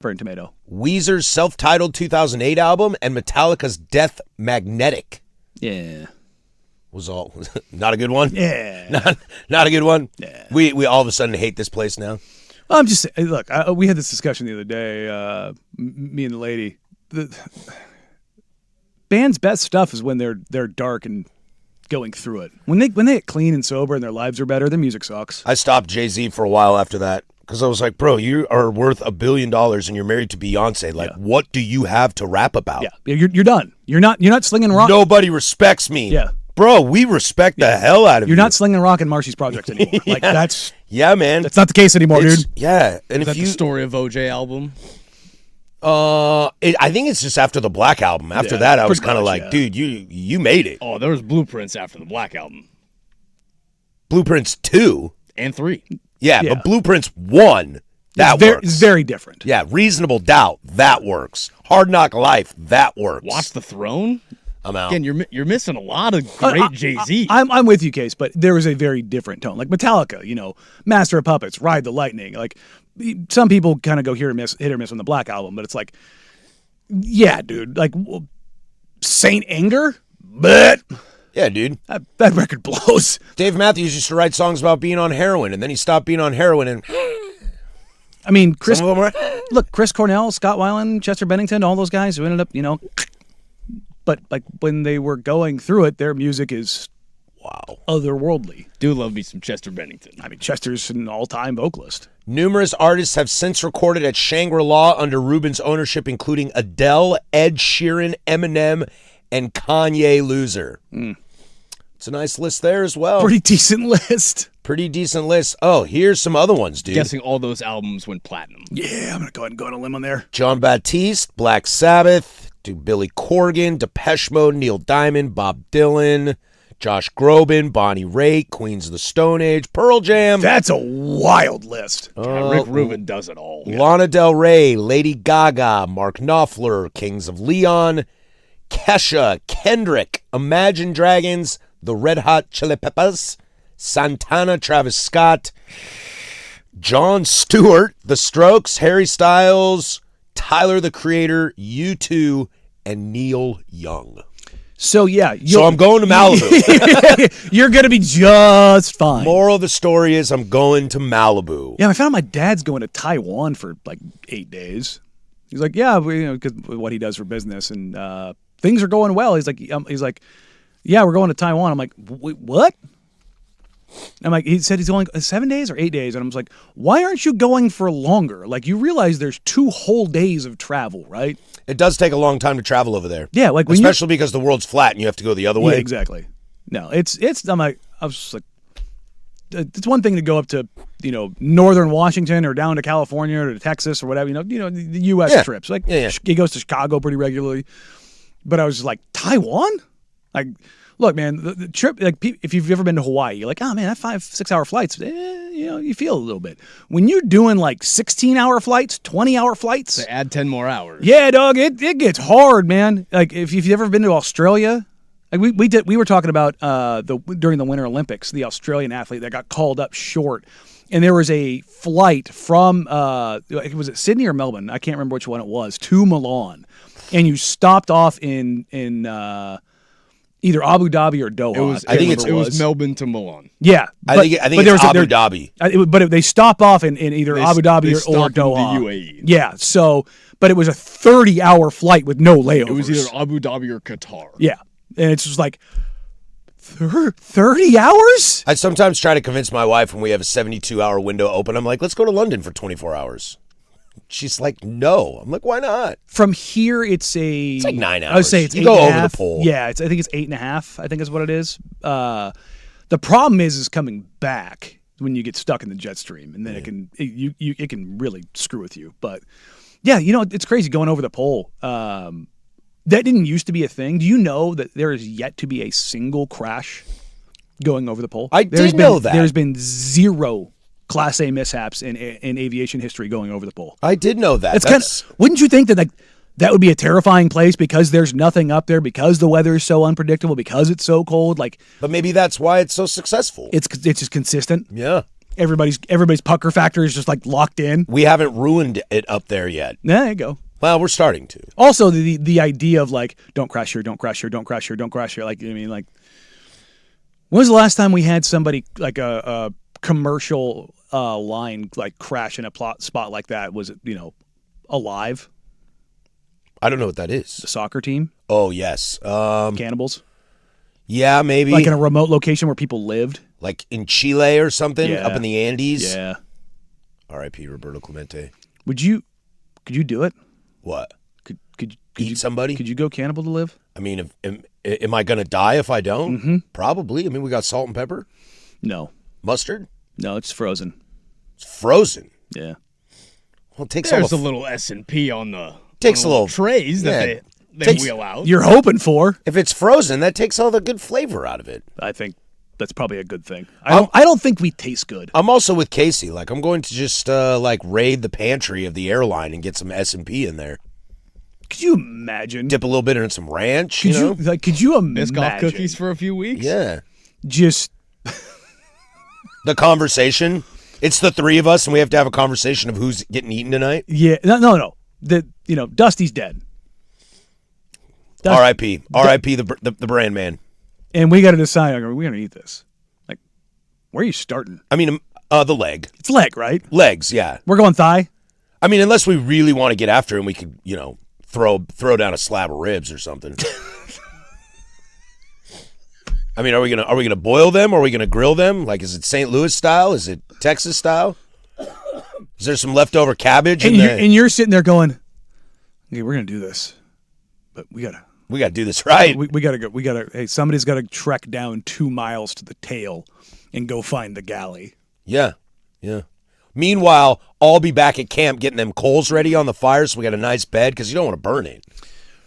Burn Tomato. Weezer's self-titled 2008 album and Metallica's Death Magnetic. Yeah. Was all not a good one? Yeah. Not a good one? Yeah. We all of a sudden hate this place now. I'm just look. We had this discussion the other day. Me and the lady. The band's best stuff is when they're dark and going through it. When they get clean and sober and their lives are better, their music sucks. I stopped Jay-Z for a while after that because I was like, bro, you are worth $1 billion and you're married to Beyonce. Like, what do you have to rap about? Yeah, you're done. You're not slinging rock. Nobody respects me. Yeah. Bro, we respect the hell out of you. You're not slinging rock in Marcy's projects anymore. Like that's man. That's not the case anymore, dude. Yeah, and Is that the Story of OJ album? I think it's just after the Black album. After that, I was kind of like, dude, you made it. Oh, there was Blueprints after the Black album. Blueprints 2 and 3. Yeah, but Blueprints 1, that works. It's very different. Yeah, Reasonable Doubt, that works. Hard Knock Life, that works. Watch the Throne. I'm out. Again, you're missing a lot of great Jay-Z. I'm with you, Case, but there was a very different tone. Like Metallica, Master of Puppets, Ride the Lightning. Like some people kind of go hit or miss on the Black album, but it's like, yeah, dude, like Saint Anger, but yeah, dude, that record blows. Dave Matthews used to write songs about being on heroin, and then he stopped being on heroin, and I mean, Chris Cornell, Scott Weiland, Chester Bennington, all those guys who ended up, but like when they were going through it, their music is otherworldly. Do love me some Chester Bennington. I mean, Chester's an all-time vocalist. Numerous artists have since recorded at Shangri-La under Rubin's ownership, including Adele, Ed Sheeran, Eminem, and Kanye Loser. It's a nice list there as well. Pretty decent list. Oh, here's some other ones, dude. Guessing all those albums went platinum. Yeah, I'm going to go ahead and go on a limb on there. John Baptiste, Black Sabbath, Billy Corgan, Depeche Mode, Neil Diamond, Bob Dylan, Josh Groban, Bonnie Raitt, Queens of the Stone Age, Pearl Jam. That's a wild list. Rick Rubin does it all. Lana Del Rey, Lady Gaga, Mark Knopfler, Kings of Leon, Kesha, Kendrick, Imagine Dragons, The Red Hot Chili Peppers, Santana, Travis Scott, Jon Stewart, The Strokes, Harry Styles, Tyler, the Creator, U2, and Neil Young. So, yeah. So I'm going to Malibu. You're going to be just fine. Moral of the story is I'm going to Malibu. Yeah, I found out my dad's going to Taiwan for like 8 days. He's like, yeah, because what he does for business, and things are going well. He's like, yeah, we're going to Taiwan. I'm like, wait, what? I'm like, he said he's going 7 days or 8 days, and I'm just like, why aren't you going for longer? Like, you realize there's 2 whole days of travel, right? It does take a long time to travel over there. Yeah, like especially because the world's flat and you have to go the other way. Yeah, exactly. No, it's. I'm like, I was just like, it's one thing to go up to northern Washington or down to California or to Texas or whatever. The U.S. trips. Like he goes to Chicago pretty regularly, but I was just like, Taiwan, like. Look, man, the trip, like, if you've ever been to Hawaii, you're like, oh, man, that 5-6 hour flights, you feel a little bit. When you're doing, like, 16-hour flights, 20-hour flights. They add 10 more hours. Yeah, dog, it gets hard, man. Like, if you've ever been to Australia, like, we were talking about during the Winter Olympics, the Australian athlete that got called up short. And there was a flight from, was it Sydney or Melbourne? I can't remember which one it was, to Milan. And you stopped off in either Abu Dhabi or Doha. I think it was Melbourne to Milan. Yeah. I think it's Abu Dhabi. But they stop off in either Abu Dhabi or Doha. In the UAE. Yeah. So, but it was a 30-hour flight with no layovers. It was either Abu Dhabi or Qatar. Yeah. And it's just like, 30 hours? I sometimes try to convince my wife when we have a 72-hour window open. I'm like, let's go to London for 24 hours. She's like, no. I'm like, why not? From here, it's like 9 hours. I would say it's you 8 go and a over half. the pole. Yeah, I think it's 8.5. I think is what it is. The problem is coming back when you get stuck in the jet stream, and then it can really screw with you. But yeah, it's crazy going over the pole. That didn't used to be a thing. Do you know that there is yet to be a single crash going over the pole? I did know that. There's been 0 Class A mishaps in aviation history going over the pole. I did know that. Wouldn't you think that that would be a terrifying place because there's nothing up there, because the weather is so unpredictable, because it's so cold? But maybe that's why it's so successful. It's just consistent. Yeah. everybody's pucker factor is just like locked in. We haven't ruined it up there yet. There you go. Well, we're starting to. Also, the idea of like, don't crash here, don't crash here, don't crash here, don't crash here. Like, I mean, like, when was the last time we had somebody like a commercial line like crash in a spot like that? Was it, alive? I don't know what that is. The soccer team? Oh, yes. Cannibals? Yeah, maybe. Like in a remote location where people lived? Like in Chile or something? Yeah. Up in the Andes? Yeah. R.I.P. Roberto Clemente. Could you do it? What? Could Eat you, somebody? Could you go cannibal to live? I mean, am I going to die if I don't? Mm-hmm. Probably. I mean, we got salt and pepper. No. Mustard? No, it's frozen. It's frozen. Yeah. Well, it takes There's all a little S&P on the takes a little trays that they takes- wheel out. You're hoping for. If it's frozen, that takes all the good flavor out of it. I think that's probably a good thing. I don't think we taste good. I'm also with Casey. Like, I'm going to just raid the pantry of the airline and get some S&P in there. Could you imagine? Dip a little bit in some ranch. Could you imagine? Biscoff cookies for a few weeks? Yeah. Just The conversation. It's the three of us, and we have to have a conversation of who's getting eaten tonight. yeah. No. Dusty's dead. R.I.P. R.I.P. the brand man. And we got to decide. Are we going to eat this? Like, where are you starting? I mean, the leg. It's leg, right? Legs, yeah. We're going thigh. I mean, unless we really want to get after him, we could, throw down a slab of ribs or something. I mean, are we gonna boil them? Or are we gonna grill them? Like, is it St. Louis style? Is it Texas style? Is there some leftover cabbage? And you're sitting there going, "Okay, we're gonna do this, but we gotta do this right. we gotta go. Hey, somebody's got to trek down 2 miles to the tail and go find the galley." Yeah. Meanwhile, I'll be back at camp getting them coals ready on the fire so we got a nice bed because you don't want to burn it.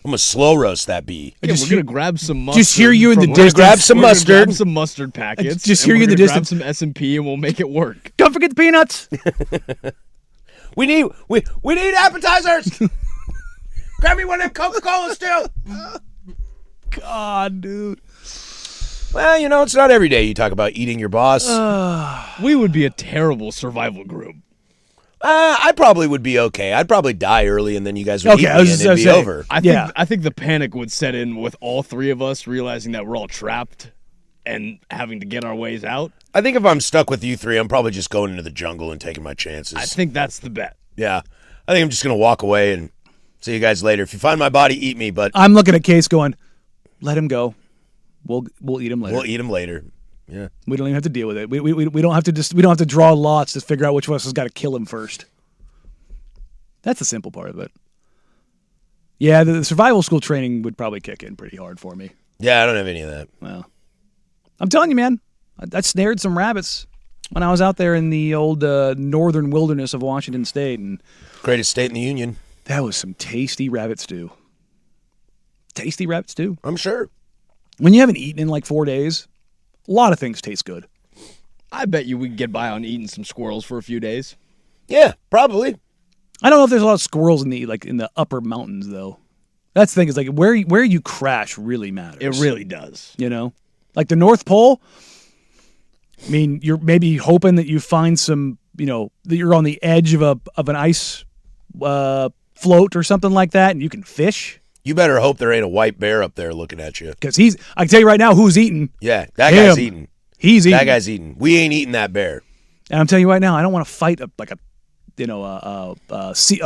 I'm going to slow roast that bee. Yeah, we're gonna grab some mustard. Just hear you in the from- distance. Grab some we're gonna mustard. grab some mustard packets. Just and hear we're you in the gonna distance. Grab some S&P and we'll make it work. Don't forget the peanuts. We need appetizers. Grab me one of them Coca-Colas too. God, dude. Well, it's not every day you talk about eating your boss. We would be a terrible survival group. I probably would be okay. I'd probably die early, and then you guys would eat me, I was and just it'd be saying. over. I think the panic would set in with all three of us realizing that we're all trapped and having to get our ways out. I think if I'm stuck with you three, I'm probably just going into the jungle and taking my chances. I think that's the bet. Yeah. I think I'm just going to walk away and see you guys later. If you find my body, eat me, but I'm looking at Case going, let him go. We'll eat him later. we'll eat him later. Yeah. We don't even have to deal with it. We don't have to draw lots to figure out which one of us has got to kill him first. That's the simple part of it. Yeah, the survival school training would probably kick in pretty hard for me. Yeah, I don't have any of that. Well, I'm telling you, man, I snared some rabbits when I was out there in the old northern wilderness of Washington State, and Greatest state in the union. that was some tasty rabbit stew. Tasty rabbit stew. I'm sure. When you haven't eaten in like 4 days, a lot of things taste good. I bet you we could get by on eating some squirrels for a few days. Yeah, probably. I don't know if there's a lot of squirrels in the upper mountains though. That's the thing, is like where you crash really matters. It really does. Like the North Pole. I mean, you're maybe hoping that you find some, that you're on the edge of an ice float or something like that, and you can fish. You better hope there ain't a white bear up there looking at you. Because I can tell you right now, who's eating? Yeah, that Him. guy's eating. He's eating. That guy's eating. We ain't eating that bear. And I'm telling you right now, I don't want to fight a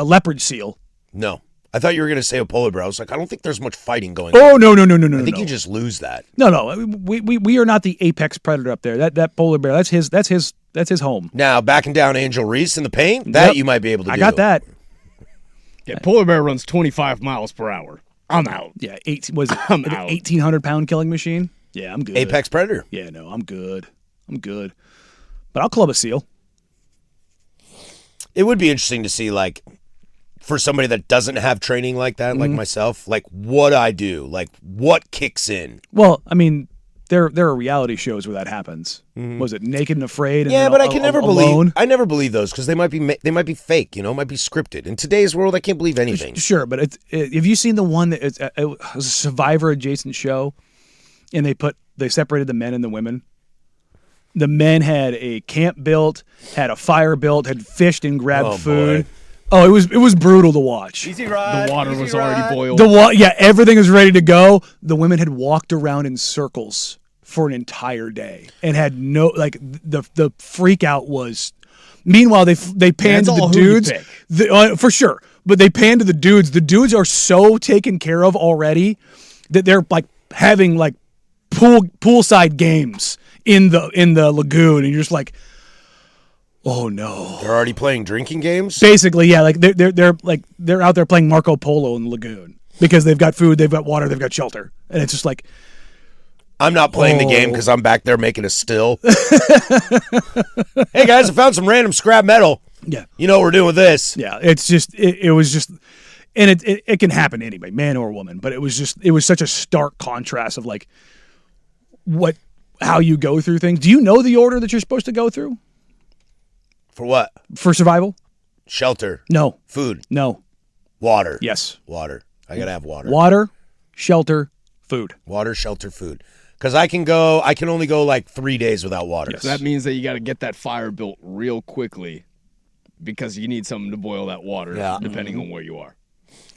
leopard seal. No. I thought you were going to say a polar bear. I was like, I don't think there's much fighting going on. Oh no! I think you just lose that. No. We are not the apex predator up there. That polar bear, that's his home. Now, backing down Angel Reese in the paint, that Yep. you might be able to do. I got that. Yeah, polar bear runs 25 miles per hour. I'm out. Yeah, was it I'm an out. 1,800-pound killing machine? Yeah, I'm good. Apex predator. Yeah, no, I'm good. But I'll club a seal. It would be interesting to see, like, for somebody that doesn't have training like that, Mm-hmm. like myself, like, what I do, like, what kicks in. Well, I mean, there are reality shows where that happens. Was it Naked and Afraid? And Yeah, then but I can never Alone? believe. I never believe those because they might be fake. It might be scripted. In today's world, I can't believe anything. Sure, but have you seen the one that it was a Survivor adjacent show, and they separated the men and the women? The men had a camp built, had a fire built, had fished and grabbed food. Boy. Oh, it was brutal to watch. Easy ride. The water was already boiled. Everything was ready to go. The women had walked around in circles for an entire day and had no the freak out was. Meanwhile, they panned to the dudes for sure, but they panned to the dudes. The dudes are so taken care of already that they're like having like poolside games in the lagoon, and you're just like, oh no! They're already playing drinking games. Basically, yeah, like they're out there playing Marco Polo in the lagoon because they've got food, they've got water, they've got shelter, and it's just like. I'm not playing the game because I'm back there making a still. Hey guys, I found some random scrap metal. Yeah, you know what we're doing with this. Yeah, it's just it was just, and it can happen to anybody, man or woman, but it was such a stark contrast of like how you go through things. Do you know the order that you're supposed to go through? For what? For survival? Shelter. No. Food. No. Water. Yes. Water. I gotta have water. Water, shelter, food. Water, shelter, food. Because I can only go like 3 days without water. Yes. So that means that you got to get that fire built real quickly because you need something to boil that water, depending on where you are.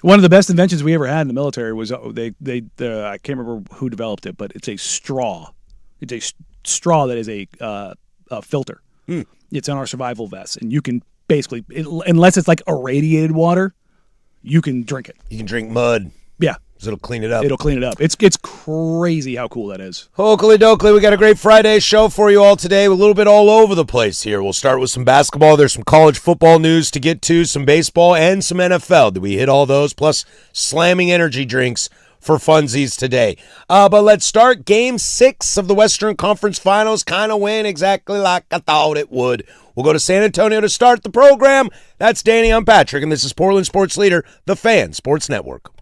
One of the best inventions we ever had in the military was I can't remember who developed it, but it's a straw. It's a straw that is a filter. It's on our survival vests, and you can basically, unless it's like irradiated water, you can drink it. You can drink mud. Yeah. Because it'll clean it up. It'll clean it up. It's crazy how cool that is. Oakley Dokley, we got a great Friday show for you all today. A little bit all over the place here. We'll start with some basketball. There's some college football news to get to, some baseball, and some NFL. Did we hit all those? Plus slamming energy drinks for funsies today. But let's start. Game 6 of the Western Conference Finals kind of went exactly like I thought it would. We'll go to San Antonio to start the program. That's Danny. I'm Patrick, and this is Portland Sports Leader, the Fan Sports Network.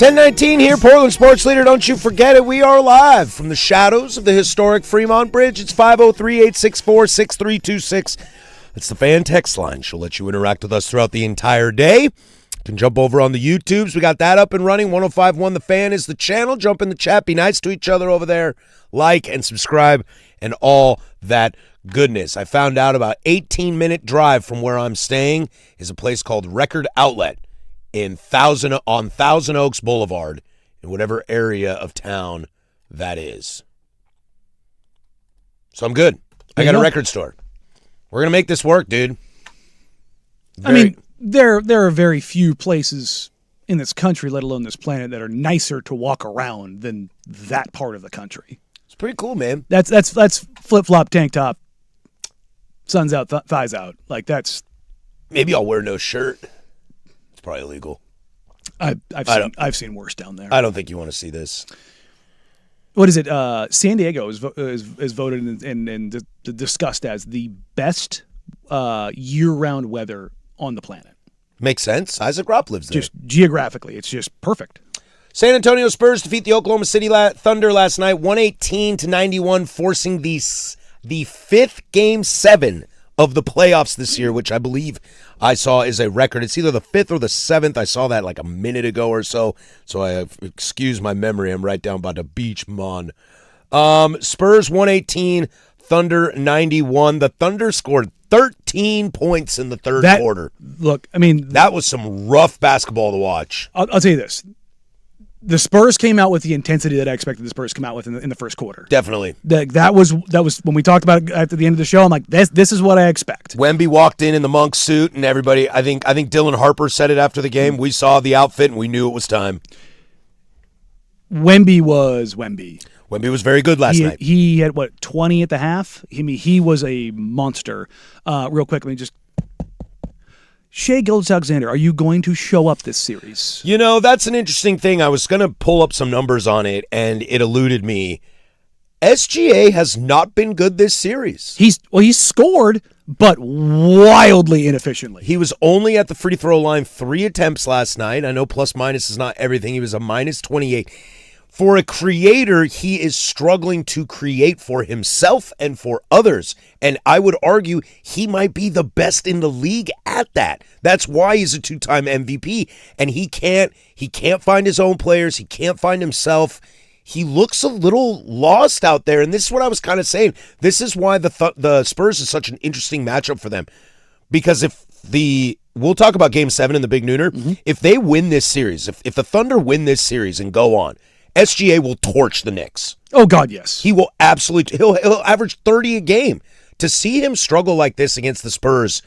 10:19 here, Portland Sports Leader. Don't you forget it. We are live from the shadows of the historic Fremont Bridge. It's 503-864-6326. It's the fan text line. She'll let you interact with us throughout the entire day. You can jump over on the YouTubes. We got that up and running. 105.1 The Fan is the channel. Jump in the chat. Be nice to each other over there. Like and subscribe and all that goodness. I found out about 18-minute drive from where I'm staying is a place called Record Outlet on Thousand Oaks Boulevard in whatever area of town that is. So I'm good. I got a record store. We're going to make this work, dude. There are very few places in this country, let alone this planet, that are nicer to walk around than that part of the country. It's pretty cool, man. That's flip-flop tank top, sun's out, thighs out. Like, that's... Maybe I'll wear no shirt. It's probably illegal. I've seen worse down there. I don't think you want to see this. What is it? San Diego is voted and discussed as the best year-round weather on the planet. Makes sense. Isaac Rupp lives there. Just geographically, it's just perfect. San Antonio Spurs defeat the Oklahoma City Thunder last night, 118-91, forcing the fifth Game 7 of the playoffs this year, which I believe I saw is a record. It's either the 5th or the 7th. I saw that like a minute ago or so. So I excuse my memory. I'm right down by the beach, man. Spurs 118, Thunder 91. The Thunder scored 13 points in the third quarter. Look, I mean, that was some rough basketball to watch. I'll tell you this. The Spurs came out with the intensity that I expected the Spurs to come out with in the first quarter. Definitely. That was when we talked about it at the end of the show. I'm like, this is what I expect. Wemby walked in the monk suit, and everybody. I think Dylan Harper said it after the game. We saw the outfit, and we knew it was time. Wemby was Wemby. Wemby was very good last night. He had 20 at the half. I mean, he was a monster. Real quick, Shai Gilgeous-Alexander, are you going to show up this series? You know, that's an interesting thing. I was going to pull up some numbers on it, and it eluded me. SGA has not been good this series. He's scored, but wildly inefficiently. He was only at the free throw line 3 attempts last night. I know plus minus is not everything. He was a minus 28. For a creator, he is struggling to create for himself and for others. And I would argue he might be the best in the league at that. That's why he's a 2-time MVP. And he can't find his own players. He can't find himself. He looks a little lost out there. And this is what I was kind of saying. This is why the Spurs is such an interesting matchup for them. Because we'll talk about Game 7 in the Big Nooner. Mm-hmm. If they win this series, if the Thunder win this series and go on, SGA will torch the Knicks. Oh, God, yes. He will absolutely... He'll average 30 a game. To see him struggle like this against the Spurs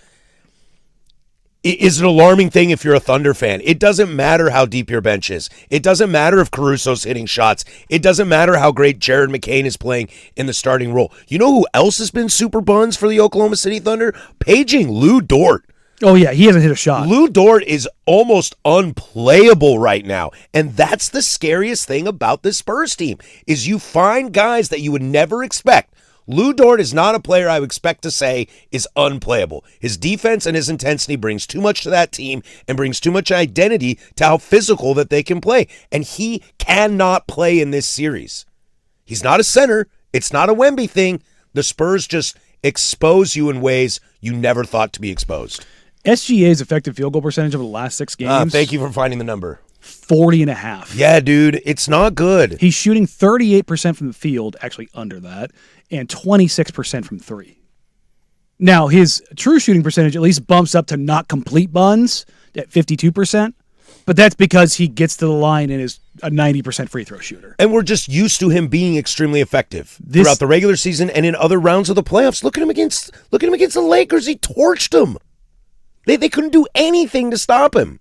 is an alarming thing if you're a Thunder fan. It doesn't matter how deep your bench is. It doesn't matter if Caruso's hitting shots. It doesn't matter how great Jared McCain is playing in the starting role. You know who else has been super buns for the Oklahoma City Thunder? Paging Lou Dort. Oh, yeah, he hasn't hit a shot. Lou Dort is almost unplayable right now, and that's the scariest thing about this Spurs team, is you find guys that you would never expect. Lou Dort is not a player I would expect to say is unplayable. His defense and his intensity brings too much to that team and brings too much identity to how physical that they can play, and he cannot play in this series. He's not a center. It's not a Wemby thing. The Spurs just expose you in ways you never thought to be exposed. SGA's effective field goal percentage over the last 6 games. Thank you for finding the number. 40.5. Yeah, dude, it's not good. He's shooting 38% from the field, actually under that, and 26% from 3. Now, his true shooting percentage at least bumps up to not complete buns at 52%, but that's because he gets to the line and is a 90% free throw shooter. And we're just used to him being extremely effective throughout the regular season and in other rounds of the playoffs. Look at him against the Lakers. He torched them. They couldn't do anything to stop him.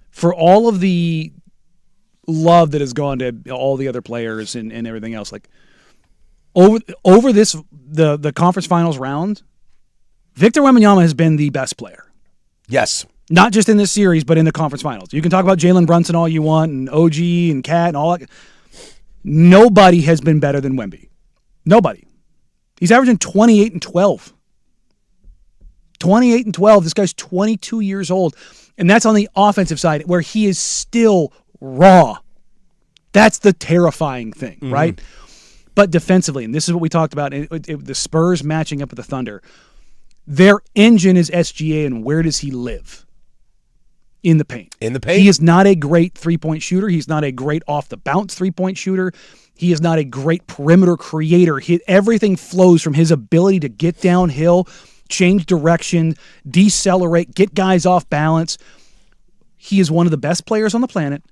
For all of the love that has gone to all the other players and everything else, like over this the conference finals round, Victor Wembanyama has been the best player. Yes. Not just in this series, but in the conference finals. You can talk about Jalen Brunson all you want, and OG and Cat and all that. Nobody has been better than Wemby. Nobody. He's averaging 28 and 12. 28 and 12. This guy's 22 years old. And that's on the offensive side where he is still raw. That's the terrifying thing, right? But defensively, and this is what we talked about, the Spurs matching up with the Thunder, their engine is SGA, and where does he live? In the paint. In the paint. He is not a great three-point shooter. He's not a great off-the-bounce three-point shooter. He is not a great perimeter creator. Everything flows from his ability to get downhill, change direction, decelerate, get guys off balance. He is one of the best players on the planet,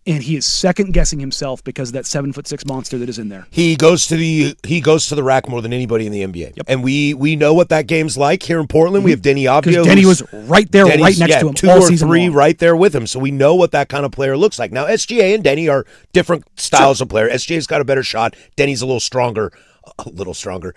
and he is second-guessing himself because of that 7'6" monster that is in there. He goes to the rack more than anybody in the NBA. Yep. And we know what that game's like here in Portland. We have Denny Avdija. Because Denny was right there, right next to him 2 all or season 3 long. right there with him. So we know what that kind of player looks like. Now, SGA and Denny are different styles of player. SGA's got a better shot. Denny's a little stronger. Understatement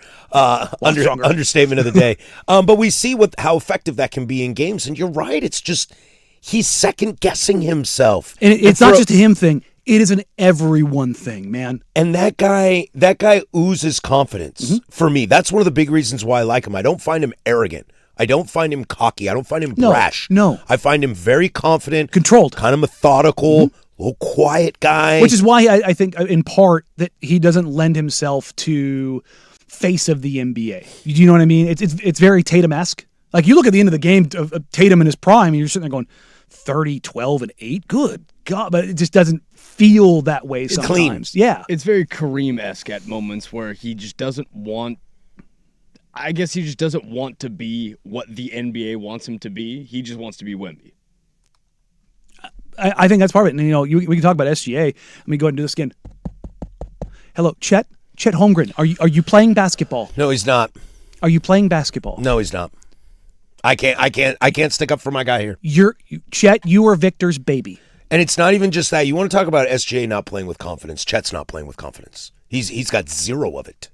of the day. But we see how effective that can be in games. And you're right. It's just he's second-guessing himself. And it's not just a him thing. It is an everyone thing, man. And that guy oozes confidence for me. That's one of the big reasons why I like him. I don't find him arrogant. I don't find him cocky. I don't find him brash. No. I find him very confident. Controlled. Kind of methodical, little quiet guy. Which is why I think, in part, that he doesn't lend himself to face of the NBA. You know what I mean? It's very Tatum-esque. Like, you look at the end of the game of Tatum in his prime, and you're sitting there going, 30, 12, and 8? Good God. But it just doesn't feel that way sometimes. Clean. Yeah. It's very Kareem-esque at moments where he just doesn't want – I guess he just doesn't want to be what the NBA wants him to be. He just wants to be Wemby. I think that's part of it. And, we can talk about SGA. Let me go ahead and do this again. Hello, Chet Holmgren. Are you playing basketball? No, he's not. Are you playing basketball? No, he's not. I can't stick up for my guy here. Chet, you are Victor's baby. And it's not even just that. You want to talk about SGA not playing with confidence. Chet's not playing with confidence. He's got 0 of it.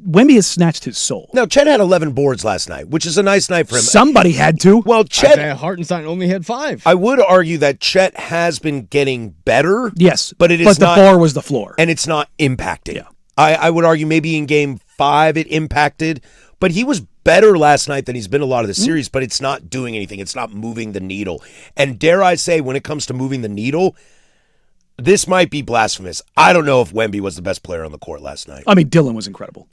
Wemby has snatched his soul. No, Chet had 11 boards last night, which is a nice night for him. Somebody had to. Well, Chet... Isaiah Hartenstein only had 5. I would argue that Chet has been getting better. Yes, but the floor was the floor. And it's not impacting. Yeah. I would argue maybe in game 5 it impacted, but he was better last night than he's been a lot of the series, but it's not doing anything. It's not moving the needle. And dare I say, when it comes to moving the needle, this might be blasphemous. I don't know if Wemby was the best player on the court last night. I mean, Dylan was incredible.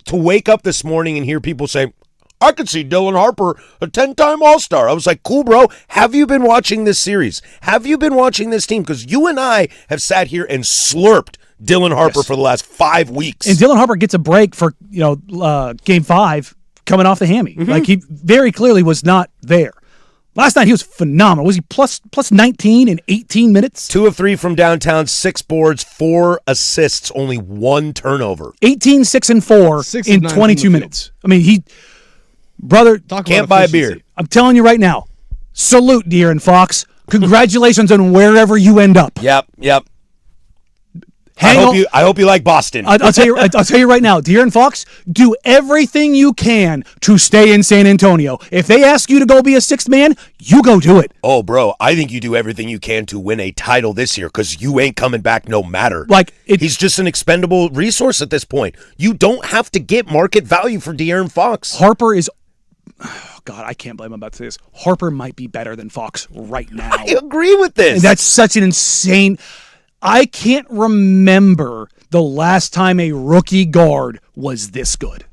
To wake up this morning and hear people say, I could see Dylan Harper, a 10-time All-Star. I was like, cool, bro. Have you been watching this series? Have you been watching this team? Because you and I have sat here and slurped Dylan Harper for the last 5 weeks. And Dylan Harper gets a break for, game 5 coming off the hammy. Like, he very clearly was not there. Last night he was phenomenal. Was he plus 19 in 18 minutes? 2 of 3 from downtown, 6 boards, 4 assists, only 1 turnover. 18, 6, and 4 in 22 minutes. I mean, brother, can't buy a beer. I'm telling you right now, salute, De'Aaron Fox. Congratulations on wherever you end up. Yep. I hope you like Boston. I'll tell you right now, De'Aaron Fox, do everything you can to stay in San Antonio. If they ask you to go be a 6th man, you go do it. Oh, bro, I think you do everything you can to win a title this year because you ain't coming back no matter. He's just an expendable resource at this point. You don't have to get market value for De'Aaron Fox. Harper is... Oh, God, I can't believe I'm about to say this. Harper might be better than Fox right now. I agree with this. And that's such an insane... I can't remember the last time a rookie guard was this good.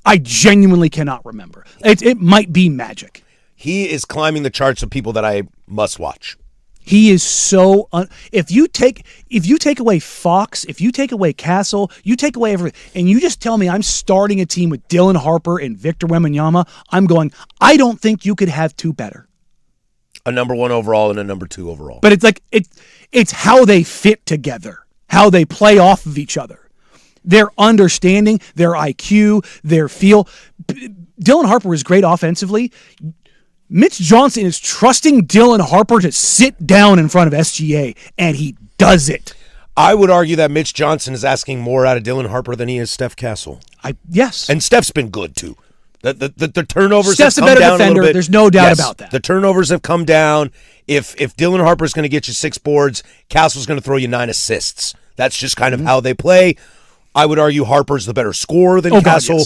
I genuinely cannot remember. It might be magic. He is climbing the charts of people that I must watch. He is so if you take away Fox, if you take away Castle, you take away everything, and you just tell me I'm starting a team with Dylan Harper and Victor Wembanyama, I'm going, I don't think you could have 2 better. A number 1 overall and a number 2 overall. But it's how they fit together, how they play off of each other. Their understanding, their IQ, their feel. Dylan Harper is great offensively. Mitch Johnson is trusting Dylan Harper to sit down in front of SGA, and he does it. I would argue that Mitch Johnson is asking more out of Dylan Harper than he is Steph Castle. Yes. And Steph's been good, too. The turnovers Steph's have come down a better defender. There's no doubt about that. The turnovers have come down. If Dylan Harper's going to get you 6 boards, Castle's going to throw you 9 assists. That's just kind of how they play. I would argue Harper's the better scorer than Castle,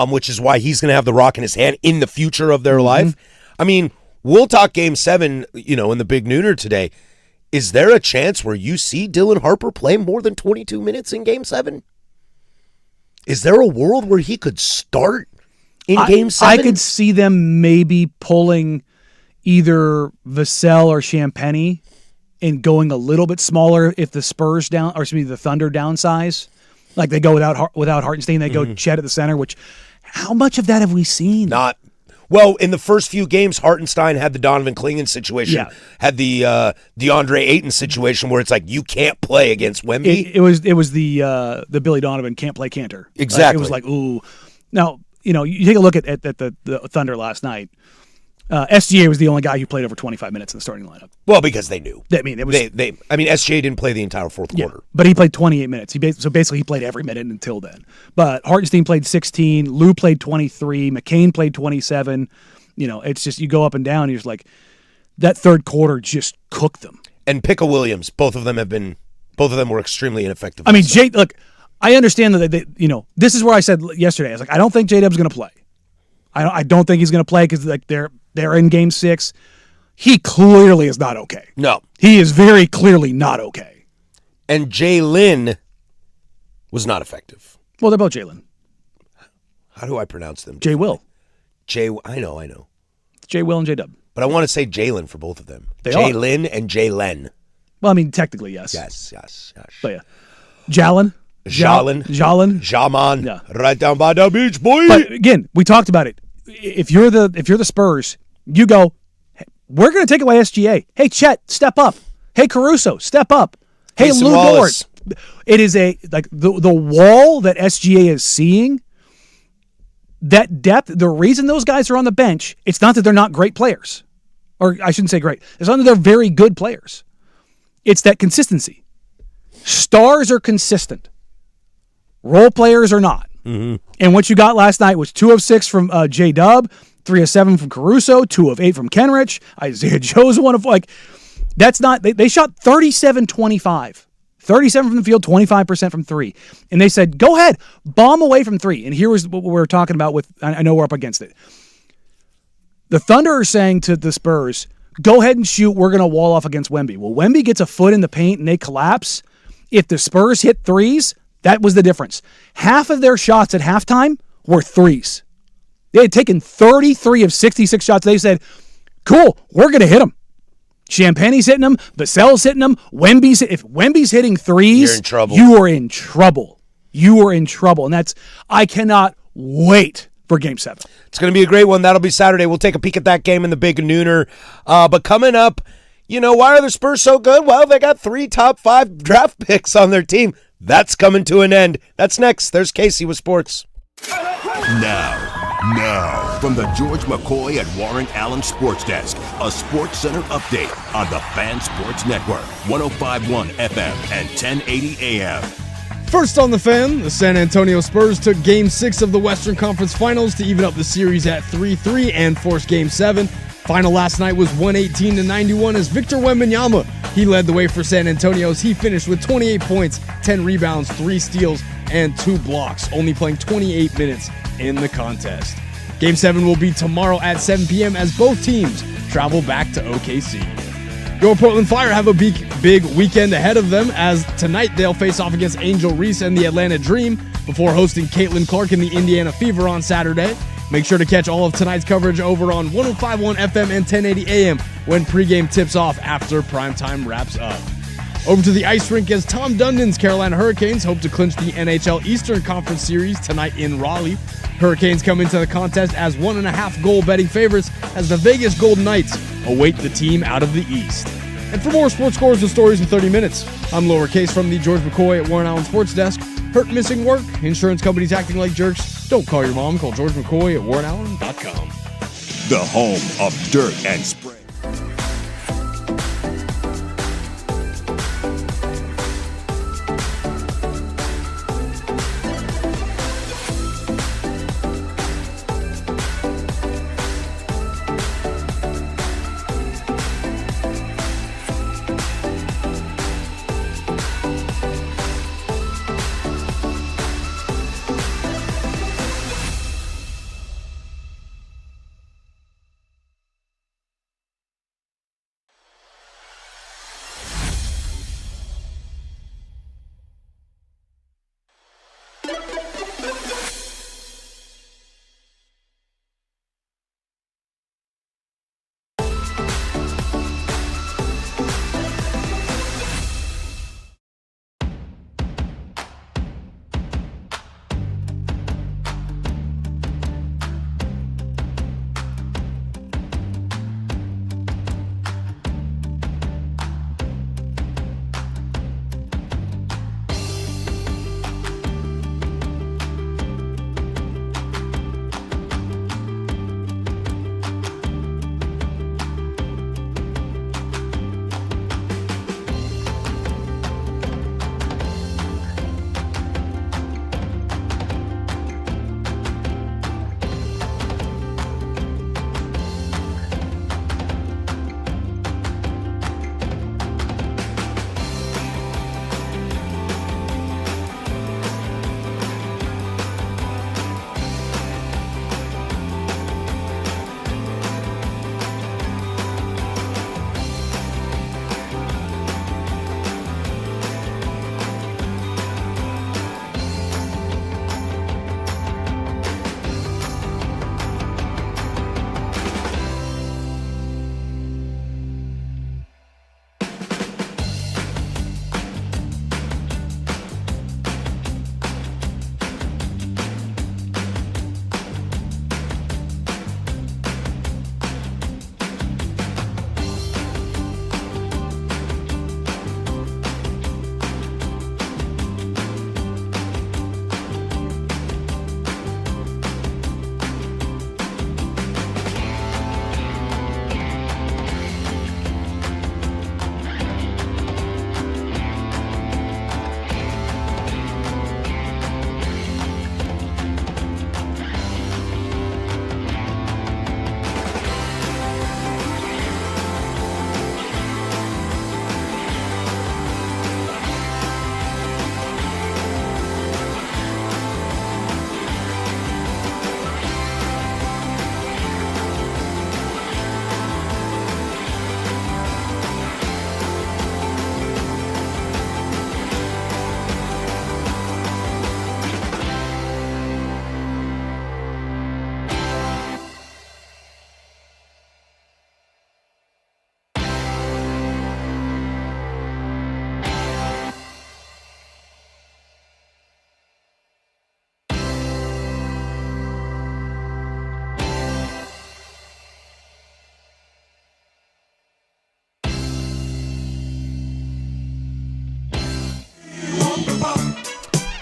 which is why he's going to have the rock in his hand in the future of their life. I mean, we'll talk Game 7, in the Big Nooner today. Is there a chance where you see Dylan Harper play more than 22 minutes in Game 7? Is there a world where he could start in Game 7? I could see them maybe pulling either Vassell or Champagny and going a little bit smaller if the Spurs down, or excuse me, the Thunder downsize. Like they go without Hartenstein, they go Chet at the center, which how much of that have we seen? Not. Well, in the first few games, Hartenstein had the Donovan Clingan situation, had the DeAndre Ayton situation where it's like you can't play against Wemby. It was the Billy Donovan can't play Cantor. Exactly. It was like, ooh. Now, you take a look at the Thunder last night. SGA was the only guy who played over 25 minutes in the starting lineup. Well, because they knew. I mean, SGA didn't play the entire fourth quarter. But he played 28 minutes. So basically he played every minute until then. But Hartenstein played 16, Lou played 23, McCain played 27. It's just you go up and down, and you're just like, that third quarter just cooked them. And Pickle Williams, both of them were extremely ineffective. I mean, look, I understand that this is where I said yesterday, I was like, I don't think J-Dub's going to play. I don't think he's going to play because like they're in Game 6. He clearly is not okay. No. He is very clearly not okay. And Jalen was not effective. Well, they're both Jalen. How do I pronounce them? J-Will. I know. It's J-Will and J-Dub. But I want to say Jalen for both of them. They Jalen and Jalen. Well, I mean, technically, yes. Yes. But yeah. Jalen. Jaman. Yeah. Right down by the beach, boy. But again, we talked about it. If you're the Spurs, you go, hey, we're going to take away SGA. Hey, Chet, step up. Hey, Caruso, step up. Hey, Lou Dort. It is the wall that SGA is seeing, that depth, the reason those guys are on the bench, it's not that they're not great players. Or I shouldn't say great. It's not that they're very good players. It's that consistency. Stars are consistent. Role players are not. Mm-hmm. And what you got last night was 2 of 6 from J-Dub, 3 of 7 from Caruso, 2 of 8 from Kenrich. Isaiah Joe's 1 of that's not. They shot 37-25. 37 from the field, 25% from 3. And they said, go ahead, bomb away from 3. And here was what we were talking about with, I know we're up against it. The Thunder are saying to the Spurs, go ahead and shoot, we're going to wall off against Wemby. Well, Wemby gets a foot in the paint and they collapse. If the Spurs hit threes, that was the difference. Half of their shots at halftime were threes. They had taken 33 of 66 shots. They said, cool, we're going to hit them. Champagne's hitting them. Vassell's hitting them. If Wemby's hitting threes, you're in trouble. You are in trouble. You are in trouble. And I cannot wait for Game 7. It's going to be a great one. That'll be Saturday. We'll take a peek at that game in the big nooner. But coming up, why are the Spurs so good? Well, they got 3 top 5 draft picks on their team. That's coming to an end. That's next. There's Casey with sports. Now, from the George McCoy at Warren Allen Sports Desk, a Sports Center update on the Fan Sports Network, 105.1 FM and 1080 AM. First on the Fan, the San Antonio Spurs took Game 6 of the Western Conference Finals to even up the series at 3-3 and force Game 7. Final last night was 118-91 as Victor Wembanyama, he led the way for San Antonio as he finished with 28 points, 10 rebounds, 3 steals, and 2 blocks, only playing 28 minutes in the contest. Game 7 will be tomorrow at 7 p.m. as both teams travel back to OKC. Your Portland Fire have a big weekend ahead of them as tonight they'll face off against Angel Reese and the Atlanta Dream before hosting Caitlin Clark and the Indiana Fever on Saturday. Make sure to catch all of tonight's coverage over on 105.1 FM and 1080 AM when pregame tips off after primetime wraps up. Over to the ice rink as Tom Dundon's Carolina Hurricanes hope to clinch the NHL Eastern Conference Series tonight in Raleigh. Hurricanes come into the contest as 1.5 goal betting favorites as the Vegas Golden Knights await the team out of the East. And for more sports scores and stories in 30 minutes, I'm Lowercase from the George McCoy at Warren Allen Sports Desk. Hurt, missing work, insurance companies acting like jerks. Don't call your mom, call George McCoy at warrenallen.com. The home of dirt and spray.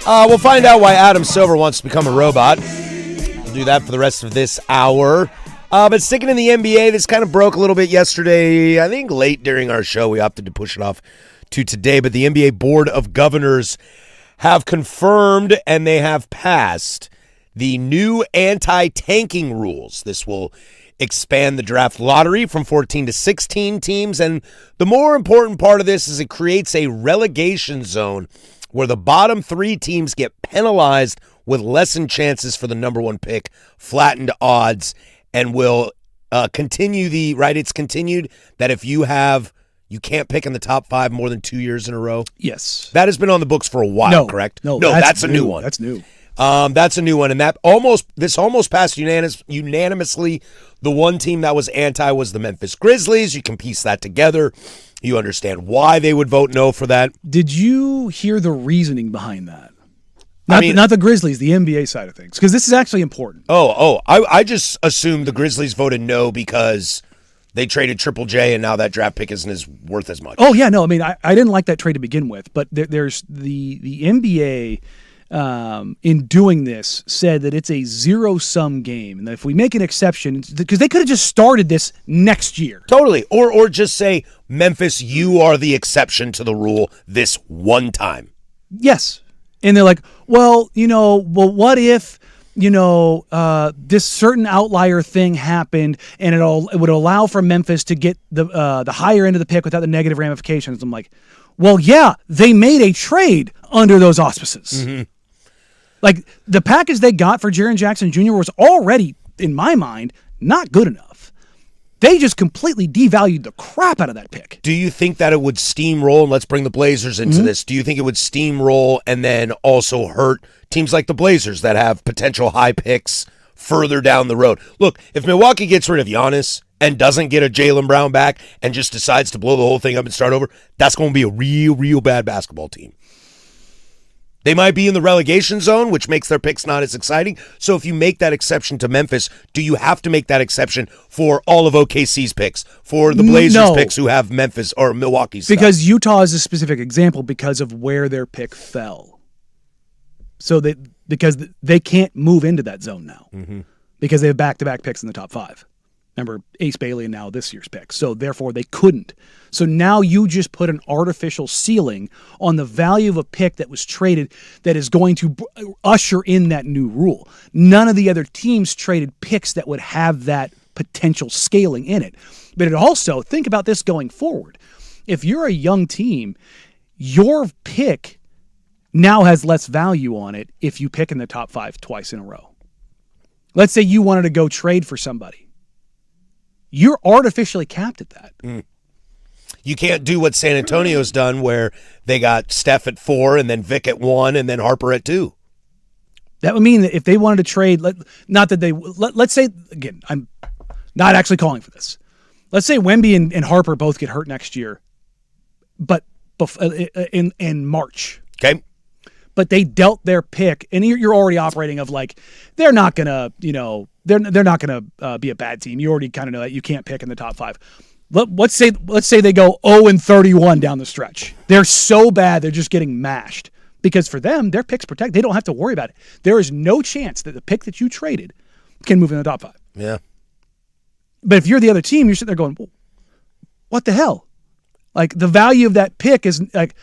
We'll find out why Adam Silver wants to become a robot. We'll do that for the rest of this hour. But sticking in the NBA, this kind of broke a little bit yesterday. I think late during our show, we opted to push it off to today. But the NBA Board of Governors have confirmed and they have passed the new anti-tanking rules. This will expand the draft lottery from 14 to 16 teams. And the more important part of this is it creates a relegation zone where the bottom 3 teams get penalized with lessened chances for the number 1 pick, flattened odds, and will continue it's continued that if you can't pick in the top 5 more than 2 years in a row. Yes. That has been on the books for a while, correct? No, that's a new one. That's new. That's a new one, and this almost passed unanimously. The one team that was anti was the Memphis Grizzlies. You can piece that together. You understand why they would vote no for that. Did you hear the reasoning behind that? Not the Grizzlies, the NBA side of things, because this is actually important. I just assumed the Grizzlies voted no because they traded Triple J, and now that draft pick isn't as worth as much. Oh yeah, no, I didn't like that trade to begin with, but there's the NBA. In doing this, said that it's a zero-sum game, and that if we make an exception, because they could have just started this next year. Totally. Or just say, Memphis, you are the exception to the rule this one time. Yes. And they're like, what if, this certain outlier thing happened, and it would allow for Memphis to get the higher end of the pick without the negative ramifications. I'm like, well, yeah, they made a trade under those auspices. Mm-hmm. Like, the package they got for Jaren Jackson Jr. was already, in my mind, not good enough. They just completely devalued the crap out of that pick. Do you think that it would steamroll, and let's bring the Blazers into this, do you think it would steamroll and then also hurt teams like the Blazers that have potential high picks further down the road? Look, if Milwaukee gets rid of Giannis and doesn't get a Jaylen Brown back and just decides to blow the whole thing up and start over, that's going to be a real, real bad basketball team. They might be in the relegation zone, which makes their picks not as exciting. So if you make that exception to Memphis, do you have to make that exception for all of OKC's picks, for the Blazers' picks who have Memphis or Milwaukee's Because stuff? Utah is a specific example because of where their pick fell. So because they can't move into that zone now because they have back-to-back picks in the top 5. Remember, Ace Bailey and now this year's pick. So therefore, they couldn't. So now you just put an artificial ceiling on the value of a pick that was traded that is going to usher in that new rule. None of the other teams traded picks that would have that potential scaling in it. But it also, think about this going forward. If you're a young team, your pick now has less value on it if you pick in the top 5 twice in a row. Let's say you wanted to go trade for somebody. You're artificially capped at that. You can't do what San Antonio's done where they got Steph at 4 and then Vic at 1 and then Harper at 2. That would mean that if they wanted to trade, let's say, again, I'm not actually calling for this. Let's say Wemby and Harper both get hurt next year, but in March. Okay. But they dealt their pick, and you're already operating of like, they're not going to, they're not going to be a bad team. You already kind of know that you can't pick in the top 5. Let's say they go 0-31 down the stretch. They're so bad they're just getting mashed because for them their pick's protected. They don't have to worry about it. There is no chance that the pick that you traded can move in the top 5. Yeah. But if you're the other team, you're sitting there going, well, what the hell? Like the value of that pick is like.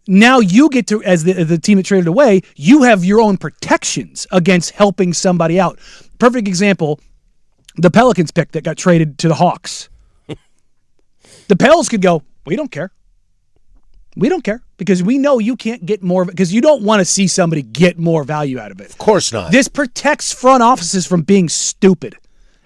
Now you get to, as the team that traded away, you have your own protections against helping somebody out. Perfect example, the Pelicans pick that got traded to the Hawks. The Pels could go, we don't care. We don't care because we know you can't get more because you don't want to see somebody get more value out of it. Of course not. This protects front offices from being stupid.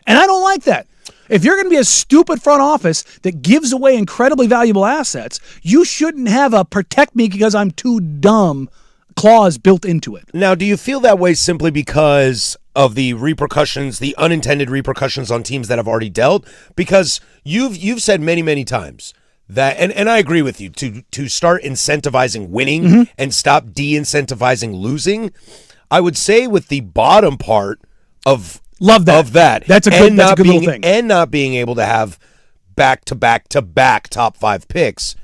And I don't like that. If you're going to be a stupid front office that gives away incredibly valuable assets, you shouldn't have a protect me because I'm too dumb clause built into it. Now, do you feel that way simply because of the repercussions, the unintended repercussions on teams that have already dealt? Because you've said many, many times that, and I agree with you, to start incentivizing winning and stop de-incentivizing losing. I would say with the bottom part of Love that. Of that. That's a good little thing. And not being able to have back-to-back-to-back top 5 picks.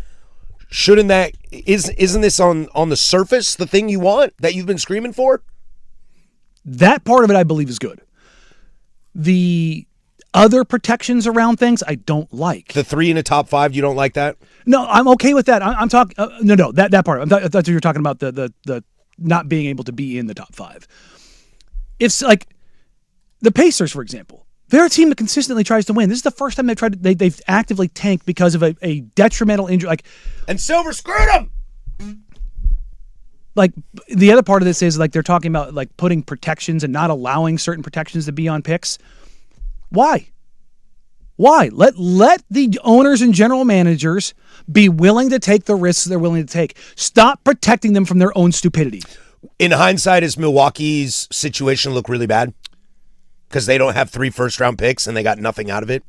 Shouldn't that isn't this on the surface the thing you want that you've been screaming for? That part of it I believe is good. The other protections around things I don't like. The 3 in the top 5, you don't like that? No, I'm okay with that. I'm talking no that part. I thought you were talking about the not being able to be in the top 5. It's like the Pacers, for example. They're a team that consistently tries to win. This is the first time they've actively tanked because of a detrimental injury. And Silver screwed them. Like the other part of this is like they're talking about like putting protections and not allowing certain protections to be on picks. Why? Let the owners and general managers be willing to take the risks they're willing to take. Stop protecting them from their own stupidity. In hindsight, does Milwaukee's situation look really bad? Because they don't have 3 first-round picks and they got nothing out of it?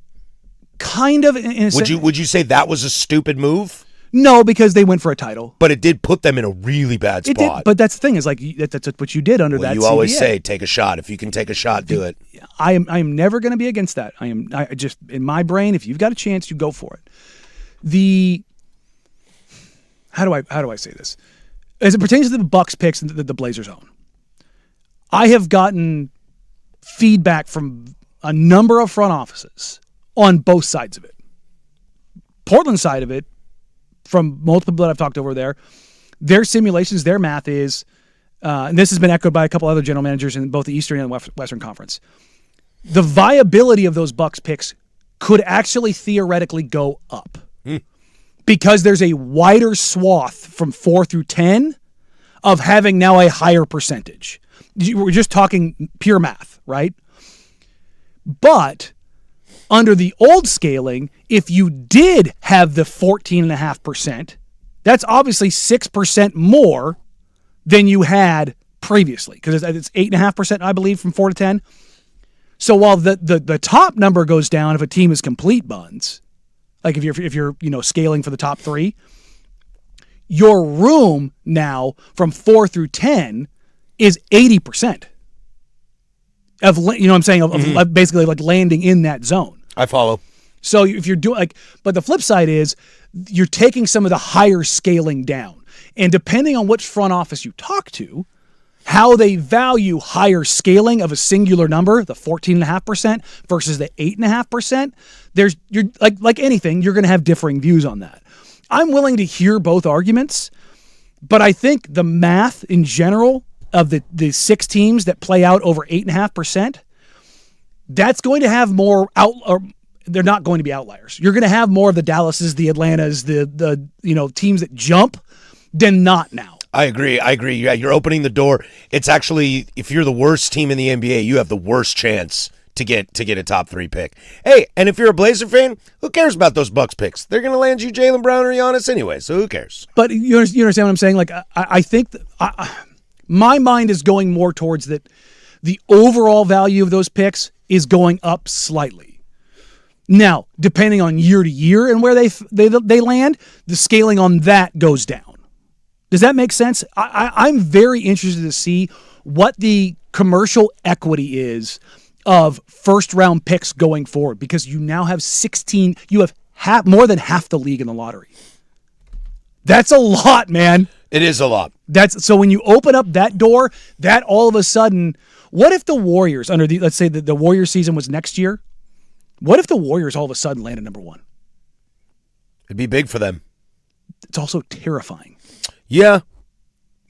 Kind of. Would you say that was a stupid move? No, because they went for a title. But it did put them in a really bad spot. It did, but that's the thing is like that's what you did under that. You always say take a shot. If you can take a shot, do it. I am never going to be against that. I just in my brain, if you've got a chance, you go for it. How do I say this? As it pertains to the Bucks picks and the Blazers own, I have gotten feedback from a number of front offices on both sides of it. Portland side of it, from multiple people that I've talked over there, their simulations, their math is, and this has been echoed by a couple other general managers in both the Eastern and Western Conference, the viability of those Bucks picks could actually theoretically go up because there's a wider swath from 4 through 10 of having now a higher percentage. We're just talking pure math, right? But under the old scaling, if you did have the 14.5%, that's obviously 6% more than you had previously, because it's 8.5%, I believe, from 4 to 10. So while the top number goes down if a team is complete buns, like if you're scaling for the top 3, your room now from 4 through 10 is 80% of of basically like landing in that zone. I follow. So if you're doing but the flip side is you're taking some of the higher scaling down, and depending on which front office you talk to, how they value higher scaling of a singular number, the 14.5% versus the 8.5%, you're like anything, you're going to have differing views on that. I'm willing to hear both arguments, but I think the math in general of the 6 teams that play out over 8.5%, that's going to have more they're not going to be outliers. You're going to have more of the Dallases, the Atlantas, the teams that jump than not now. I agree. Yeah, you're opening the door. It's actually, if you're the worst team in the NBA, you have the worst chance to get a top 3 pick. Hey, and if you're a Blazer fan, who cares about those Bucks picks? They're going to land you Jaylen Brown or Giannis anyway, so who cares? But you understand what I'm saying? Like I think my mind is going more towards that the overall value of those picks is going up slightly. Now, depending on year to year and where they land, the scaling on that goes down. Does that make sense? I'm very interested to see what the commercial equity is of first-round picks going forward, because you now have 16. You have more than half the league in the lottery. That's a lot, man. It is a lot. So when you open up that door, that all of a sudden, what if the Warriors let's say the Warriors season was next year? What if the Warriors all of a sudden landed number 1? It'd be big for them. It's also terrifying. Yeah.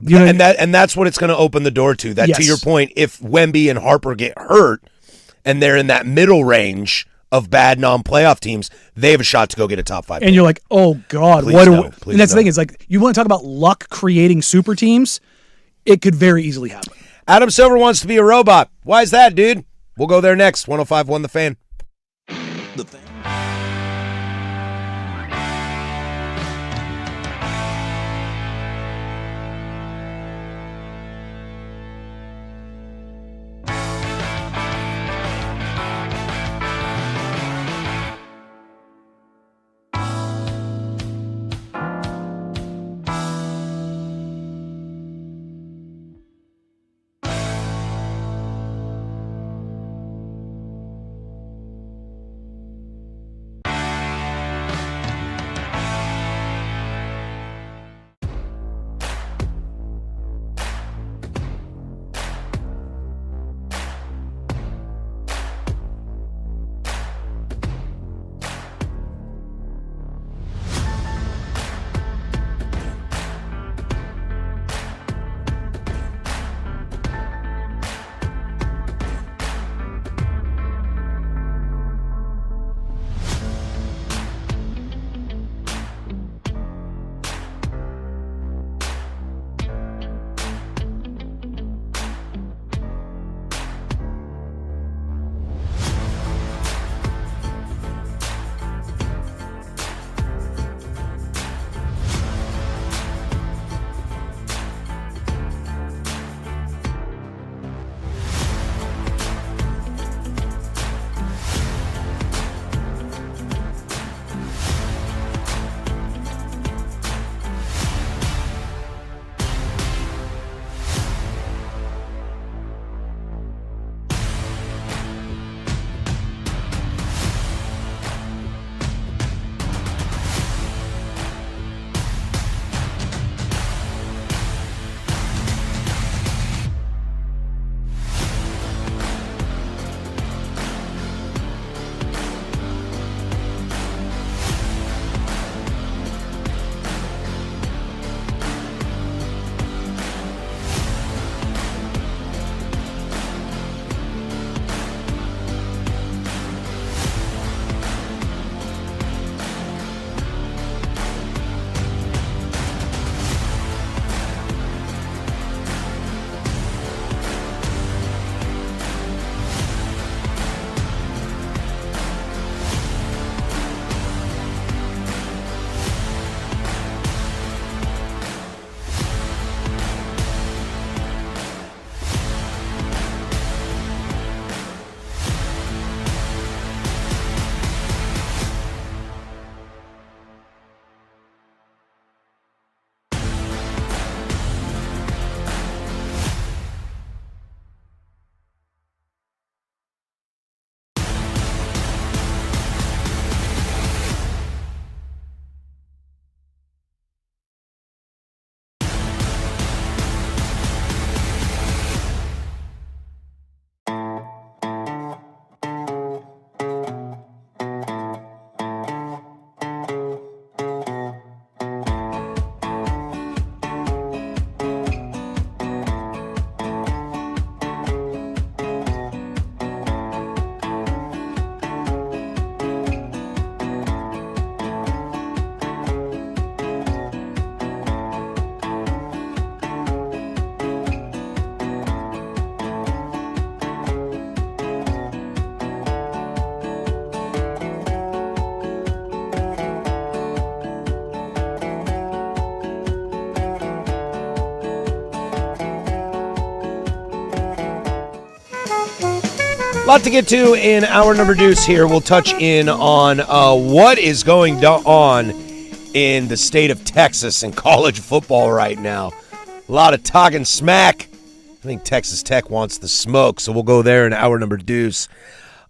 And that's what it's going to open the door to. That, yes. To your point, if Wemby and Harper get hurt and they're in that middle range of bad non-playoff teams, they have a shot to go get a top 5 pick. And you're like, oh God, Please no. And that's the thing is, like, you want to talk about luck creating super teams? It could very easily happen. Adam Silver wants to be a robot. Why is that, dude? We'll go there next. 105.1 The Fan. The Fan. Lot to get to in our number deuce here. We'll touch in on what is going on in the state of Texas and college football right now. A lot of talking smack. I think Texas Tech wants the smoke, so we'll go there in our number deuce.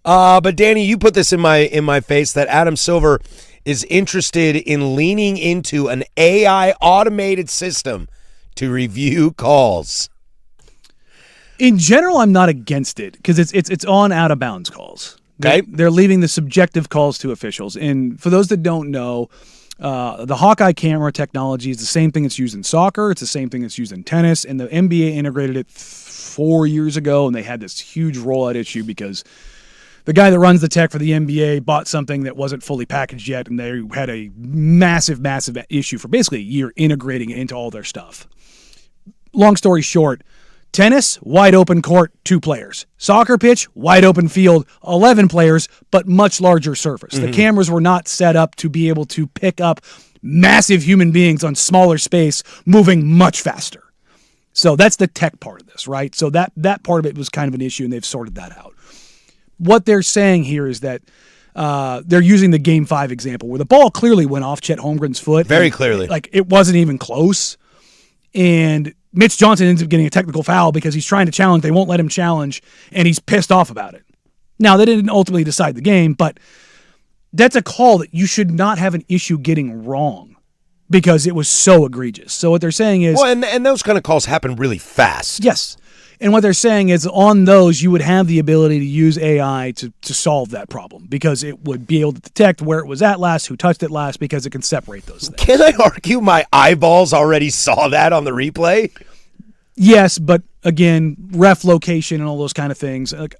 But Danny, you put this in my face that Adam Silver is interested in leaning into an AI automated system to review calls. In general, I'm not against it because it's on out of bounds calls. Okay. They're leaving the subjective calls to officials. And for those that don't know, the Hawkeye camera technology is the same thing that's used in soccer. It's the same thing that's used in tennis. And the NBA integrated it 4 years ago, and they had this huge rollout issue because the guy that runs the tech for the NBA bought something that wasn't fully packaged yet, and they had a massive, massive issue for basically a year integrating it into all their stuff. Long story short, tennis, wide open court, 2 players. Soccer pitch, wide open field, 11 players, but much larger surface. The cameras were not set up to be able to pick up massive human beings on smaller space moving much faster. So that's the tech part of this, right? So that part of it was kind of an issue, and they've sorted that out. What they're saying here is that they're using the Game 5 example where the ball clearly went off Chet Holmgren's foot. Very clearly. Like, it wasn't even close. And Mitch Johnson ends up getting a technical foul because he's trying to challenge. They won't let him challenge, and he's pissed off about it. Now, they didn't ultimately decide the game, but that's a call that you should not have an issue getting wrong because it was so egregious. So what they're saying is... Well, and those kind of calls happen really fast. Yes. And what they're saying is on those, you would have the ability to use AI to solve that problem because it would be able to detect where it was at last, who touched it last, because it can separate those things. Can I argue my eyeballs already saw that on the replay? Yes, but again, ref location and all those kind of things. Like,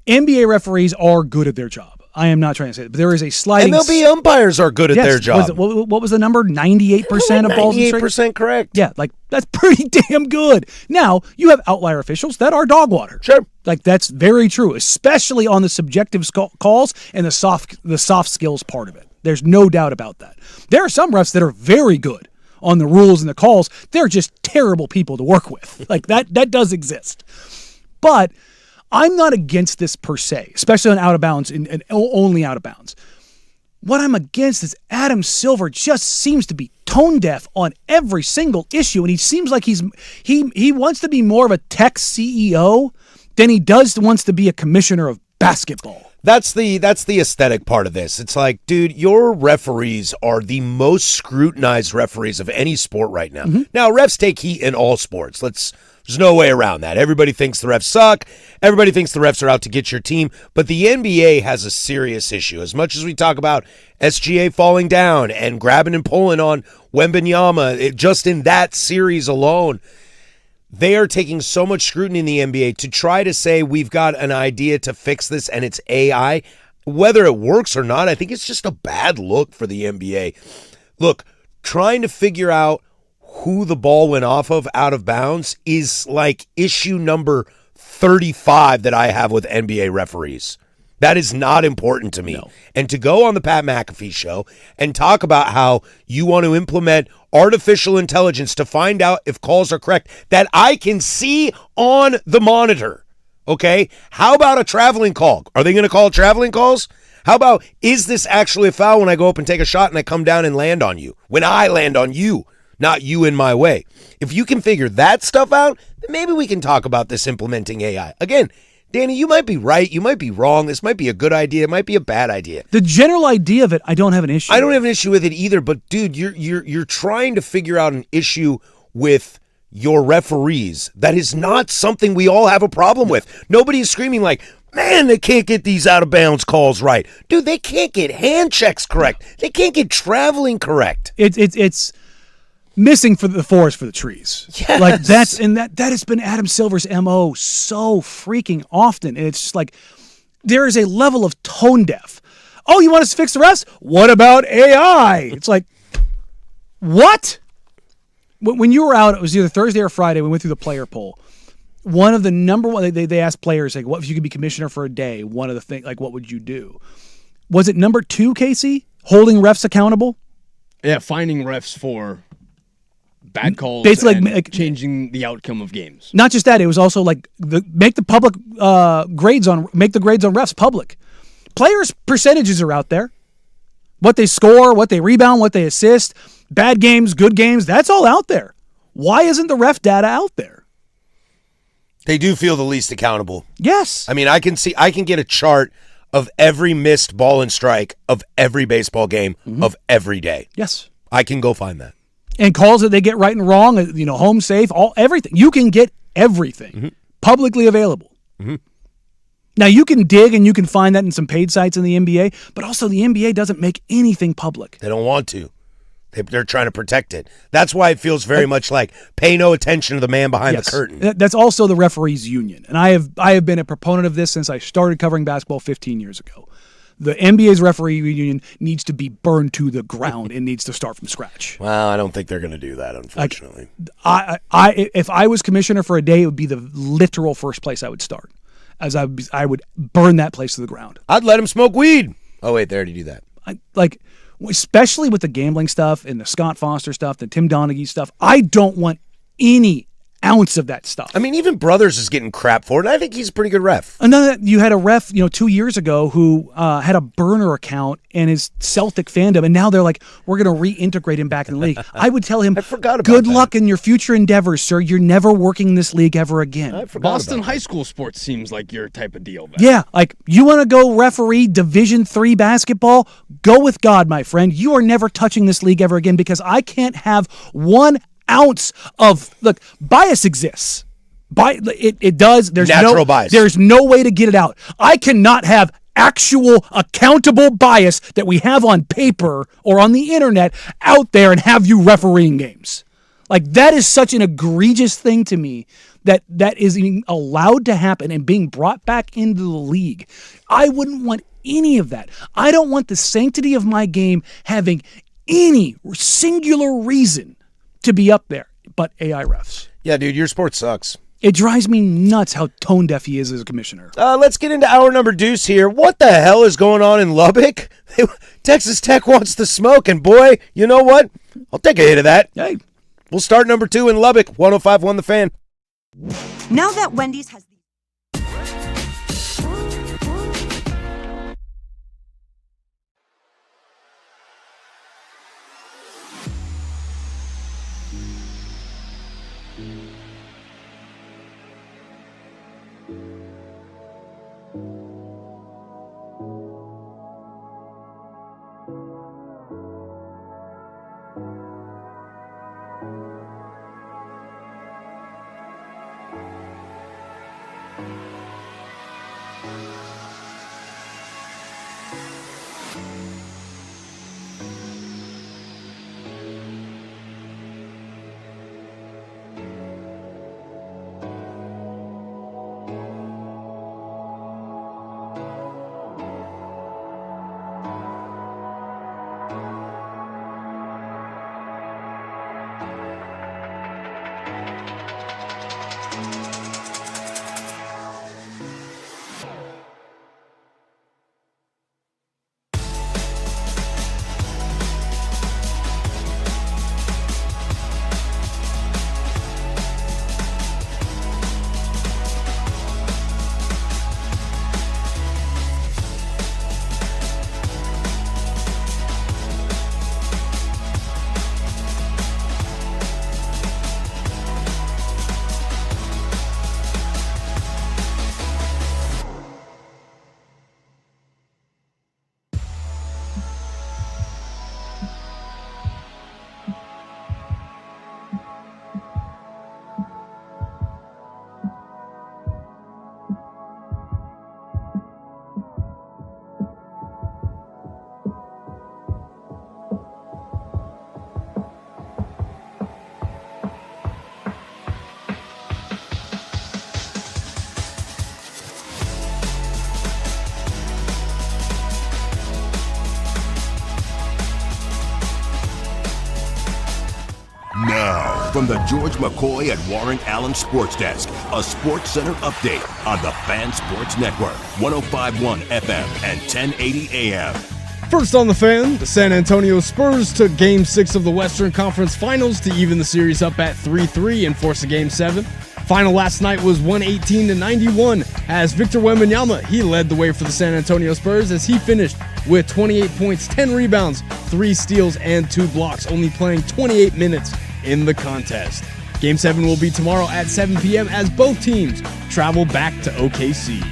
NBA referees are good at their job. I am not trying to say that, but there is a sliding... MLB umpires are good at their job. What was the number? 98% of balls in strike? 98% correct. Yeah, like, that's pretty damn good. Now, you have outlier officials that are dog water. Sure. Like, that's very true, especially on the subjective calls and the soft skills part of it. There's no doubt about that. There are some refs that are very good on the rules and the calls. They're just terrible people to work with. Like, that does exist. But I'm not against this per se, especially on out of bounds and only out of bounds. What I'm against is Adam Silver just seems to be tone deaf on every single issue, and he seems like he wants to be more of a tech CEO than he wants to be a commissioner of basketball. That's the aesthetic part of this. It's like, dude, your referees are the most scrutinized referees of any sport right now. Mm-hmm. Now, refs take heat in all sports. There's no way around that. Everybody thinks the refs suck. Everybody thinks the refs are out to get your team. But the NBA has a serious issue. As much as we talk about SGA falling down and grabbing and pulling on Wembanyama, just in that series alone, they are taking so much scrutiny in the NBA to try to say we've got an idea to fix this and it's AI. Whether it works or not, I think it's just a bad look for the NBA. Look, trying to figure out who the ball went off of out of bounds is like issue number 35 that I have with NBA referees. That is not important to me. No. And to go on the Pat McAfee show and talk about how you want to implement artificial intelligence to find out if calls are correct that I can see on the monitor. Okay? How about a traveling call? Are they going to call traveling calls? How about, is this actually a foul when I go up and take a shot and I come down and land on you? When I land on you, not you in my way. If you can figure that stuff out, then maybe we can talk about this implementing AI. Again, Danny, you might be right. You might be wrong. This might be a good idea. It might be a bad idea. The general idea of it, I don't have an issue. I don't have an issue with it either. But dude, you're trying to figure out an issue with your referees that is not something we all have a problem with. Nobody's screaming like, man, they can't get these out of bounds calls right. Dude, they can't get hand checks correct. They can't get traveling correct. It's missing for the forest for the trees. Yes. Like that has been Adam Silver's MO so freaking often. And it's just like there is a level of tone deaf. Oh, you want us to fix the refs? What about AI? It's like, what? When you were out, it was either Thursday or Friday, we went through the player poll. One of the number one, they asked players, like, what if you could be commissioner for a day? One of the things, like, what would you do? Was it number 2, Casey? Holding refs accountable? Yeah, finding refs for bad calls, basically and changing the outcome of games. Not just that, it was also like make the grades on refs public. Players' percentages are out there. What they score, what they rebound, what they assist, bad games, good games, that's all out there. Why isn't the ref data out there? They do feel the least accountable. Yes. I mean, I can get a chart of every missed ball and strike of every baseball game of every day. Yes. I can go find that. And calls that they get right and wrong, home safe, everything. You can get everything publicly available. Now, you can dig and you can find that in some paid sites in the NBA, but also the NBA doesn't make anything public. They don't want to. They're trying to protect it. That's why it feels very much like pay no attention to the man behind the curtain. That's also the referees union. And I have been a proponent of this since I started covering basketball 15 years ago. The NBA's referee union needs to be burned to the ground and needs to start from scratch. Well, I don't think they're going to do that, unfortunately. If I was commissioner for a day, it would be the literal first place I would start, as I would burn that place to the ground. I'd let him smoke weed. Oh, wait, they already do that. Especially with the gambling stuff and the Scott Foster stuff, the Tim Donaghy stuff, I don't want any ounce of that stuff. I mean, even Brothers is getting crap for it, and I think he's a pretty good ref. Another, you had a ref, 2 years ago who had a burner account and his Celtic fandom, and now they're like, we're going to reintegrate him back in the league. I would tell him, I forgot about good that. luck in your future endeavors, sir. You're never working in this league ever again. Boston high school sports seems like your type of deal. Ben. Yeah, you want to go referee Division III basketball? Go with God, my friend. You are never touching this league ever again, because I can't have 1 ounce of bias exists. It does. There's natural bias. There's no way to get it out. I cannot have actual accountable bias that we have on paper or on the internet out there and have you refereeing games. That is such an egregious thing to me that is even allowed to happen and being brought back into the league. I wouldn't want any of that. I don't want the sanctity of my game having any singular reason to be up there, but AI refs. Yeah, dude, your sport sucks. It drives me nuts how tone deaf he is as a commissioner. Let's get into hour number deuce here. What the hell is going on in Lubbock? Texas Tech wants the smoke, and boy, you know what? I'll take a hit of that. Hey. We'll start number 2 in Lubbock, 105.1 The Fan. Now that Wendy's has... Now, from the George McCoy at Warren Allen Sports Desk, a Sports Center update on the Fan Sports Network, 105.1 FM and 1080 AM. First on the Fan, the San Antonio Spurs took Game 6 of the Western Conference Finals to even the series up at 3-3 and force a Game 7. Final last night was 118-91 as Victor Wembanyama, he led the way for the San Antonio Spurs as he finished with 28 points, 10 rebounds, 3 steals, and 2 blocks, only playing 28 minutes in the contest. Game 7 will be tomorrow at 7 p.m. as both teams travel back to OKC.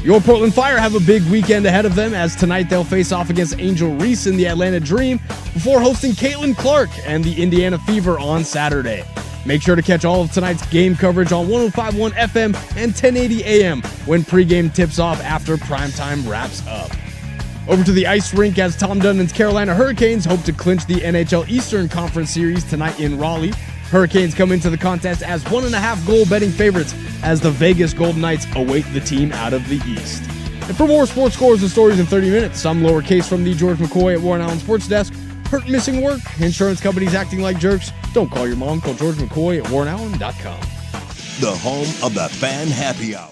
Your Portland Fire have a big weekend ahead of them as tonight they'll face off against Angel Reese in the Atlanta Dream before hosting Caitlin Clark and the Indiana Fever on Saturday. Make sure to catch all of tonight's game coverage on 105.1 FM and 1080 AM when pregame tips off after primetime wraps up. Over to the ice rink as Tom Dunnan's Carolina Hurricanes hope to clinch the NHL Eastern Conference Series tonight in Raleigh. Hurricanes come into the contest as 1.5 goal betting favorites as the Vegas Golden Knights await the team out of the East. And for more sports scores and stories in 30 minutes, some lowercase from the George McCoy at Warren Allen Sports Desk. Hurt missing work? Insurance companies acting like jerks? Don't call your mom. Call George McCoy at WarrenAllen.com. The home of the Fan Happy Hour.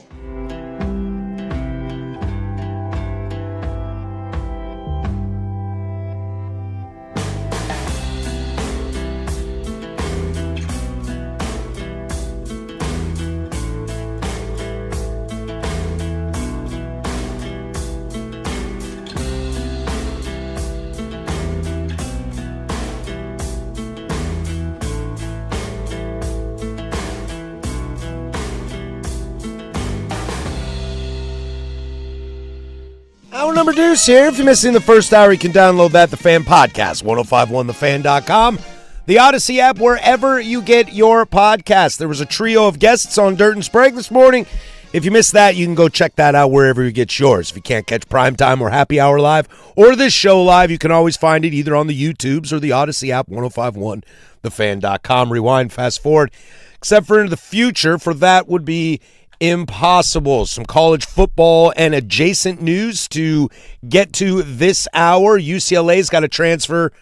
Hour number deuce here. If you're missing the first hour, you can download that, the Fan Podcast, 1051thefan.com, the Odyssey app, wherever you get your podcast. There was a trio of guests on Dirt and Sprague this morning. If you missed that, you can go check that out wherever you get yours. If you can't catch Primetime or Happy Hour live or this show live, you can always find it either on the YouTubes or the Odyssey app, 1051thefan.com. Rewind, fast forward. Except for into the future, for that would be impossible. Some college football and adjacent news to get to this hour. UCLA's got a transfer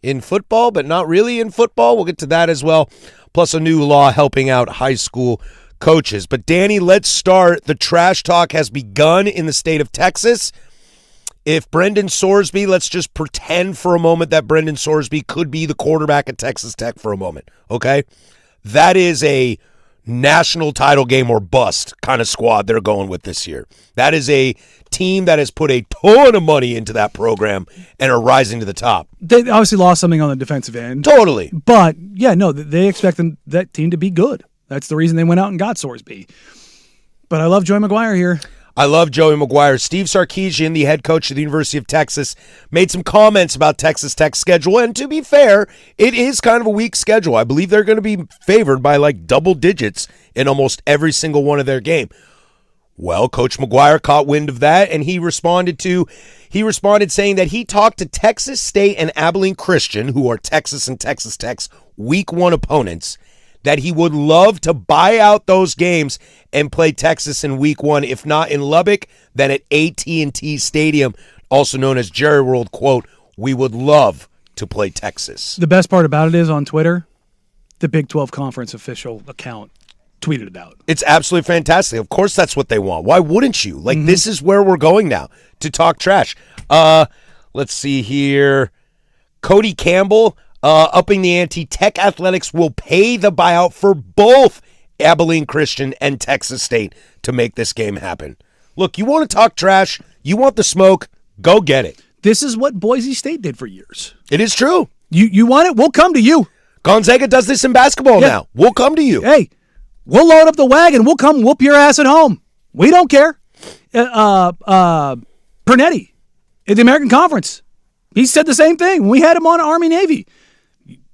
in football, but not really in football. We'll get to that as well. Plus a new law helping out high school coaches. But Danny, let's start. The trash talk has begun in the state of Texas. If Brendan Sorsby, let's just pretend for a moment that Brendan Sorsby could be the quarterback at Texas Tech for a moment, okay? That is a national title game or bust kind of squad they're going with this year. That is a team that has put a ton of money into that program and are rising to the top. They obviously lost something on the defensive end. Totally. But, yeah, no, they expect that team to be good. That's the reason they went out and got Sorsby. But I love Joey McGuire here. I love Joey McGuire. Steve Sarkisian, the head coach of the University of Texas, made some comments about Texas Tech's schedule. And to be fair, it is kind of a weak schedule. I believe they're going to be favored by like double digits in almost every single one of their game. Well, Coach McGuire caught wind of that, and he responded saying that he talked to Texas State and Abilene Christian, who are Texas and Texas Tech's week 1 opponents, that he would love to buy out those games and play Texas in week 1, if not in Lubbock, then at AT&T Stadium, also known as Jerry World. Quote, "We would love to play Texas." The best part about it is on Twitter, the Big 12 Conference official account tweeted it out. It's absolutely fantastic. Of course that's what they want. Why wouldn't you? Like, This is where we're going now, to talk trash. Let's see here. Cody Campbell, upping the ante. Tech Athletics will pay the buyout for both Abilene Christian and Texas State to make this game happen. Look, you want to talk trash, you want the smoke, go get it. This is what Boise State did for years. It is true. You want it? We'll come to you. Gonzaga does this in basketball now. We'll come to you. Hey, we'll load up the wagon. We'll come whoop your ass at home. We don't care. Pernetti in the American Conference, he said the same thing when we had him on Army-Navy.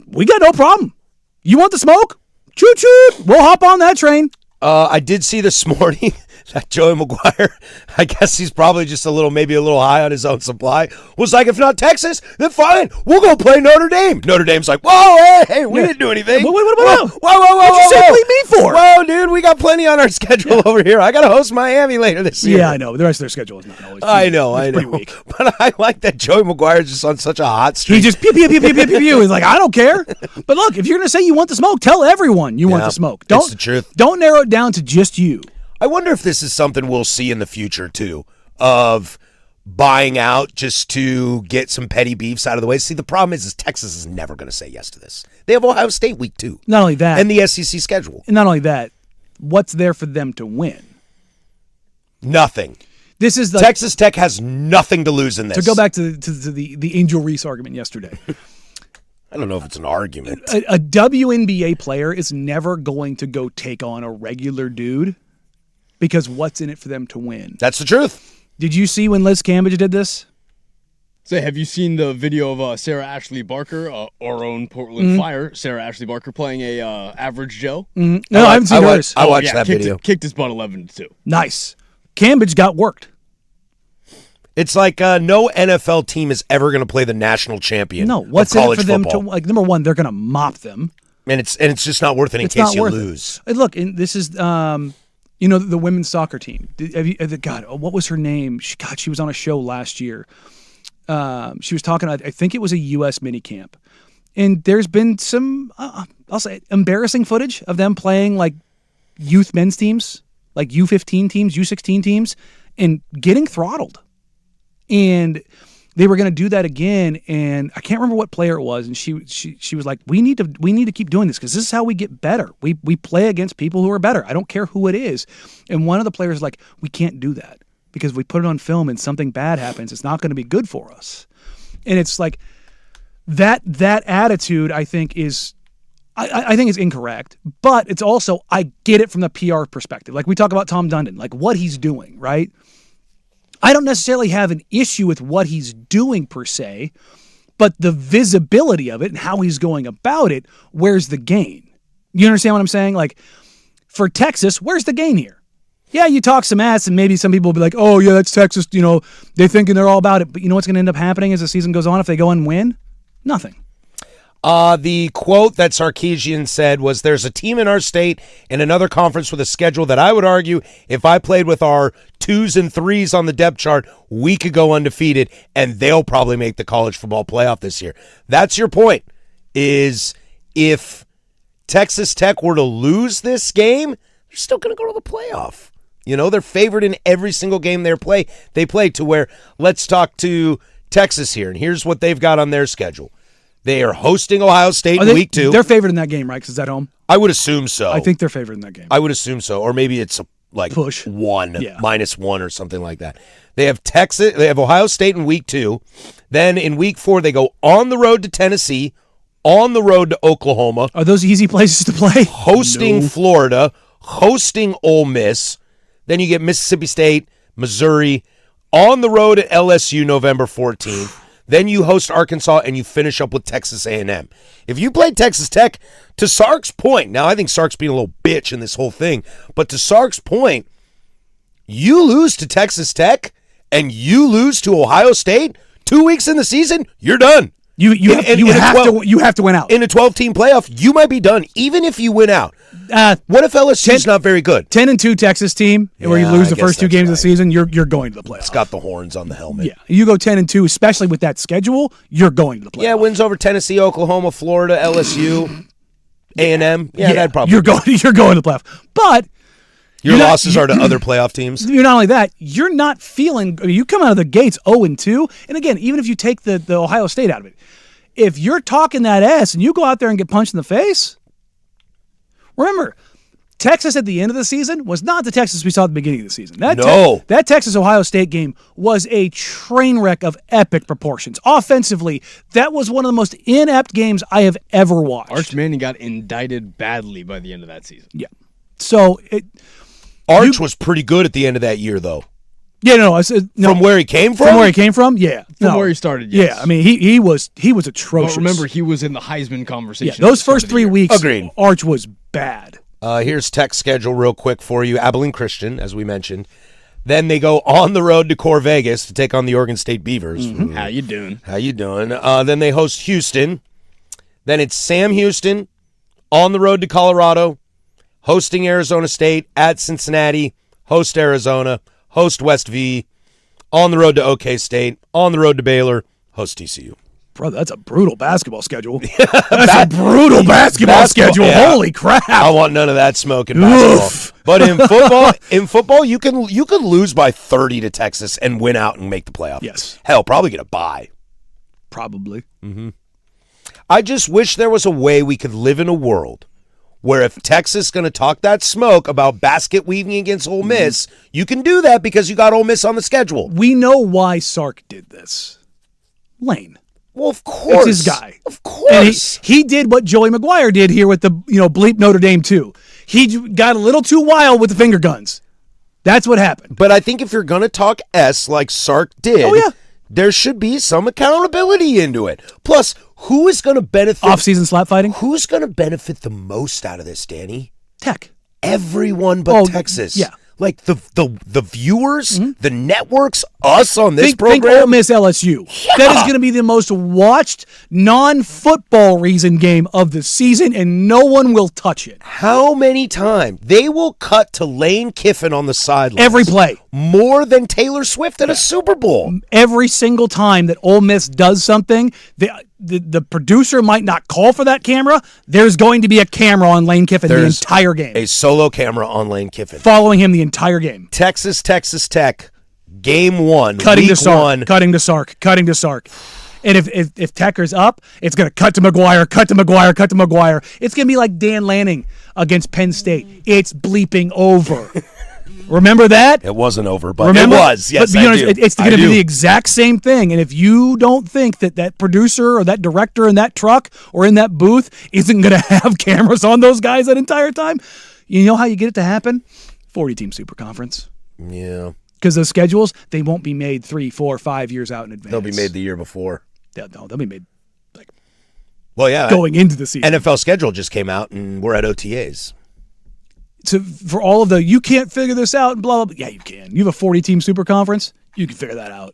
We got no problem. You want the smoke? Choo-choo. We'll hop on that train. I did see this morning that Joey McGuire, I guess he's probably just maybe a little high on his own supply, was like, if not Texas, then fine. We'll go play Notre Dame. Notre Dame's like, whoa, hey, we didn't do anything. Whoa. Whoa. What'd you say bleed me for? Whoa, dude, we got plenty on our schedule over here. I got to host Miami later this year. Yeah, I know. The rest of their schedule is not always. I know. Pretty weak. But I like that Joey McGuire's just on such a hot streak. He just pew, pew, pew, pew, pew, pew, pew. He's like, I don't care. But look, if you're going to say you want the smoke, tell everyone you want the smoke. It's the truth. Don't narrow it down to just you. I wonder if this is something we'll see in the future, too, of buying out just to get some petty beefs out of the way. See, the problem is Texas is never going to say yes to this. They have Ohio State week 2. Not only that. And the SEC schedule. And not only that, what's there for them to win? Nothing. This is Texas Tech has nothing to lose in this. To go back to the Angel Reese argument yesterday. I don't know if it's an argument. A WNBA player is never going to go take on a regular dude because what's in it for them to win? That's the truth. Did you see when Liz Cambage did this? So have you seen the video of Sarah Ashley Barker, our own Portland Fire, Sarah Ashley Barker playing a average Joe? No, I haven't seen hers. I watched that video. Kicked his butt 11-2. Nice. Cambage got worked. It's like no NFL team is ever going to play the national champion. No, what's of in it college for them football. to like? Number one, they're going to mop them, and it's just not worth it in case you lose. Look, and this is the women's soccer team. God, what was her name? She was on a show last year. She was talking. I think it was a U.S. minicamp, and there's been some I'll say embarrassing footage of them playing like youth men's teams, like U15 teams, U16 teams, and getting throttled. And they were going to do that again, and I can't remember what player it was. And she was like, "We need to keep doing this because this is how we get better. We play against people who are better. I don't care who it is." And one of the players was like, "We can't do that because if we put it on film and something bad happens, it's not going to be good for us." And it's like that attitude. I think is incorrect, but it's also I get it from the PR perspective. Like we talk about Tom Dundon, like what he's doing, right? I don't necessarily have an issue with what he's doing per se, but the visibility of it and how he's going about it, where's the gain? You understand what I'm saying? Like, for Texas, where's the gain here? Yeah, you talk some ass, and maybe some people will be like, oh, yeah, that's Texas. They're thinking they're all about it. But you know what's going to end up happening as the season goes on if they go and win? Nothing. The quote that Sarkisian said was, "There's a team in our state in another conference with a schedule that I would argue if I played with our 2s and 3s on the depth chart, we could go undefeated, and they'll probably make the college football playoff this year." That's your point, is if Texas Tech were to lose this game, they're still going to go to the playoff. They're favored in every single game they play to where, let's talk to Texas here, and here's what they've got on their schedule. They are hosting Ohio State in week 2. They're favored in that game, right? Because it's at home. I would assume so. I think they're favored in that game. I would assume so, or maybe it's like push -1 or something like that. They have They have Ohio State in week 2. Then in week 4, they go on the road to Tennessee, on the road to Oklahoma. Are those easy places to play? Hosting Florida, hosting Ole Miss. Then you get Mississippi State, Missouri, on the road at LSU November 14th. Then you host Arkansas, and you finish up with Texas A&M. If you play Texas Tech, to Sark's point, now I think Sark's being a little bitch in this whole thing, but to Sark's point, you lose to Texas Tech and you lose to Ohio State 2 weeks in the season, you're done. You have to win out. In a 12-team playoff, you might be done, even if you win out. What if LSU's not very good? 10-2 Texas team, where you lose the first 2 games of the season, you're going to the playoffs. It's got the horns on the helmet. Yeah, you go 10-2, especially with that schedule, you're going to the playoffs. Yeah, wins over Tennessee, Oklahoma, Florida, LSU, A&M. Yeah, that'd probably you're going to the playoffs. But your losses are to other playoff teams. You're not only that, you're not feeling. You come out of the gates 0-2, and again, even if you take the Ohio State out of it, if you're talking that ass and you go out there and get punched in the face, remember, Texas at the end of the season was not the Texas we saw at the beginning of the season. That Texas-Ohio State game was a train wreck of epic proportions. Offensively, that was one of the most inept games I have ever watched. Arch Manning got indicted badly by the end of that season. Yeah. So Arch was pretty good at the end of that year, though. Yeah, no, I said no. From where he came from? From where he came from? Yeah. From where he started, yes. Yeah, I mean, he was atrocious. But remember, he was in the Heisman conversation. Yeah, those first 3 weeks, agreed. Arch was bad. Here's Tech's schedule real quick for you. Abilene Christian, as we mentioned. Then they go on the road to Core Vegas to take on the Oregon State Beavers. Mm-hmm. How you doing? Then they host Houston. Then it's Sam Houston, on the road to Colorado, hosting Arizona State, at Cincinnati, host Arizona, host West V, on the road to OK State, on the road to Baylor, host TCU. Brother, that's a brutal basketball schedule. That's a brutal basketball schedule. Yeah. Holy crap! I want none of that smoke in basketball. But in football, you can lose by 30 to Texas and win out and make the playoff. Yes. Hell, probably get a bye. Probably. Mm-hmm. I just wish there was a way we could live in a world where if Texas is going to talk that smoke about basket weaving against Ole Miss, you can do that because you got Ole Miss on the schedule. We know why Sark did this. Lane. Well, of course. It's his guy. Of course. And he did what Joey McGuire did here with the bleep Notre Dame too. He got a little too wild with the finger guns. That's what happened. But I think if you're going to talk S like Sark did, there should be some accountability into it. Plus, who is going to benefit? Off-season slap fighting? Who's going to benefit the most out of this, Danny? Tech. Everyone but Texas. Yeah. Like the viewers, the networks, us on this program. Think Ole Miss LSU. Yeah. That is going to be the most watched non-football reason game of the season, and no one will touch it. How many times? They will cut to Lane Kiffin on the sideline. Every play. More than Taylor Swift at a Super Bowl. Every single time that Ole Miss does something, the producer might not call for that camera. There's going to be a camera on Lane Kiffin the entire game. A solo camera on Lane Kiffin. Following him the entire game. Texas Tech, game 1, cutting week to Sark, 1. Cutting to Sark. And if Techer's up, it's going to cut to McGuire. It's going to be like Dan Lanning against Penn State. It's bleeping over. Remember that? It wasn't over, but Remember? It was. Yes, but, I do. It's going to be the exact same thing. And if you don't think that producer or that director in that truck or in that booth isn't going to have cameras on those guys that entire time, you know how you get it to happen? 40-team super conference. Yeah. Because those schedules, they won't be made 3, 4, 5 years out in advance. They'll be made the year before. No, they'll be made going into the season. NFL schedule just came out, and we're at OTAs. For all of you can't figure this out and blah, blah, blah. Yeah, you can. You have a 40-team super conference. You can figure that out.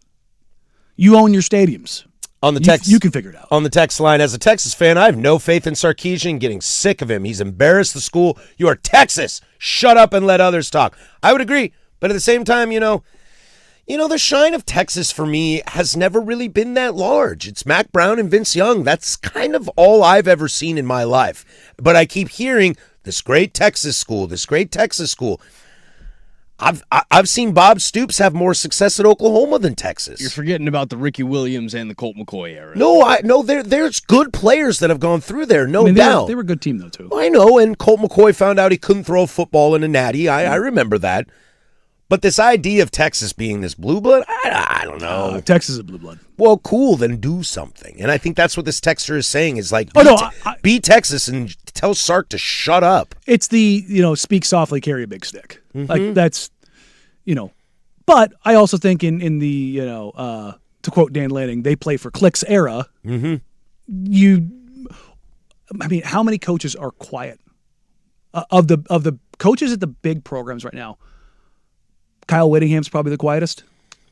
You own your stadiums. On the text, you can figure it out. On the text line, as a Texas fan, I have no faith in Sarkisian. Getting sick of him. He's embarrassed the school. You are Texas. Shut up and let others talk. I would agree. But at the same time, the shine of Texas for me has never really been that large. It's Mac Brown and Vince Young. That's kind of all I've ever seen in my life. But I keep hearing this great Texas school. I've seen Bob Stoops have more success at Oklahoma than Texas. You're forgetting about the Ricky Williams and the Colt McCoy era. No, there's good players that have gone through there, doubt. They were a good team, though, too. I know, and Colt McCoy found out he couldn't throw a football in a natty. I remember that. But this idea of Texas being this blue blood, I don't know. Texas is blue blood. Well, cool, then do something. And I think that's what this texter is saying is like, be Texas and tell Sark to shut up. It's the, speak softly, carry a big stick. Mm-hmm. Like, that's, But I also think in the, to quote Dan Lanning, they play for clicks era. Mm-hmm. How many coaches are quiet? Of the coaches at the big programs right now, Kyle Whittingham's probably the quietest.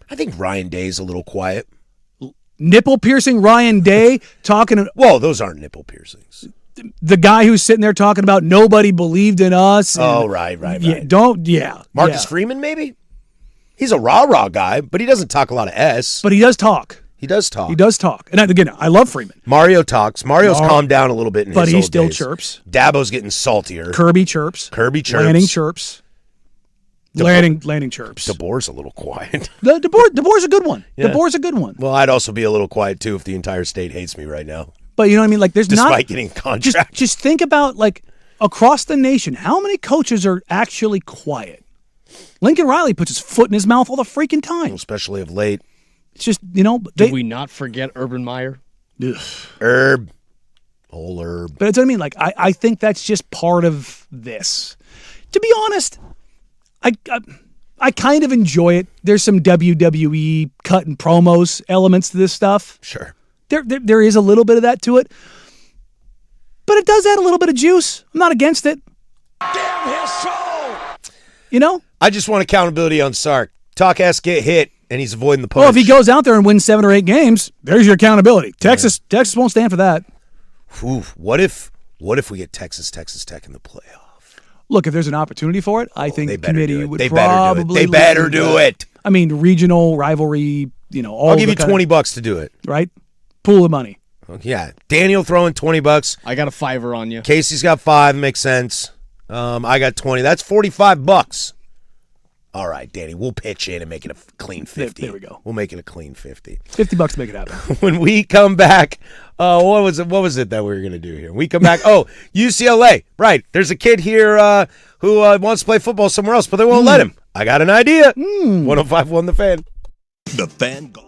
I think Ryan Day's a little quiet. Nipple-piercing Ryan Day talking... Well, those aren't nipple piercings. The guy who's sitting there talking about nobody believed in us. Right. Marcus Freeman, maybe? He's a rah-rah guy, but he doesn't talk a lot of S. But he does talk. He does talk. And again, I love Freeman. Mario talks. Mario's calmed down a little bit in his old days. But he still chirps. Dabo's getting saltier. Kirby chirps. Lanning chirps. Lanning chirps. DeBoer's a little quiet. DeBoer's a good one. Yeah. DeBoer's a good one. Well, I'd also be a little quiet, too, if the entire state hates me right now. But you know what I mean? Like, Despite getting a contract. Just think about, like, across the nation, how many coaches are actually quiet? Lincoln Riley puts his foot in his mouth all the freaking time. Especially of late. It's just, Did we not forget Urban Meyer? Herb. Old Herb. But it's what I mean. Like, I think that's just part of this. To be honest, I kind of enjoy it. There's some WWE cut and promos elements to this stuff. Sure. There is a little bit of that to it. But it does add a little bit of juice. I'm not against it. Damn his soul! I just want accountability on Sark. Talk ass get hit, and he's avoiding the punch. Well, if he goes out there and wins 7 or 8 games, there's your accountability. Texas won't stand for that. Oof. What if we get Texas Tech in the playoff? Look, if there's an opportunity for it, I think the committee would probably better do it. I mean, regional rivalry, all I'll give you $20 to do it. Right? Pool of money. Yeah. Daniel throwing $20. I got a $5 on you. Casey's got 5. Makes sense. I got 20. That's $45. All right, Danny, we'll pitch in and make it a clean 50. There we go. We'll make it a clean 50. $50 to make it happen. When we come back, what was it that we were going to do here? When we come back, UCLA. Right. There's a kid here who wants to play football somewhere else, but they won't let him. I got an idea. 105.1 The Fan. The Fan Golf.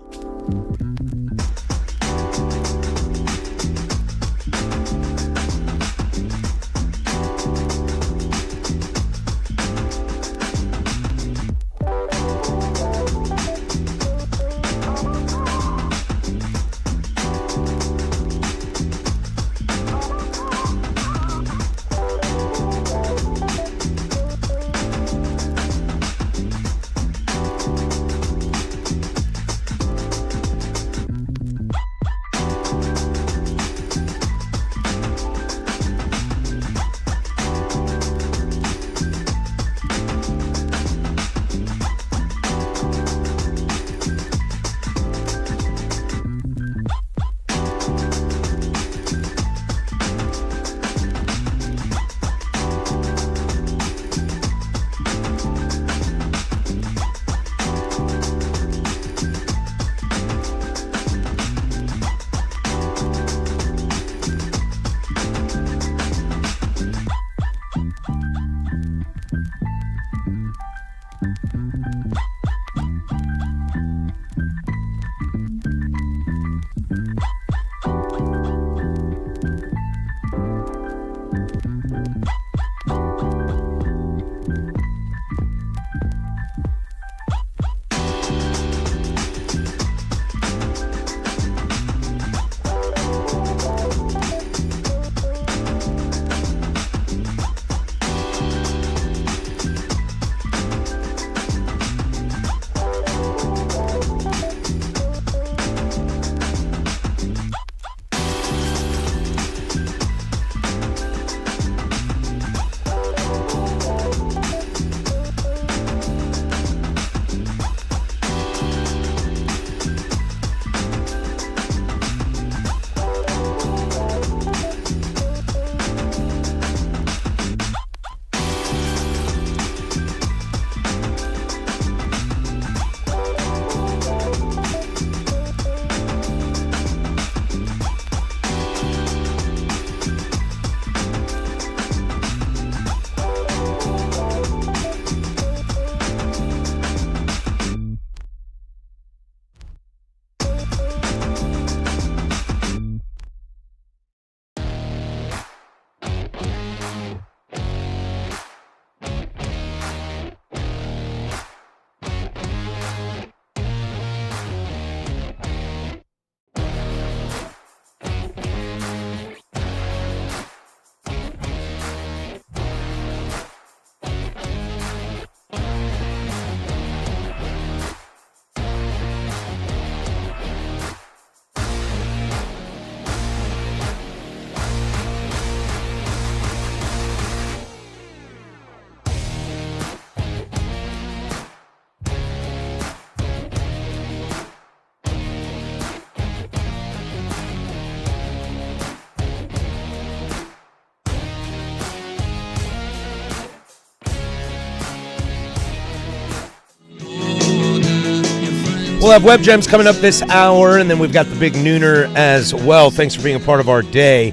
We'll have Web Gems coming up this hour, and then we've got the big nooner as well. Thanks for being a part of our day.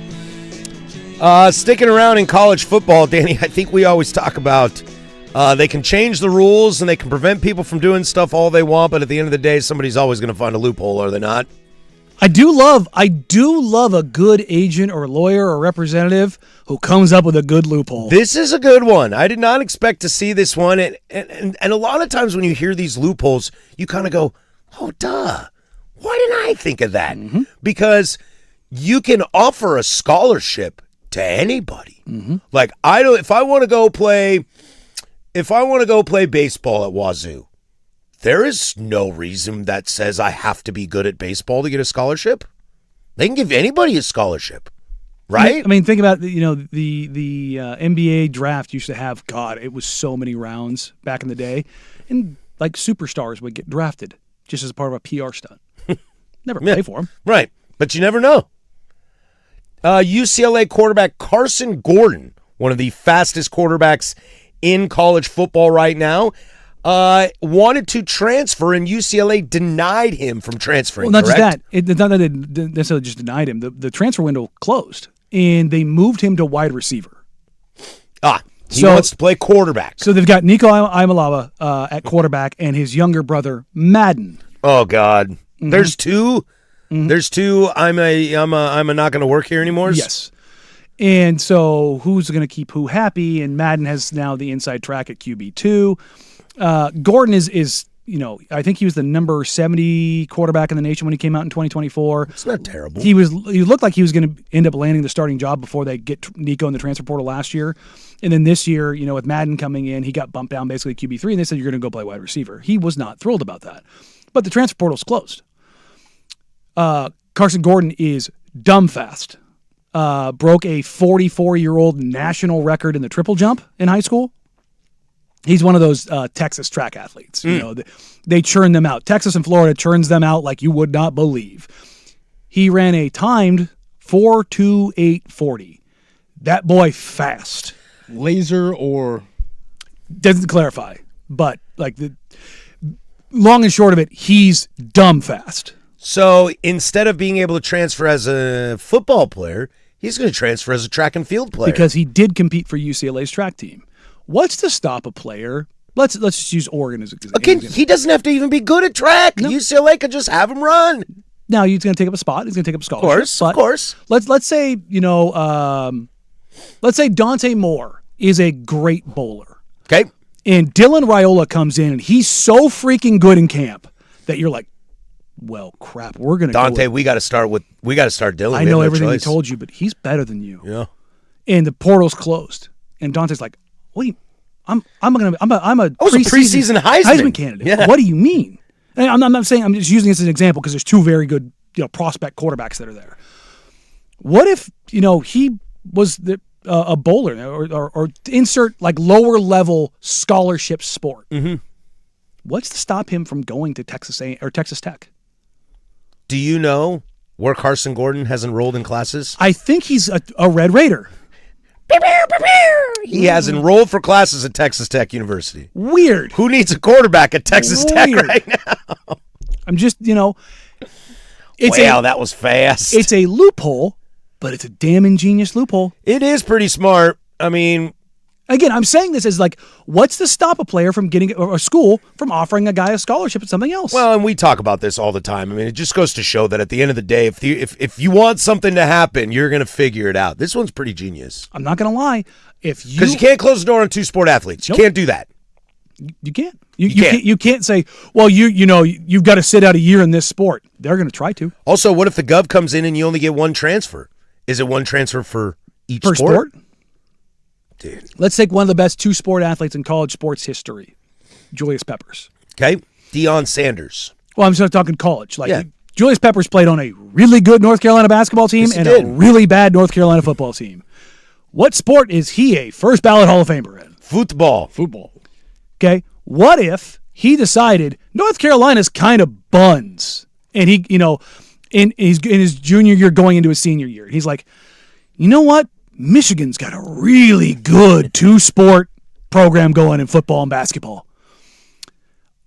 Sticking around in college football, Danny, I think we always talk about they can change the rules and they can prevent people from doing stuff all they want, but at the end of the day, somebody's always going to find a loophole, are they not? I do love a good agent or lawyer or representative who comes up with a good loophole. This is a good one. I did not expect to see this one. And a lot of times when you hear these loopholes, you kind of go, oh, duh. Why didn't I think of that? Mm-hmm. Because you can offer a scholarship to anybody. Mm-hmm. Like, if I want to go play baseball at Wazoo, there is no reason that says I have to be good at baseball to get a scholarship. They can give anybody a scholarship, right? I mean, think about the NBA draft used to have, God, it was so many rounds back in the day, and like superstars would get drafted just as part of a PR stunt. Never play for them, right? But you never know. UCLA quarterback Carson Gordon, one of the fastest quarterbacks in college football right now, wanted to transfer, and UCLA denied him from transferring. Well, not correct? just that. It's not that they necessarily just denied him. The transfer window closed, and they moved him to wide receiver. He wants to play quarterback. So they've got Nico Iamaleava at quarterback and his younger brother, Madden. Oh, God. Mm-hmm. There's two? Mm-hmm. There's two. I'm not going to work here anymore? Yes. And so who's going to keep who happy? And Madden has now the inside track at QB2. Gordon is I think he was the number 70 quarterback in the nation when he came out in 2024. It's not terrible. He looked like he was going to end up landing the starting job before they get Nico in the transfer portal last year. And then this year, with Madden coming in, he got bumped down basically QB3, and they said, you're going to go play wide receiver. He was not thrilled about that. But the transfer portal's closed. Carson Gordon is dumb fast. Broke a 44-year-old national record in the triple jump in high school. He's one of those Texas track athletes. They churn them out. Texas and Florida churns them out like you would not believe. He ran a timed 4.2840. That boy fast. Laser or doesn't clarify, but the long and short of it, he's dumb fast. So instead of being able to transfer as a football player, he's going to transfer as a track and field player because he did compete for UCLA's track team. What's to stop a player? Let's just use Oregon as an example. Again, he doesn't have to even be good at track. No. UCLA could just have him run. Now he's going to take up a spot. He's going to take up a scholarship. Of course. Let's say let's say Dante Moore is a great bowler. Okay. And Dylan Raiola comes in and he's so freaking good in camp that you're like, well, crap, we're going to Dante, we got to start Dylan. I know everything we told you, but he's better than you. Yeah. And the portal's closed. And Dante's like, what do you I'm a preseason Heisman candidate. Yeah. What do you mean? And I'm not saying, I'm just using this as an example because there's two very good, prospect quarterbacks that are there. What if, he was a bowler or insert lower level scholarship sport? Mm-hmm. What's to stop him from going to Texas or Texas Tech? Do you know where Carson Gordon has enrolled in classes? I think he's a Red Raider. He has enrolled for classes at Texas Tech University. Weird. Who needs a quarterback at Texas Tech right now? I'm just, that was fast. It's a loophole, but it's a damn ingenious loophole. It is pretty smart. I mean, again, I'm saying this as what's to stop a player from getting or a school from offering a guy a scholarship at something else? Well, and we talk about this all the time. I mean, it just goes to show that at the end of the day, if you want something to happen, you're going to figure it out. This one's pretty genius. I'm not going to lie. Because you can't close the door on two sport athletes. You can't do that. You can't. You can't say, well, you've got to sit out a year in this sport. They're going to try to. Also, what if the Gov comes in and you only get one transfer? Is it one transfer for each sport? Dude. Let's take one of the best two-sport athletes in college sports history, Julius Peppers. Okay. Deion Sanders. Well, I'm just talking college. Julius Peppers played on a really good North Carolina basketball team and a really bad North Carolina football team. What sport is he a first ballot Hall of Famer in? Football. Okay. What if he decided North Carolina's kind of buns, and he, in his junior year going into his senior year, he's like, you know what? Michigan's got a really good two-sport program going in football and basketball.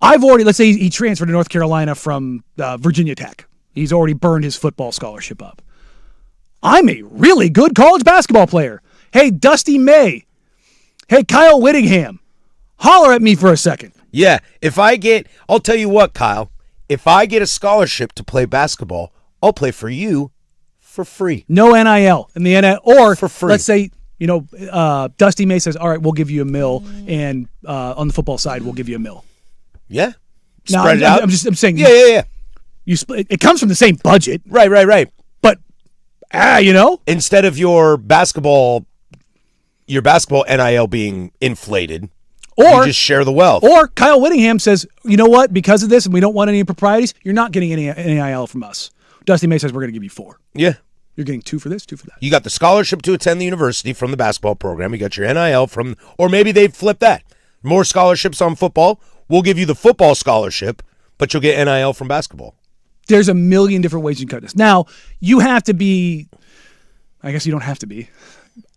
Let's say he transferred to North Carolina from Virginia Tech. He's already burned his football scholarship up. I'm a really good college basketball player. Hey, Dusty May. Hey, Kyle Whittingham. Holler at me for a second. Yeah, I'll tell you what, Kyle. If I get a scholarship to play basketball, I'll play for you for free. No NIL. In the NIL, or for free. Let's say, Dusty May says, all right, we'll give you $1 million, and on the football side, we'll give you $1 million. Yeah. Spread it out. I'm saying. Yeah. You split. It comes from the same budget. Right. But, instead of your basketball NIL being inflated, you just share the wealth. Or Kyle Whittingham says, you know what? Because of this, and we don't want any improprieties, you're not getting any NIL from us. Dusty May says we're going to give you 4. Yeah. You're getting 2 for this, 2 for that. You got the scholarship to attend the university from the basketball program. You got your NIL from, or maybe they've flipped that. More scholarships on football. We'll give you the football scholarship, but you'll get NIL from basketball. There's a million different ways you can cut this. Now, you have to be, I guess you don't have to be.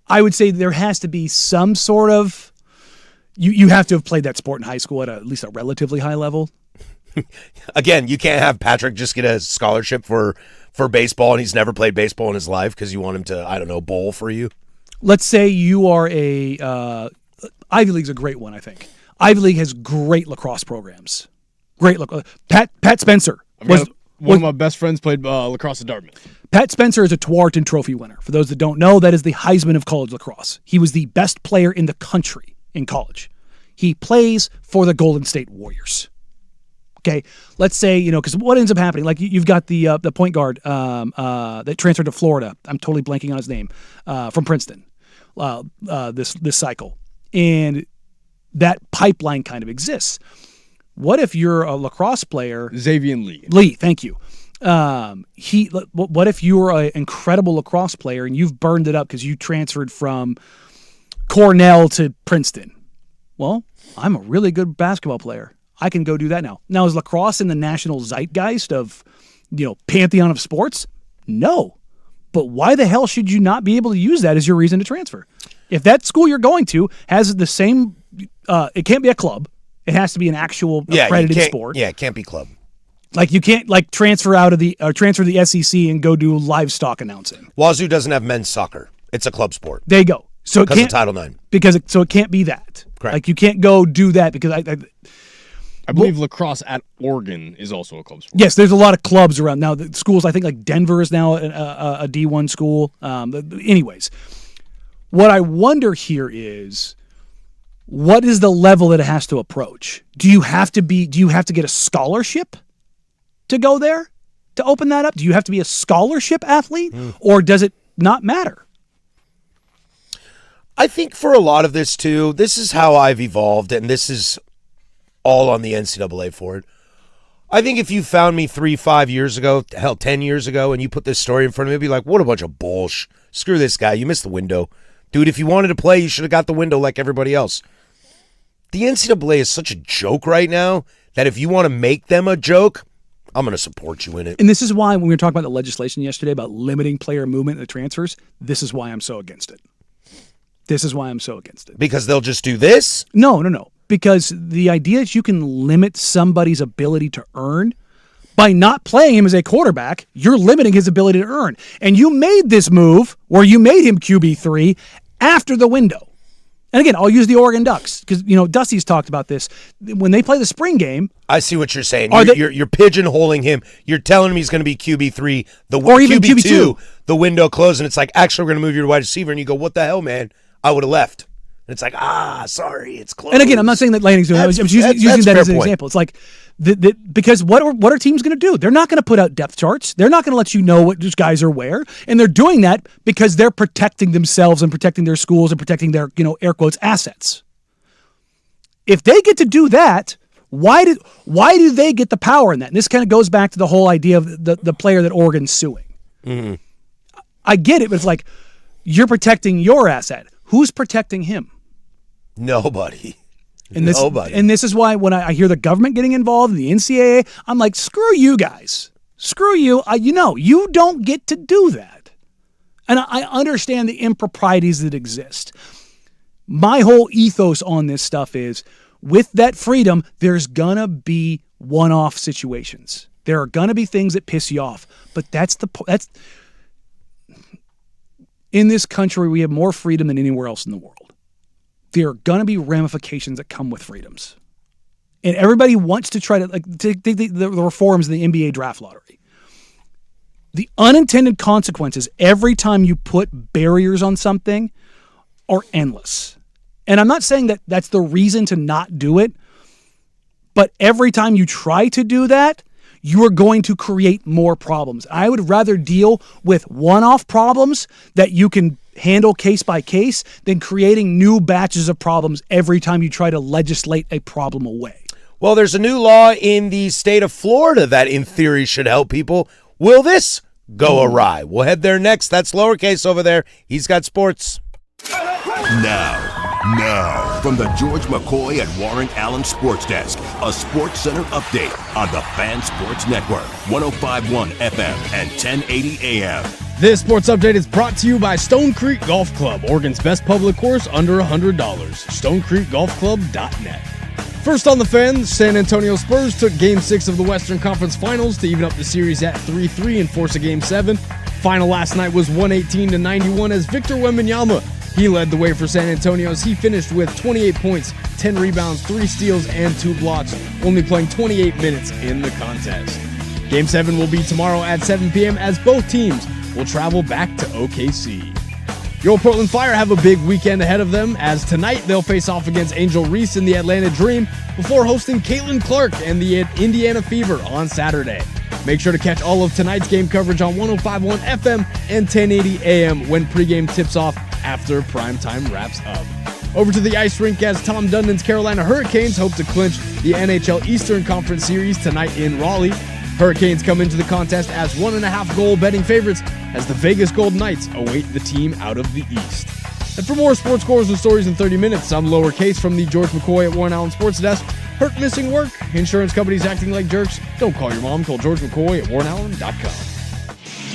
I would say there has to be some sort of, you have to have played that sport in high school at least a relatively high level. Again, you can't have Patrick just get a scholarship for baseball and he's never played baseball in his life because you want him to, I don't know, bowl for you. Let's say you are Ivy League's a great one, I think. Ivy League has great lacrosse programs. Great Pat Spencer. One of my best friends played lacrosse at Dartmouth. Pat Spencer is a Tewaaraton Trophy winner. For those that don't know, that is the Heisman of college lacrosse. He was the best player in the country in college. He plays for the Golden State Warriors. Okay, let's say, because what ends up happening, like you've got the point guard that transferred to Florida. I'm totally blanking on his name, from Princeton, this cycle. And that pipeline kind of exists. What if you're a lacrosse player? Xavier Lee. Lee, thank you. What if you're an incredible lacrosse player and you've burned it up because you transferred from Cornell to Princeton? Well, I'm a really good basketball player. I can go do that now. Now, is lacrosse in the national zeitgeist of, pantheon of sports? No. But why the hell should you not be able to use that as your reason to transfer? If that school you're going to has the same, it can't be a club. It has to be an actual accredited sport. Yeah, it can't be club. Like you can't transfer to the SEC and go do livestock announcing. Wazoo doesn't have men's soccer. It's a club sport. There you go. So because of Title IX. So it can't be that. Correct. Like you can't go do that because I believe lacrosse at Oregon is also a club sport. Yes, there's a lot of clubs around now. The schools, I think, like Denver is now a D1 school. Anyways, what I wonder here is, what is the level that it has to approach? Do you have to get a scholarship to go there to open that up? Do you have to be a scholarship athlete, or does it not matter? I think for a lot of this too, this is how I've evolved, and this is all on the NCAA for it. I think if you found me 3-5 years ago, hell, 10 years ago, and you put this story in front of me, I'd be like, what a bunch of bullshit. Screw this guy. You missed the window. Dude, if you wanted to play, you should have got the window like everybody else. The NCAA is such a joke right now that if you want to make them a joke, I'm going to support you in it. And this is why when we were talking about the legislation yesterday about limiting player movement and the transfers, this is why I'm so against it. Because they'll just do this? No. Because the idea that you can limit somebody's ability to earn by not playing him as a quarterback, you're limiting his ability to earn. And you made this move where you made him QB3 after the window. And again, I'll use the Oregon Ducks because, Dusty's talked about this. When they play the spring game. I see what you're saying. You're pigeonholing him. You're telling him he's going to be QB3, or even QB2, the window closed, and it's like, actually, we're going to move you to wide receiver. And you go, what the hell, man? I would have left. And it's like, sorry, it's closed. And again, I'm not saying that Lanning's doing that. I'm using that as an example. It's like, because what are teams going to do? They're not going to put out depth charts. They're not going to let you know what these guys are where. And they're doing that because they're protecting themselves and protecting their schools and protecting their, air quotes, assets. If they get to do that, why do they get the power in that? And this kind of goes back to the whole idea of the player that Oregon's suing. Mm-hmm. I get it, but it's like, you're protecting your asset. Who's protecting him? Nobody. Nobody. And this is why when I hear the government getting involved in the NCAA, I'm like, screw you guys. Screw you. You don't get to do that. And I understand the improprieties that exist. My whole ethos on this stuff is, with that freedom, there's going to be one-off situations. There are going to be things that piss you off. But that's in this country, we have more freedom than anywhere else in the world. There are going to be ramifications that come with freedoms. And everybody wants to try to take the reforms in the NBA draft lottery. The unintended consequences every time you put barriers on something are endless. And I'm not saying that that's the reason to not do it, but every time you try to do that, you are going to create more problems. I would rather deal with one-off problems that you can handle case by case than creating new batches of problems every time you try to legislate a problem away. Well, there's a new law in the state of Florida that in theory should help people. Will this go awry? We'll head there next. That's Lowercase over there. He's got sports. Now, from the George McCoy and Warren Allen Sports Desk, a Sports Center update on the Fan Sports Network, 105.1 FM and 1080 AM. This sports update is brought to you by Stone Creek Golf Club, Oregon's best public course under $100. StoneCreekGolfClub.net. First on the Fan, San Antonio Spurs took Game 6 of the Western Conference Finals to even up the series at 3-3 and force a Game 7. Final last night was 118-91 as Victor Wembanyama, he led the way for San Antonio as he finished with 28 points, 10 rebounds, 3 steals, and 2 blocks, only playing 28 minutes in the contest. Game 7 will be tomorrow at 7 p.m. as both teams will travel back to OKC. Your Portland Fire have a big weekend ahead of them as tonight they'll face off against Angel Reese in the Atlanta Dream before hosting Caitlin Clark and the Indiana Fever on Saturday. Make sure to catch all of tonight's game coverage on 105.1 FM and 1080 AM when pregame tips off after primetime wraps up. Over to the ice rink as Tom Dundon's Carolina Hurricanes hope to clinch the NHL Eastern Conference Series tonight in Raleigh. Hurricanes come into the contest as 1.5 goal betting favorites as the Vegas Golden Knights await the team out of the East. And for more sports scores and stories in 30 minutes, I'm lowercase from the George McCoy at Warren Allen Sports Desk. Hurt, missing work, insurance companies acting like jerks. Don't call your mom, call George McCoy at warrenallen.com.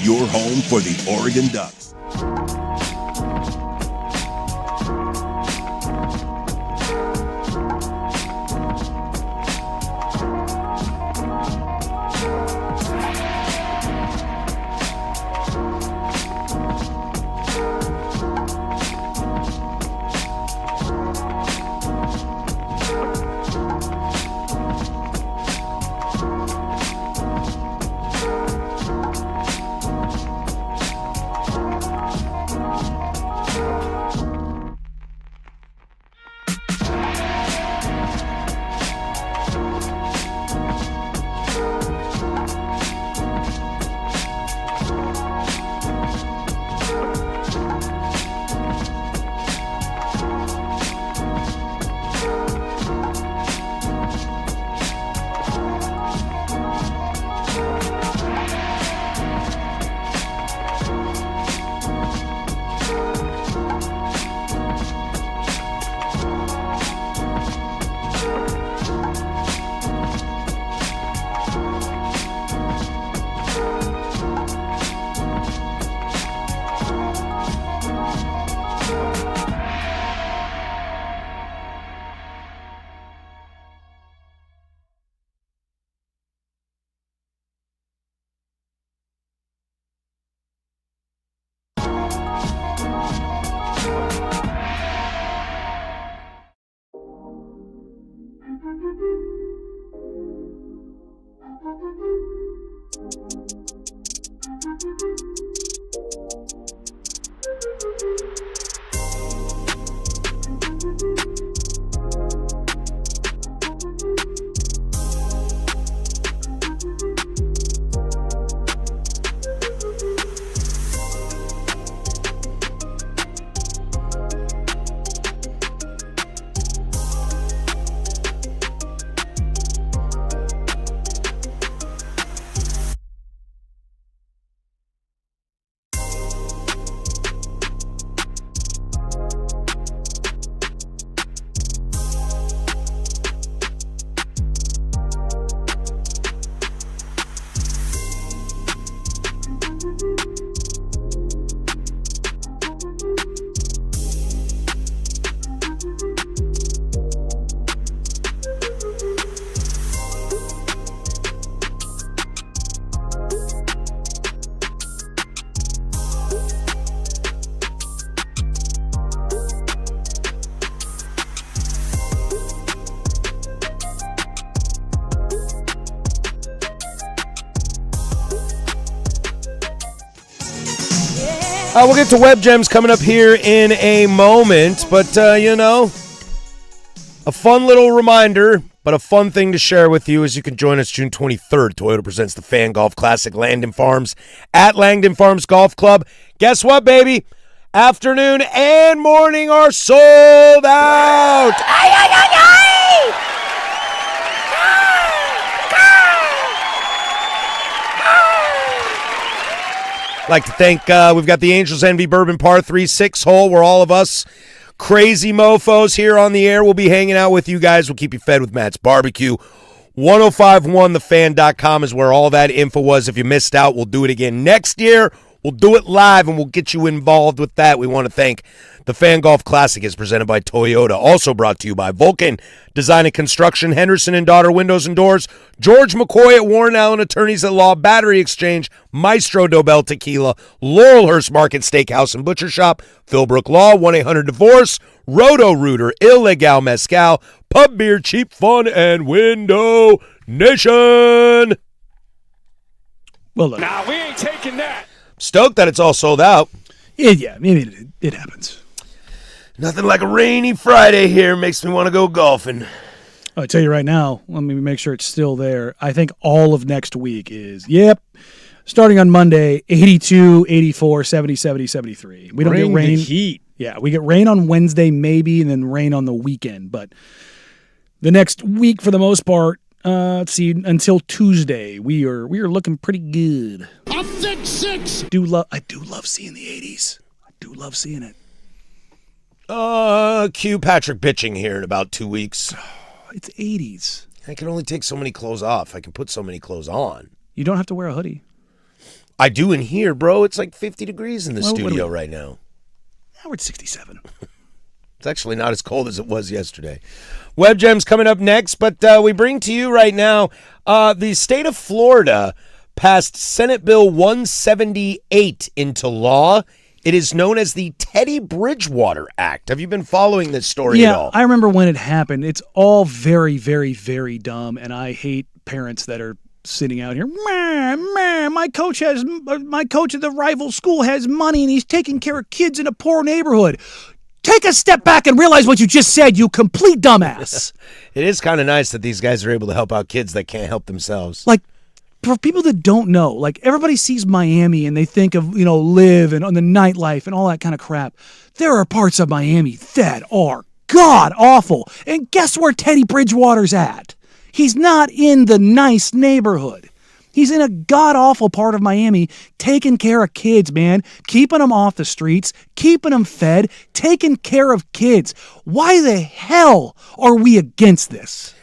Your home for the Oregon Ducks. We'll get to Web Gems coming up here in a moment, but, a fun little reminder, but a fun thing to share with you is you can join us June 23rd. Toyota presents the Fan Golf Classic Langdon Farms at Langdon Farms Golf Club. Guess what, baby? Afternoon and morning are sold out! Ay, ay, ay, ay! Like to thank, we've got the Angels Envy Bourbon Par 3 6-hole where all of us crazy mofos here on the air will be hanging out with you guys. We'll keep you fed with Matt's Barbecue. 1051thefan.com is where all that info was. If you missed out, we'll do it again next year. We'll do it live, and we'll get you involved with that. We want to thank the Fan Golf Classic is presented by Toyota, also brought to you by Vulcan Design and Construction, Henderson and Daughter Windows and Doors, George McCoy at Warren Allen Attorneys at Law, Battery Exchange, Maestro Dobel Tequila, Laurelhurst Market Steakhouse and Butcher Shop, Philbrook Law, 1-800-DIVORCE, Roto-Rooter, Illegal Mezcal, Pub Beer, Cheap Fun, and Window Nation. Well, look. Nah, we ain't taking that. Stoked that it's all sold out. Yeah, maybe it happens. Nothing like a rainy Friday here makes me want to go golfing. I'll tell you right now, let me make sure it's still there. I think all of next week is, starting on Monday, 82, 84, 70, 70, 73. We don't get rain. The heat. Yeah, we get rain on Wednesday maybe, and then rain on the weekend. But the next week, for the most part, let's see, until Tuesday, we are looking pretty good. A thick six. I do love seeing the 80s. I do love seeing it. Cue Patrick bitching here in about 2 weeks. It's 80s. I can only take so many clothes off. I can put so many clothes on. You don't have to wear a hoodie. I do in here, bro. It's like 50 degrees in the studio right now. Now we're at 67. It's actually not as cold as it was yesterday. Web Gem's coming up next, but we bring to you right now the state of Florida passed Senate Bill 178 into law. It is known as the Teddy Bridgewater Act. Have you been following this story at all? I remember when it happened. It's all very, very, very dumb, and I hate parents that are sitting out here. My coach at the rival school has money, and he's taking care of kids in a poor neighborhood. Take a step back and realize what you just said, you complete dumbass. It is kind of nice that these guys are able to help out kids that can't help themselves. Like, for people that don't know, like, everybody sees Miami and they think of, Live and on the nightlife and all that kind of crap. There are parts of Miami that are god awful. And guess where Teddy Bridgewater's at? He's not in the nice neighborhood. He's in a god-awful part of Miami taking care of kids, man. Keeping them off the streets, keeping them fed, taking care of kids. Why the hell are we against this?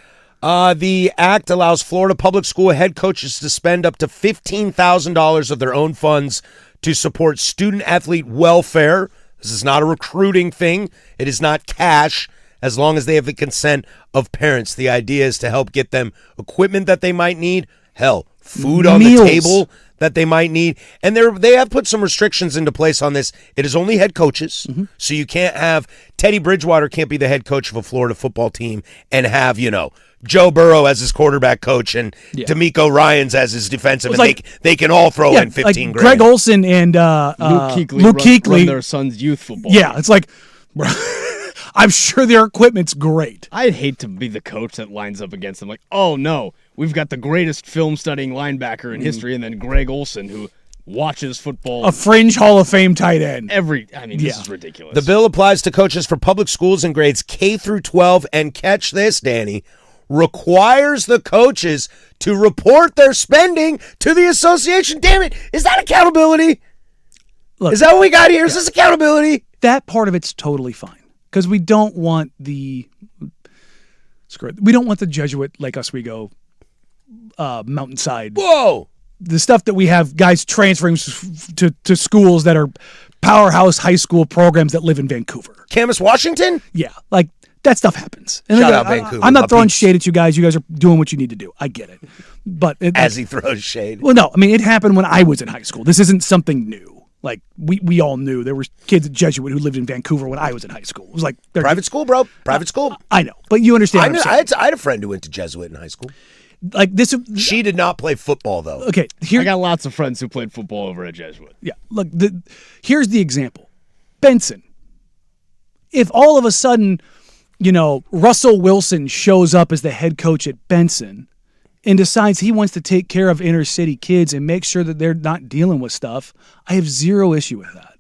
The act allows Florida public school head coaches to spend up to $15,000 of their own funds to support student-athlete welfare. This is not a recruiting thing. It is not cash, as long as they have the consent of parents. The idea is to help get them equipment that they might need. Hell, food on the table that they might need. And they have put some restrictions into place on this. It is only head coaches. Mm-hmm. So you can't have Teddy Bridgewater can't be the head coach of a Florida football team and have, Joe Burrow as his quarterback coach and D'Amico Ryans as his defensive. And they can all throw in 15 grand. Greg Olson and Luke Kuechly run their son's youth football. Yeah, it's like, I'm sure their equipment's great. I'd hate to be the coach that lines up against them. Like, oh no, we've got the greatest film-studying linebacker in history, and then Greg Olson, who watches football. A fringe Hall of Fame tight end. This is ridiculous. The bill applies to coaches for public schools in grades K through 12, and catch this, Danny, requires the coaches to report their spending to the association. Damn it, is that accountability? Look, is that what we got here? Is this accountability? That part of it's totally fine. Because we don't want the Jesuit Lake Oswego mountainside. Whoa! The stuff that we have guys transferring to schools that are powerhouse high school programs that live in Vancouver. Camas, Washington? Yeah, like that stuff happens. And Shout out Vancouver. I'm not throwing shade at you guys. You guys are doing what you need to do. I get it. But as he throws shade. Well, no, I mean, it happened when I was in high school. This isn't something new. Like, we all knew there were kids at Jesuit who lived in Vancouver when I was in high school. It was like... Private school, bro. Private school. I know, but you understand what I'm saying. I had a friend who went to Jesuit in high school. Like this... She did not play football, though. Okay, I got lots of friends who played football over at Jesuit. Yeah, look, here's the example. Benson. If all of a sudden, Russell Wilson shows up as the head coach at Benson and decides he wants to take care of inner city kids and make sure that they're not dealing with stuff, I have zero issue with that.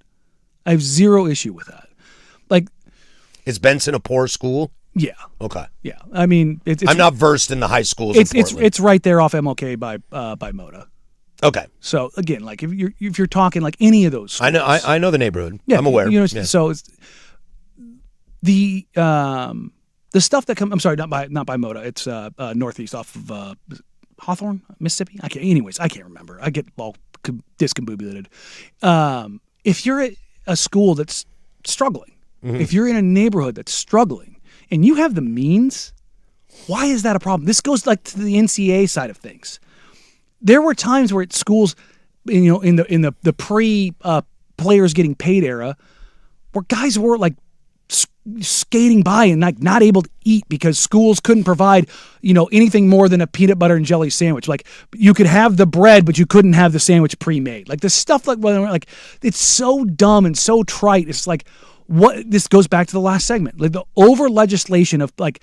Like, is Benson a poor school? Yeah. Okay. Yeah. I mean, I'm not versed in the high schools. It's right there off MLK by Moda. Okay. So again, like if you're talking like any of those schools, I know the neighborhood. Yeah, I'm aware. So it's the stuff that comes. I'm sorry, not by Moda. It's northeast off of Hawthorne, Mississippi. I can't remember. I get all discombobulated. If you're at a school that's struggling, if you're in a neighborhood that's struggling, and you have the means, why is that a problem? This goes like to the NCAA side of things. There were times where at schools, in the pre players getting paid era, where guys were like skating by and like not able to eat because schools couldn't provide anything more than a peanut butter and jelly sandwich. Like you could have the bread, but you couldn't have the sandwich pre-made. Like the stuff like it's so dumb and so trite. It's like what this goes back to the last segment, like the over legislation of like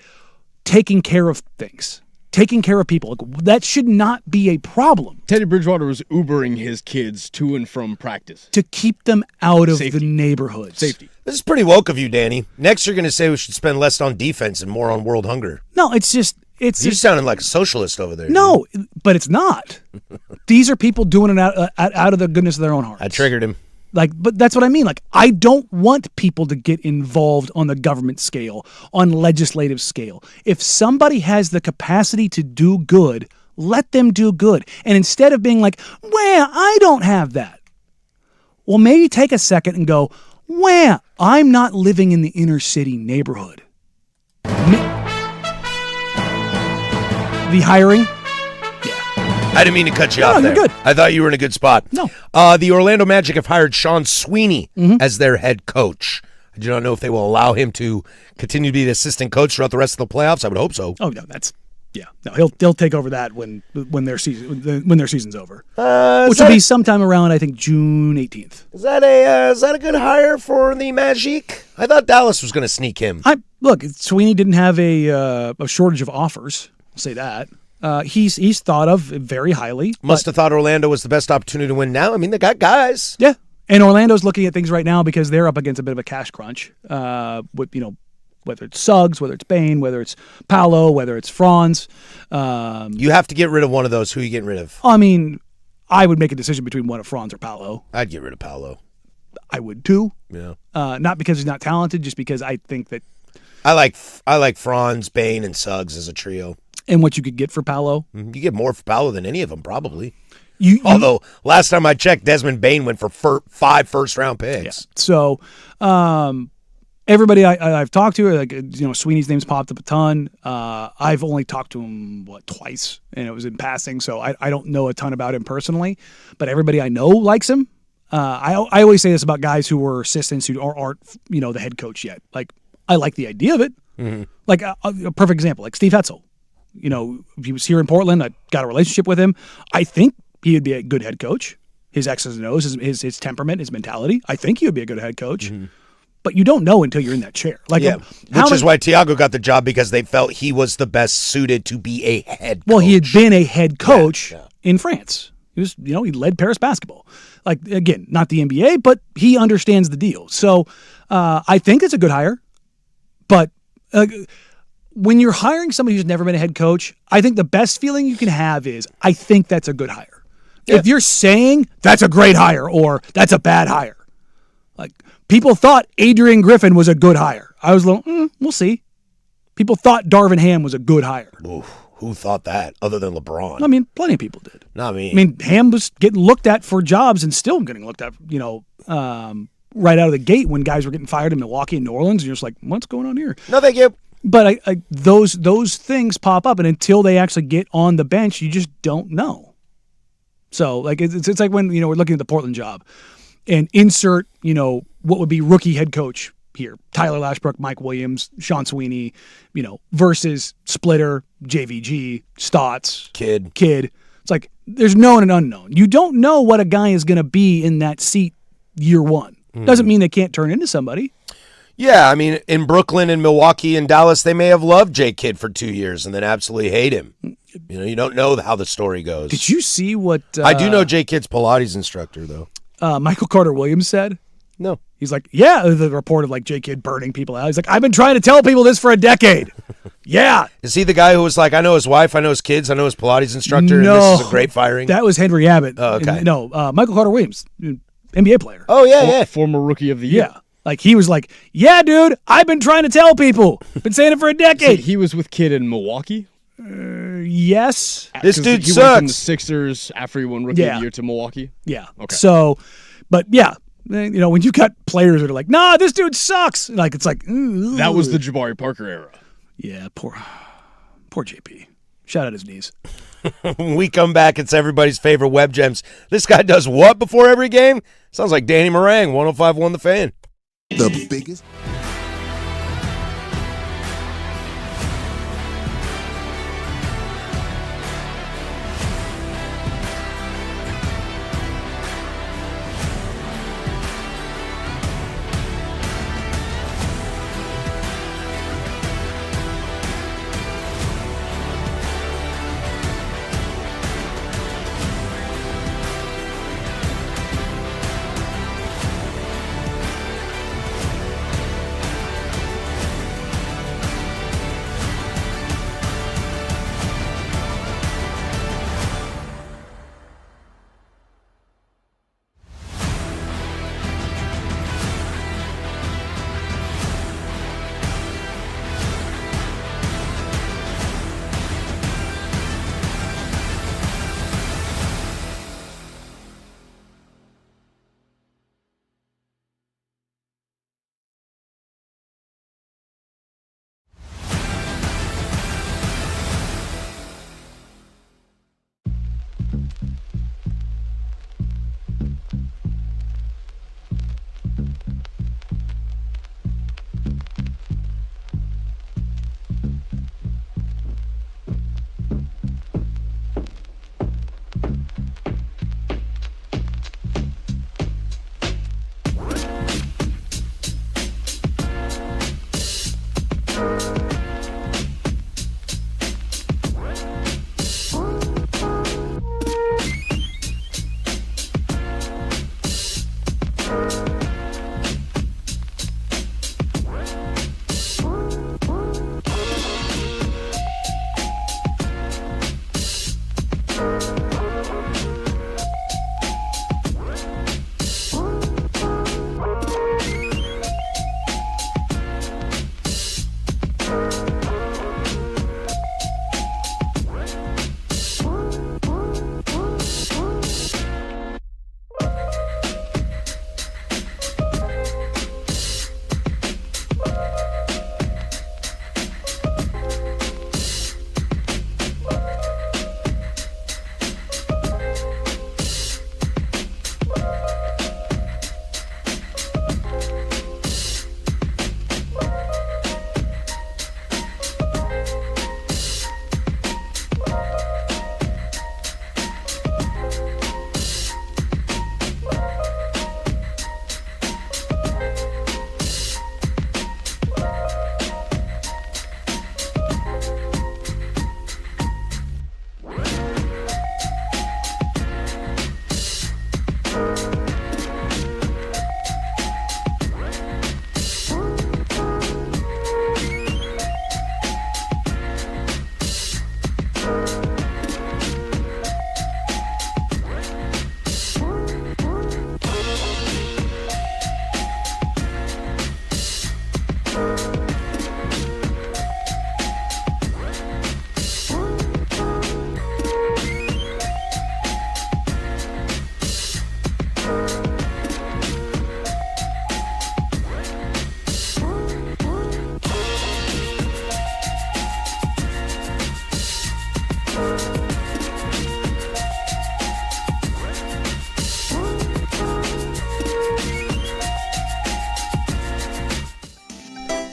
taking care of things. Taking care of people. Like, that should not be a problem. Teddy Bridgewater was Ubering his kids to and from practice. To keep them out of the neighborhoods. Safety. This is pretty woke of you, Danny. Next, you're going to say we should spend less on defense and more on world hunger. No, it's just... You're sounding like a socialist over there. No, but it's not. These are people doing it out of the goodness of their own hearts. I triggered him. But that's what I mean. Like, I don't want people to get involved on the government scale, on legislative scale. If somebody has the capacity to do good, let them do good. And instead of being like, well, I don't have that. Well, maybe take a second and go, well, I'm not living in the inner city neighborhood. The hiring? I didn't mean to cut you off there. You're good. I thought you were in a good spot. No. The Orlando Magic have hired Sean Sweeney as their head coach. I do not know if they will allow him to continue to be the assistant coach throughout the rest of the playoffs. I would hope so. Oh no, he'll take over that when their season's over, which will be sometime around I think June 18th. Is that a good hire for the Magic? I thought Dallas was going to sneak him. Look, Sweeney didn't have a shortage of offers. I'll say that. He's thought of very highly. Must have thought Orlando was the best opportunity to win now. I mean, they got guys. Yeah, and Orlando's looking at things right now because they're up against a bit of a cash crunch. With whether it's Suggs, whether it's Bain, whether it's Paolo, whether it's Franz. You have to get rid of one of those. Who are you getting rid of? I mean, I would make a decision between one of Franz or Paolo. I'd get rid of Paolo. I would too. Yeah. Not because he's not talented, just because I think that I like Franz, Bain, and Suggs as a trio. And what you could get for Paolo. You get more for Paolo than any of them, probably. Although, last time I checked, Desmond Bain went for 5 first-round picks. Yeah. So, everybody I've talked to, Sweeney's name's popped up a ton. I've only talked to him, twice, and it was in passing, so I don't know a ton about him personally. But everybody I know likes him. I always say this about guys who were assistants who aren't, the head coach yet. Like, I like the idea of it. Mm-hmm. Like, a perfect example, like Steve Hetzel. He was here in Portland. I got a relationship with him. I think he would be a good head coach. His X's and O's, his temperament, his mentality. I think he would be a good head coach. Mm-hmm. But you don't know until you're in that chair. Like, yeah, which is why Thiago got the job, because they felt he was the best suited to be a head coach. Well, he had been a head coach in France. He was, he led Paris basketball. Like, again, not the NBA, but he understands the deal. So I think it's a good hire. But when you're hiring somebody who's never been a head coach, I think the best feeling you can have is, I think that's a good hire. Yeah. If you're saying that's a great hire or that's a bad hire, like people thought Adrian Griffin was a good hire. I was like, we'll see. People thought Darvin Ham was a good hire. Oof, who thought that other than LeBron? I mean, plenty of people did. Not me. I mean, Ham was getting looked at for jobs and still getting looked at, right out of the gate when guys were getting fired in Milwaukee and New Orleans. And you're just like, what's going on here? No, thank you. But those things pop up, and until they actually get on the bench, you just don't know. So like it's like when we're looking at the Portland job, and insert what would be rookie head coach here: Tyler Lashbrook, Mike Williams, Sean Sweeney, versus Splitter, JVG, Stotts, Kid. It's like there's known and unknown. You don't know what a guy is going to be in that seat year one. Doesn't mean they can't turn into somebody. Yeah, I mean, in Brooklyn and Milwaukee and Dallas, they may have loved J. Kidd for 2 years and then absolutely hate him. You don't know how the story goes. Did you see what... I do know J. Kidd's Pilates instructor, though. Michael Carter Williams said? No. He's like, the report of like J. Kidd burning people out. He's like, I've been trying to tell people this for a decade. Yeah. Is he the guy who was like, I know his wife, I know his kids, I know his Pilates instructor, no, and this is a great firing? That was Henry Abbott. Oh, okay. Michael Carter Williams, NBA player. Oh, yeah. Former rookie of the year. Yeah. Like, he was like, yeah, dude, I've been trying to tell people. Been saying it for a decade. So he was with Kidd in Milwaukee? Yes. This dude he went from the sucks. Sixers after he won Rookie of the Year to Milwaukee. Yeah. Okay. So, but yeah, when you got players that are like, nah, this dude sucks. Like, it's like, ooh. That was the Jabari Parker era. Yeah, poor JP. Shout out his knees. When we come back, it's everybody's favorite Web Gems. This guy does what before every game? Sounds like Danny Marang, 105.1 The Fan. The biggest.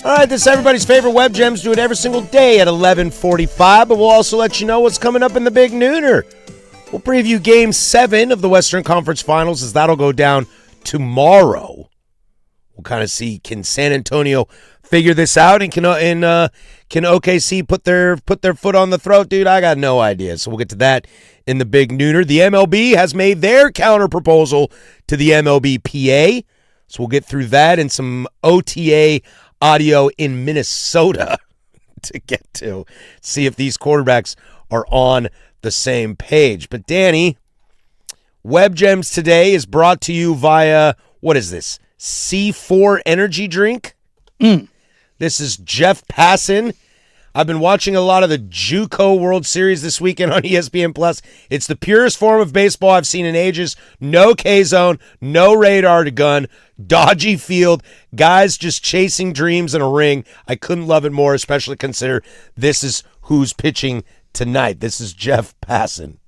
All right, this is everybody's favorite Web Gems. Do it every single day at 11:45, but we'll also let you know what's coming up in the Big Nooner. We'll preview Game 7 of the Western Conference Finals as that'll go down tomorrow. We'll kind of see, can San Antonio figure this out, and can OKC put their foot on the throat? Dude, I got no idea. So we'll get to that in the Big Nooner. The MLB has made their counter proposal to the MLBPA, so we'll get through that and some OTA audio in Minnesota to get to see if these quarterbacks are on the same page. But Danny, Web Gems today is brought to you via, what is this, C4 energy drink? This is Jeff Passan. I've been watching a lot of the JUCO World Series this weekend on ESPN Plus. It's the purest form of baseball I've seen in ages. No K-zone, no radar to gun, dodgy field, guys just chasing dreams in a ring. I couldn't love it more, especially consider this is who's pitching tonight. This is Jeff Passan.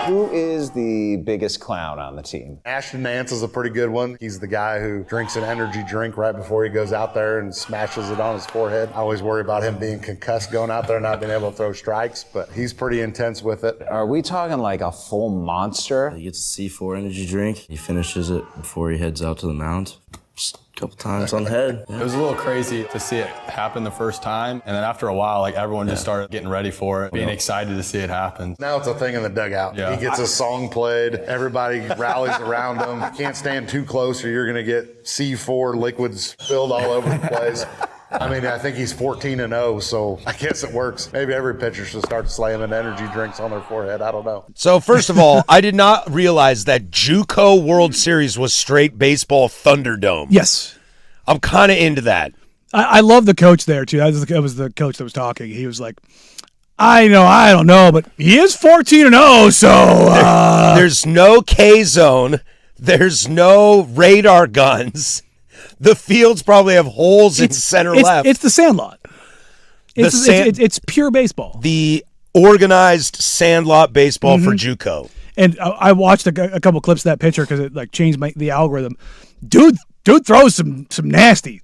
Who is the biggest clown on the team? Ashton Nance is a pretty good one. He's the guy who drinks an energy drink right before he goes out there and smashes it on his forehead. I always worry about him being concussed going out there and not being able to throw strikes, but he's pretty intense with it. Are we talking like a full monster? He gets a C4 energy drink. He finishes it before he heads out to the mound. Just a couple times on the head. It was a little crazy to see it happen the first time, and then after a while, like everyone just started getting ready for it, being excited to see it happen. Now it's a thing in the dugout. Yeah. He gets a song played, everybody rallies around him. You can't stand too close or you're going to get C4 liquids spilled all over the place. I mean, I think he's 14-0, so I guess it works. Maybe every pitcher should start slamming energy drinks on their forehead. I don't know. So, first of all, I did not realize that JUCO World Series was straight baseball Thunderdome. Yes. I'm kind of into that. I love the coach there, too. That was the coach that was talking. He was like, I don't know, but he is 14-0, so... There's no K-zone. There's no radar guns. The fields probably have holes in center left. It's the Sandlot. It's pure baseball. The organized Sandlot baseball for JUCO. And I watched a couple clips of that pitcher because it like changed the algorithm. Dude throws some nasty.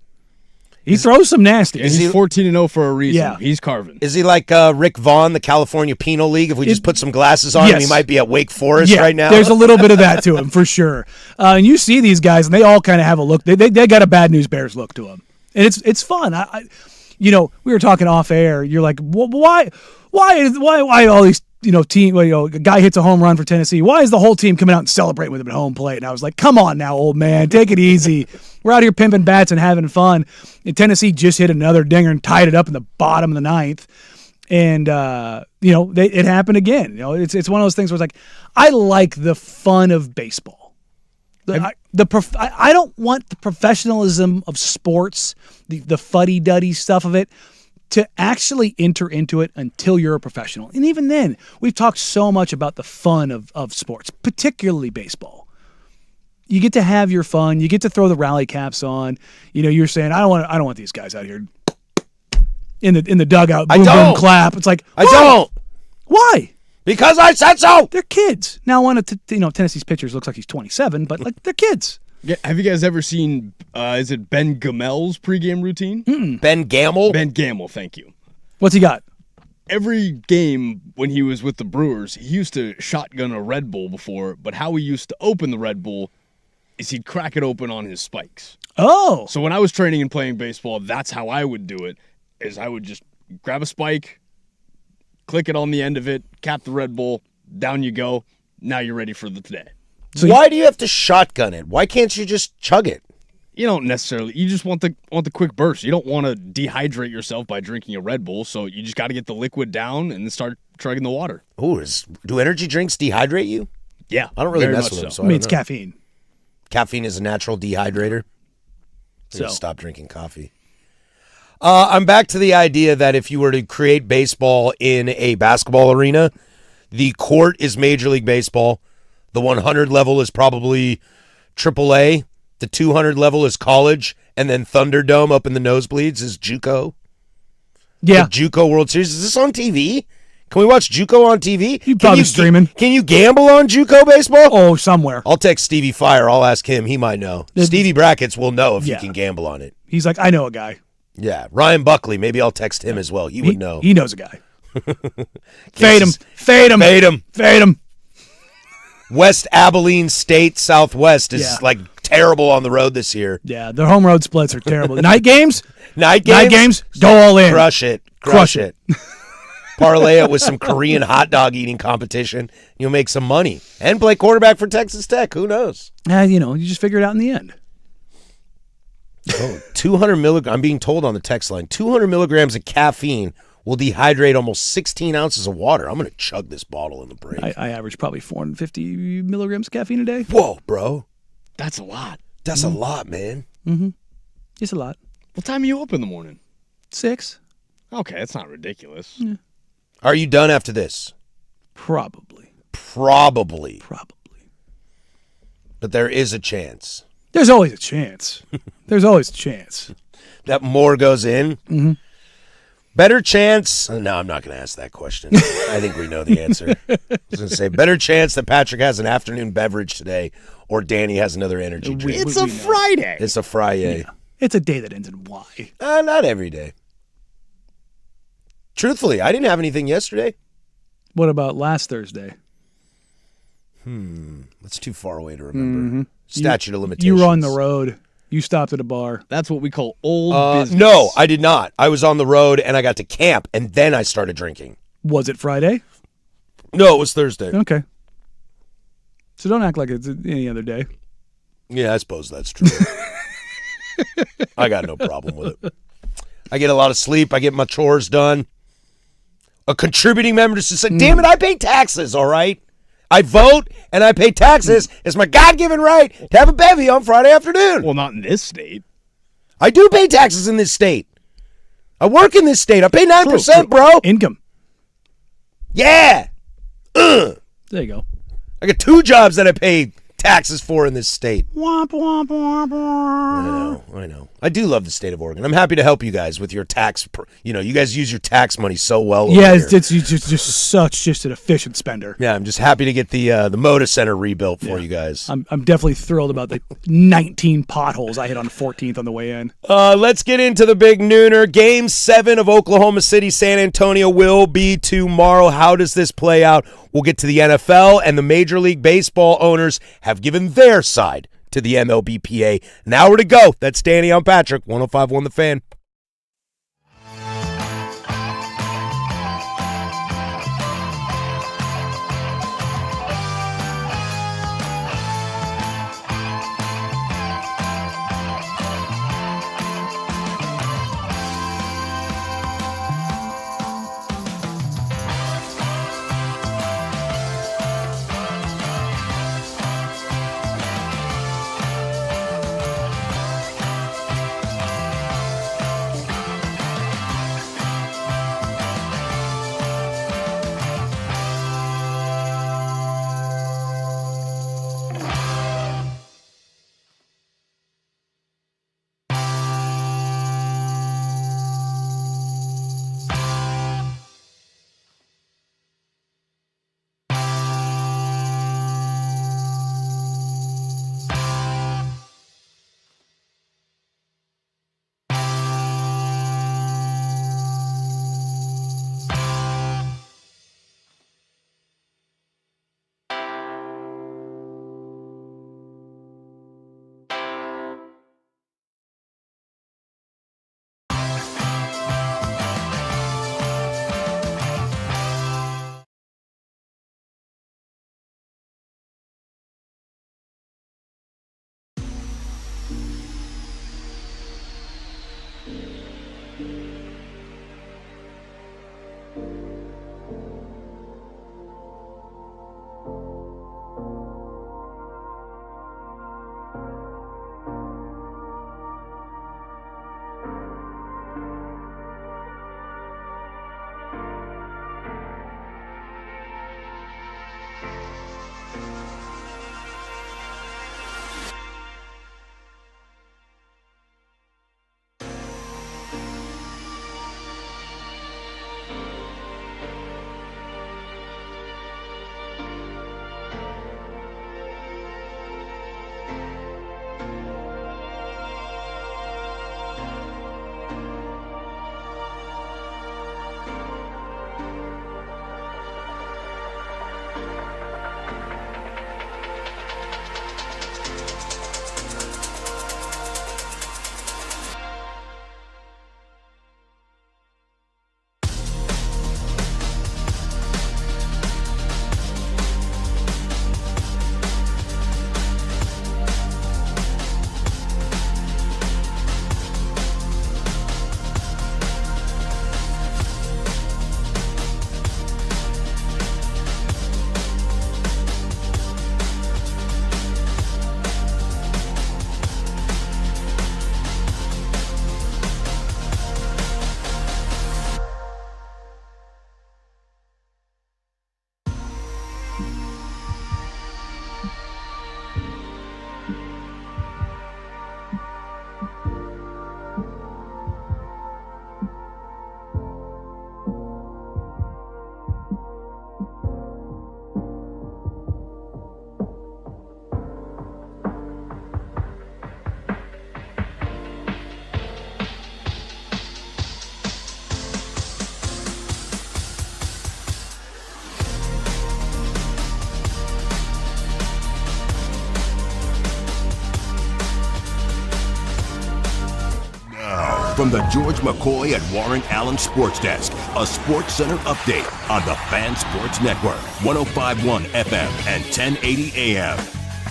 He throws some nasty. And he's 14-0 for a reason. Yeah. He's carving. Is he like Rick Vaughn, the California Penal League? If we just put some glasses on him, he might be at Wake Forest right now. There's a little bit of that to him, for sure. And you see these guys, and they all kind of have a look. They got a Bad News Bears look to them. And it's fun. We were talking off air. You're like, why all these, team, a guy hits a home run for Tennessee. Why is the whole team coming out and celebrating with him at home plate? And I was like, come on now, old man, take it easy. We're out here pimping bats and having fun. And Tennessee just hit another dinger and tied it up in the bottom of the ninth. And, it happened again. It's one of those things where it's like, I like the fun of baseball. I don't want the professionalism of sports, the fuddy-duddy stuff of it, to actually enter into it until you're a professional. And even then, we've talked so much about the fun of sports, particularly baseball. You get to have your fun. You get to throw the rally caps on. You're saying, I don't want these guys out here in the dugout. Boom, boom, clap. It's like, I don't. Why? Because I said so. They're kids. Now, one of Tennessee's pitchers looks like he's 27, but like they're kids. Yeah, have you guys ever seen, is it Ben Gamel's pregame routine? Mm-mm. Ben Gamel? Ben Gamel, thank you. What's he got? Every game when he was with the Brewers, he used to shotgun a Red Bull before, but how he used to open the Red Bull is he'd crack it open on his spikes. Oh. So when I was training and playing baseball, that's how I would do it, is I would just grab a spike, click it on the end of it, cap the Red Bull, down you go. Now you're ready for the today. So why do you have to shotgun it? Why can't you just chug it? You don't necessarily. You just want the quick burst. You don't want to dehydrate yourself by drinking a Red Bull, so you just got to get the liquid down and then start chugging the water. Ooh, do energy drinks dehydrate you? Yeah. I don't really mess with them. So it's caffeine. Caffeine is a natural dehydrator. So stop drinking coffee. I'm back to the idea that if you were to create baseball in a basketball arena, the court is Major League Baseball. The 100 level is probably AAA. The 200 level is college. And then Thunderdome up in the nosebleeds is JUCO. Yeah. The JUCO World Series. Is this on TV? Can we watch JUCO on TV? You probably streaming. Can you gamble on JUCO baseball? Oh, somewhere. I'll text Stevie Fire. I'll ask him. He might know. Stevie Brackets will know if you can gamble on it. He's like, I know a guy. Yeah. Ryan Buckley. Maybe I'll text him as well. He would know. He knows a guy. Fade him. Fade him. Fade him. Fade him. West Abilene State Southwest is like terrible on the road this year. Yeah, their home road splits are terrible. Night games? Night games? Go all in. Crush it. Crush it. Parlay it with some Korean hot dog eating competition. You'll make some money. And play quarterback for Texas Tech. Who knows? You just figure it out in the end. 200 milligrams. I'm being told on the text line, 200 milligrams of caffeine will dehydrate almost 16 ounces of water. I'm going to chug this bottle in the break. I average probably 450 milligrams of caffeine a day. Whoa, bro. That's a lot. That's a lot, man. Mm-hmm. It's a lot. What time are you up in the morning? 6. Okay, that's not ridiculous. Yeah. Are you done after this? Probably. But there is a chance. There's always a chance. There's always a chance. That more goes in? Mm-hmm. Better chance? No, I'm not going to ask that question. I think we know the answer. I was going to say, better chance that Patrick has an afternoon beverage today or Danny has another energy drink. It's a Friday. It's a Friday. Yeah. It's a day that ends in Y. Not every day. Truthfully, I didn't have anything yesterday. What about last Thursday? That's too far away to remember. Mm-hmm. Statute of limitations. You were on the road. You stopped at a bar. That's what we call old business. No, I did not. I was on the road and I got to camp and then I started drinking. Was it Friday? No, it was Thursday. Okay. So don't act like it's any other day. Yeah, I suppose that's true. I got no problem with it. I get a lot of sleep. I get my chores done. A contributing member just said, damn it, I pay taxes, all right? I vote and I pay taxes. It's my God-given right to have a bevy on Friday afternoon. Well, not in this state. I do pay taxes in this state. I work in this state. I pay 9%, True. bro. Income. Yeah. There you go. I got 2 jobs that I pay taxes for in this state. Womp, womp, womp, womp. I know. I do love the state of Oregon. I'm happy to help you guys with your tax. You guys use your tax money so well. Yeah, over here. it's just an efficient spender. Yeah, I'm just happy to get the Moda Center rebuilt for you guys. I'm definitely thrilled about the 19 potholes I hit on 14th on the way in. Let's get into the big nooner. Game 7 of Oklahoma City, San Antonio will be tomorrow. How does this play out? We'll get to the NFL, and the Major League Baseball owners have given their side to the MLBPA. An hour to go. That's Danny. I'm Patrick. 105.1 The Fan. From the George McCoy at Warren Allen Sports Desk, a Sports Center update on the Fan Sports Network, 105.1 FM and 1080 AM.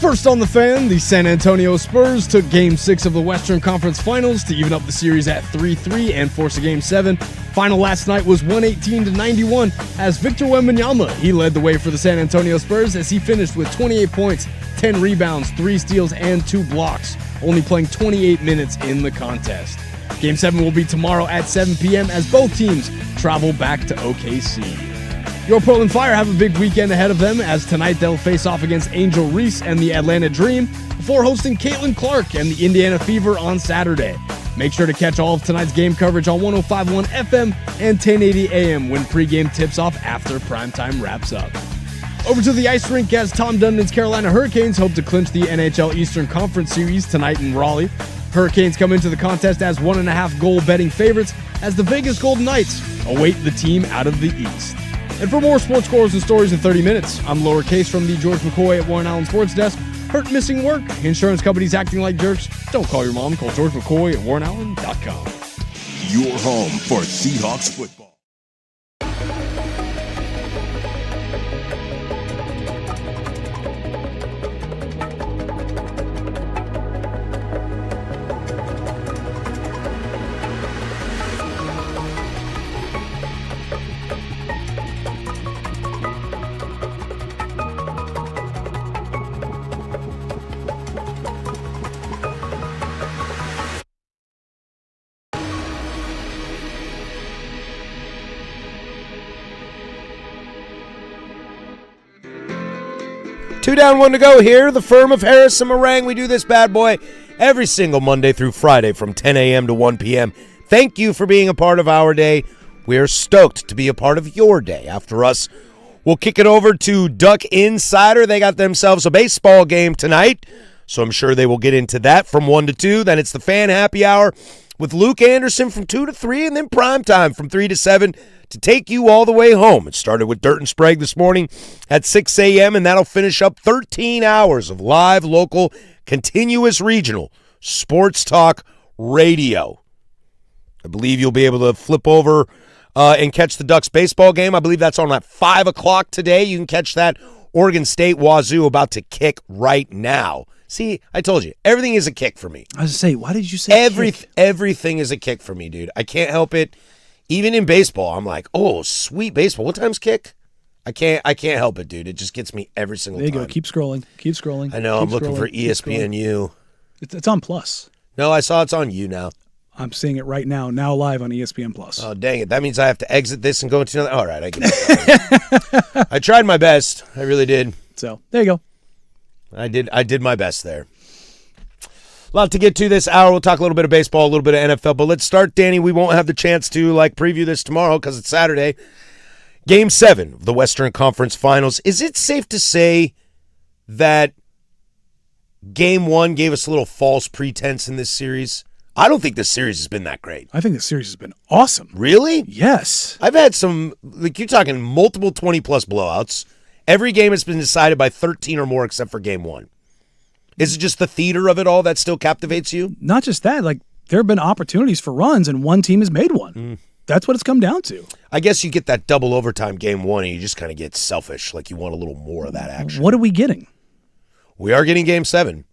First on the Fan, the San Antonio Spurs took Game 6 of the Western Conference Finals to even up the series at 3-3 and force a Game 7. Final last night was 118-91 as Victor Wembanyama, he led the way for the San Antonio Spurs as he finished with 28 points, 10 rebounds, 3 steals, and 2 blocks, only playing 28 minutes in the contest. Game 7 will be tomorrow at 7 p.m. as both teams travel back to OKC. Your Portland Fire have a big weekend ahead of them as tonight they'll face off against Angel Reese and the Atlanta Dream before hosting Caitlin Clark and the Indiana Fever on Saturday. Make sure to catch all of tonight's game coverage on 105.1 FM and 1080 AM when pregame tips off after primetime wraps up. Over to the ice rink as Tom Dundon's Carolina Hurricanes hope to clinch the NHL Eastern Conference Series tonight in Raleigh. Hurricanes come into the contest as 1.5 goal betting favorites as the Vegas Golden Knights await the team out of the East. And for more sports scores and stories in 30 minutes, I'm Lowercase from the George McCoy at Warren Allen Sports Desk. Hurt, missing work, insurance companies acting like jerks. Don't call your mom. Call George McCoy at WarrenAllen.com. Your home for Seahawks football. Two down, one to go here. The firm of Harris and Marang. We do this bad boy every single Monday through Friday from 10 a.m. to 1 p.m. Thank you for being a part of our day. We're stoked to be a part of your day. After us, we'll kick it over to Duck Insider. They got themselves a baseball game tonight, so I'm sure they will get into that from 1 to 2. Then it's the Fan Happy Hour with Luke Anderson from 2 to 3, and then Prime Time from 3 to 7 to take you all the way home. It started with Dirt and Sprague this morning at 6 a.m., and that'll finish up 13 hours of live, local, continuous regional sports talk radio. I believe you'll be able to flip over and catch the Ducks baseball game. I believe that's on at 5 o'clock today. You can catch that Oregon State Wazoo about to kick right now. See, I told you, everything is a kick for me. I was going to say, why did you say kick? Everything is a kick for me, dude. I can't help it. Even in baseball, I'm like, oh, sweet baseball. What time's kick? I can't help it, dude. It just gets me every single time. There you go. Keep scrolling. Keep scrolling. I know. I'm looking for ESPNU. It's on Plus. No, I saw it's on you now. I'm seeing it right now live on ESPN Plus. Oh, dang it. That means I have to exit this and go into another. All right, I get it. I tried my best. I really did. So, there you go. I did my best there. A lot to get to this hour. We'll talk a little bit of baseball, a little bit of NFL. But let's start, Danny. We won't have the chance to preview this tomorrow because it's Saturday. Game 7 of the Western Conference Finals. Is it safe to say that Game 1 gave us a little false pretense in this series? I don't think this series has been that great. I think this series has been awesome. Really? Yes. I've had some, you're talking multiple 20-plus blowouts. Every game has been decided by 13 or more except for Game 1. Is it just the theater of it all that still captivates you? Not just that. There have been opportunities for runs, and one team has made one. That's what it's come down to. I guess you get that double overtime Game 1, and you just kind of get selfish. You want a little more of that action. What are we getting? We are getting Game 7.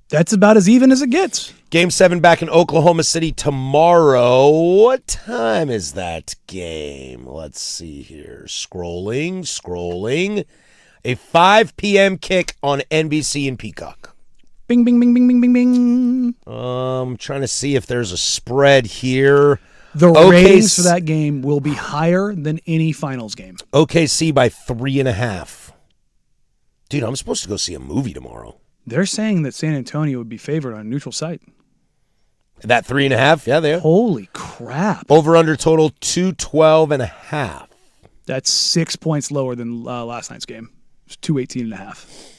That's about as even as it gets. Game 7 back in Oklahoma City tomorrow. What time is that game? Let's see here. Scrolling. A 5 p.m. kick on NBC and Peacock. Bing, bing, bing, bing, bing, bing, bing. Trying to see if there's a spread here. The ratings for that game will be higher than any finals game. OKC by 3.5. Dude, I'm supposed to go see a movie tomorrow. They're saying that San Antonio would be favored on a neutral site. That 3.5? Yeah, they are. Holy crap. Over under total 212.5. That's 6 points lower than last night's game. It was 218.5.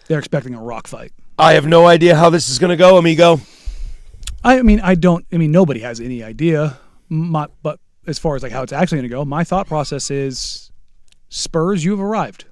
They're expecting a rock fight. I have no idea how this is going to go, amigo. Nobody has any idea. But as far as how it's actually going to go, my thought process is Spurs, you've arrived.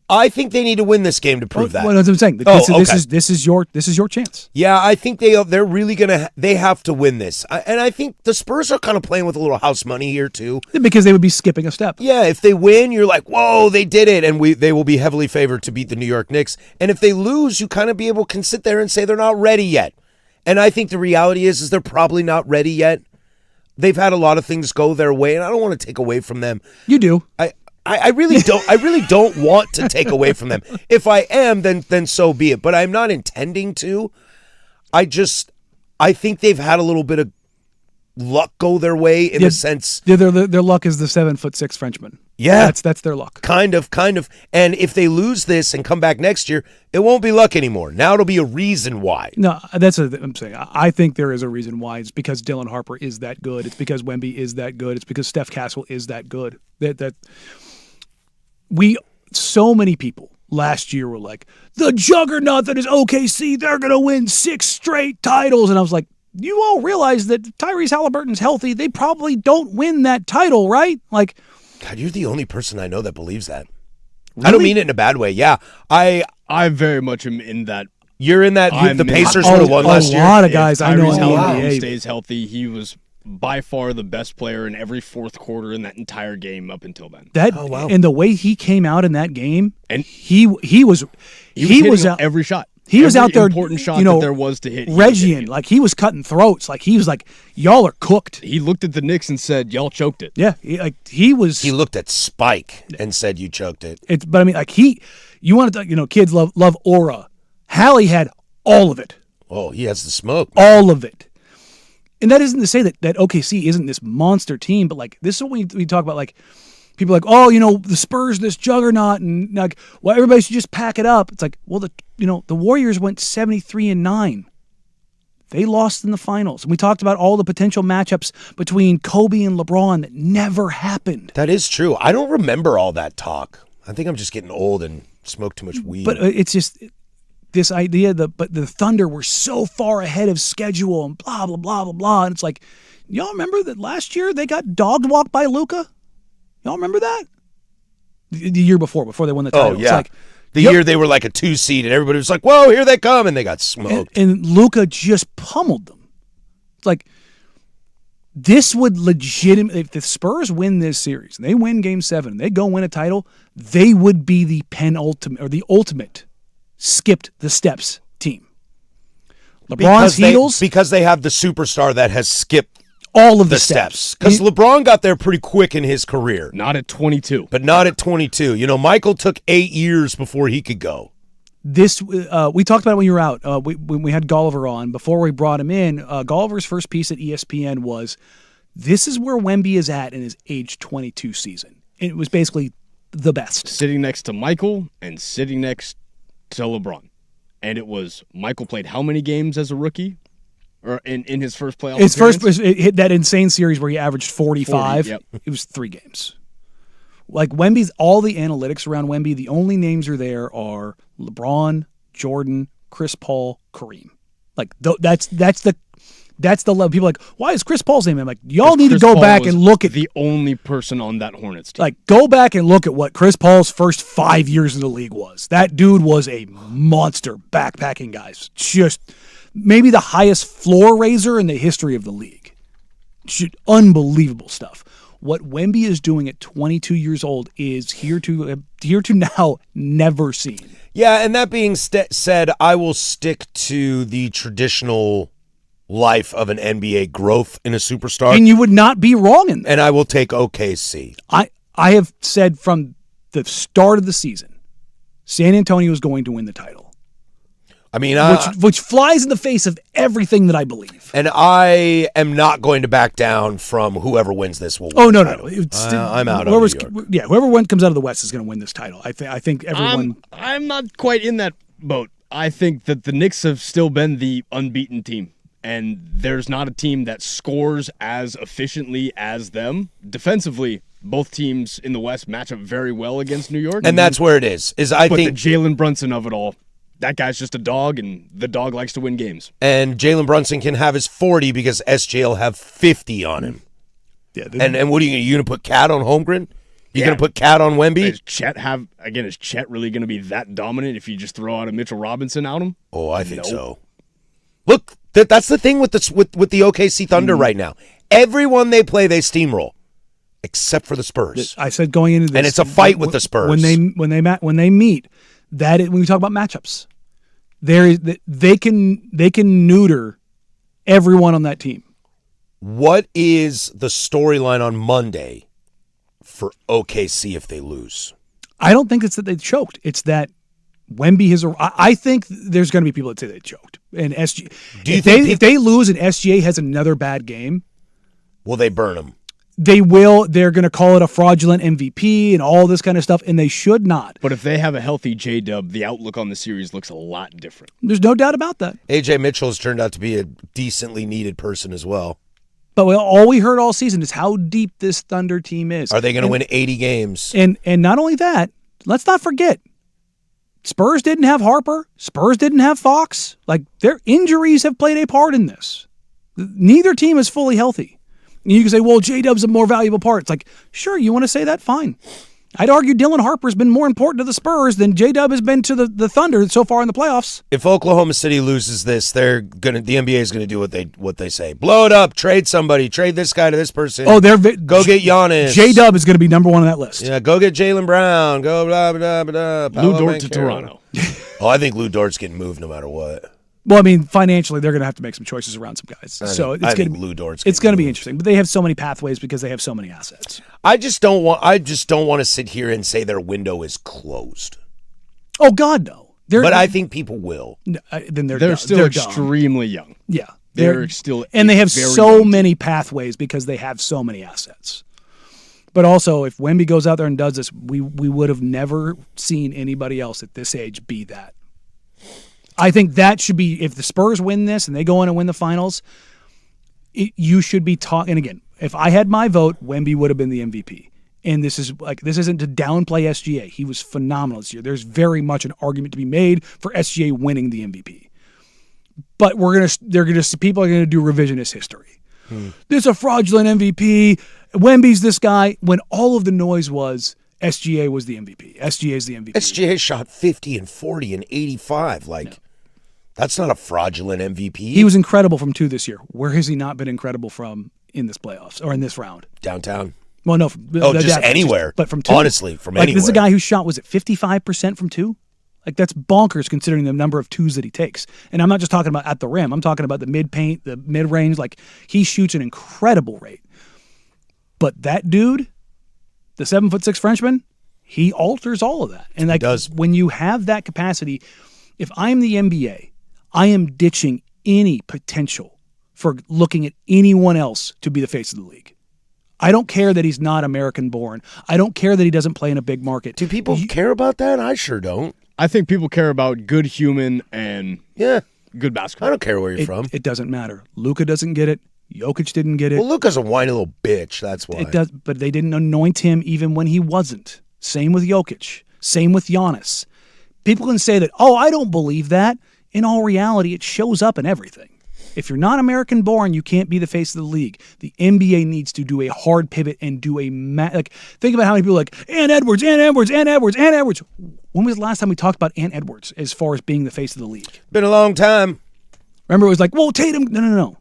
I think they need to win this game to prove that. Well, that's what I'm saying. This is your chance. Yeah, I think they're really they have to win this, and I think the Spurs are kind of playing with a little house money here too, because they would be skipping a step. Yeah, if they win, you're like, whoa, they did it, and they will be heavily favored to beat the New York Knicks. And if they lose, you kind of can sit there and say they're not ready yet. And I think the reality is they're probably not ready yet. They've had a lot of things go their way, and I don't want to take away from them. You do. I really don't. I really don't want to take away from them. If I am, then so be it. But I'm not intending to. I think they've had a little bit of luck go their way in the sense. Yeah, their luck is the 7'6" Frenchman. Yeah, that's their luck. Kind of. And if they lose this and come back next year, it won't be luck anymore. Now it'll be a reason why. No, that's what I'm saying. I think there is a reason why. It's because Dylan Harper is that good. It's because Wemby is that good. It's because Steph Castle is that good. So many people last year were like, the juggernaut that is OKC, they're going to win 6 straight titles. And I was like, you all realize that Tyrese Halliburton's healthy. They probably don't win that title, right? Like, God, you're the only person I know that believes that. Really? I don't mean it in a bad way. Yeah, I very much am in that. You're in that. The Pacers would have won last year. A lot of guys I know in in the the NBA NBA stays healthy. He was by far the best player in every fourth quarter in that entire game up until then. And the way he came out in that game, and he was out every shot. He was out there, important shot that there was to hit. Reggie, like he was cutting throats. Like he was like, y'all are cooked. He looked at the Knicks and said, y'all choked it. Yeah, he was. He looked at Spike and said, you choked it. But I mean, like you want to, kids love aura. Hallie had all of it. Oh, he has the smoke. All of it. And that isn't to say that OKC isn't this monster team, but like this is what we talk about. Like people are like, oh, the Spurs, this juggernaut, and like, well, everybody should just pack it up. It's like, well, the Warriors went 73-9. They lost in the finals, and we talked about all the potential matchups between Kobe and LeBron that never happened. That is true. I don't remember all that talk. I think I'm just getting old and smoke too much weed. But it's just this idea but the Thunder were so far ahead of schedule and blah, blah, blah, blah, blah. And it's like, y'all remember that last year they got dog walked by Luka? Y'all remember that? The year before they won the title. Oh, yeah. It's like, the year they were like a 2 seed and everybody was like, whoa, here they come. And they got smoked. And Luka just pummeled them. It's like, this would legitimately, if the Spurs win this series, and they win Game 7, they go win a title, they would be the penultimate or the ultimate skipped the steps team. LeBron's heels. Because they have the superstar that has skipped all of the steps. Because LeBron got there pretty quick in his career. Not at 22. But not at 22. Michael took 8 years before he could go. This we talked about it when you were out. When we had Golliver on, before we brought him in, Golliver's first piece at ESPN was, this is where Wemby is at in his age 22 season. And it was basically the best. Sitting next to Michael and sitting next to LeBron. And it was, Michael played how many games as a rookie? Or in his first playoff appearance? It hit that insane series where he averaged 45. 40, yep. It was 3 games. Like Wemby's, all the analytics around Wemby, the only names are there are LeBron, Jordan, Chris Paul, Kareem. Like that's the level. People are like, why is Chris Paul's name? I'm like, y'all need to go back and look at the only person on that Hornets team. Like, go back and look at what Chris Paul's first 5 years in the league was. That dude was a monster backpacking guys. Just maybe the highest floor raiser in the history of the league. Unbelievable stuff. What Wemby is doing at 22 years old is here to now never seen. Yeah, and that being said, I will stick to the traditional life of an NBA growth in a superstar. And you would not be wrong in that. And I will take OKC. I have said from the start of the season, San Antonio is going to win the title. I mean, which flies in the face of everything that I believe. And I am not going to back down from whoever wins this will win. Oh, no. I'm out on New York. Yeah, whoever comes out of the West is going to win this title. I think everyone... I'm not quite in that boat. I think that the Knicks have still been the unbeaten team. And there's not a team that scores as efficiently as them. Defensively, both teams in the West match up very well against New York. And that's where it is. I think the Jalen Brunson of it all. That guy's just a dog, and the dog likes to win games. And Jalen Brunson can have his 40 because SJ will have 50 on him. Yeah. And what are you going to put Cat on Holmgren? You going to put Cat on Wemby? Is Chet really going to be that dominant if you just throw out a Mitchell Robinson on him? Oh, I think so. Look, that's the thing with the OKC Thunder right now. Everyone they play, they steamroll, except for the Spurs. I said going into this, and it's a fight with the Spurs when they meet. When we talk about matchups, they can neuter everyone on that team. What is the storyline on Monday for OKC if they lose? I don't think it's that they choked. It's that Wemby has. I think there's going to be people that say they choked. And SG. If they lose and SGA has another bad game, will they burn him? They will. They're going to call it a fraudulent MVP and all this kind of stuff, and they should not. But if they have a healthy J-Dub, the outlook on the series looks a lot different. There's no doubt about that. AJ Mitchell has turned out to be a decently needed person as well. But all we heard all season is how deep this Thunder team is. Are they going to win 80 games? And not only that, let's not forget, Spurs didn't have Harper. Spurs didn't have Fox. Like, their injuries have played a part in this. Neither team is fully healthy. And you can say, well, J-Dub's a more valuable part. It's like, sure, you want to say that? Fine. I'd argue Dylan Harper's been more important to the Spurs than J-Dub has been to the Thunder so far in the playoffs. If Oklahoma City loses this, the NBA is gonna do what they say. Blow it up, trade somebody, trade this guy to this person. Oh, go get Giannis. J-Dub is going to be number one on that list. Yeah, go get Jaylen Brown. Go blah blah blah blah. Lou Dort to Toronto. I think Lou Dort's getting moved no matter what. Well, I mean, financially, they're going to have to make some choices around some guys. I think Lou Dort's it's going to be interesting. But they have so many pathways because they have so many assets. I just don't want to sit here and say their window is closed. Oh God, no. But I think people will. Then they're still extremely young. Yeah, they're still, and they have so many pathways because they have so many assets. But also, if Wemby goes out there and does this, we would have never seen anybody else at this age be that. I think that should be, if the Spurs win this and they go in and win the finals, you should be talking. And again, if I had my vote, Wemby would have been the MVP. And this isn't to downplay SGA. He was phenomenal this year. There's very much an argument to be made for SGA winning the MVP. But people are gonna do revisionist history. This is a fraudulent MVP. Wemby's this guy. When all of the noise was SGA was the MVP. SGA is the MVP. SGA shot 50 and 40 and 85. That's not a fraudulent MVP. He was incredible from 2 this year. Where has he not been incredible from in this playoffs or in this round? Downtown. Well, no. Just anywhere. But from 2. Honestly, from anywhere. This is a guy who shot, was it 55% from 2? That's bonkers considering the number of 2s that he takes. And I'm not just talking about at the rim. I'm talking about the mid-paint, the mid-range. He shoots an incredible rate. But that dude, the 7'6" Frenchman, he alters all of that. And he does. When you have that capacity, if I'm the NBA, I am ditching any potential for looking at anyone else to be the face of the league. I don't care that he's not American born. I don't care that he doesn't play in a big market. Do people care about that? I sure don't. I think people care about good human and good basketball. I don't care where you're from. It doesn't matter. Luka doesn't get it. Jokic didn't get it. Well, Luka's a whiny little bitch. That's why. It does, but they didn't anoint him even when he wasn't. Same with Jokic. Same with Giannis. People can say that, I don't believe that. In all reality, it shows up in everything. If you're not American born, you can't be the face of the league. The NBA needs to do a hard pivot and do think about how many people Ant Edwards. When was the last time we talked about Ant Edwards as far as being the face of the league? Been a long time. Remember, it was Tatum. No.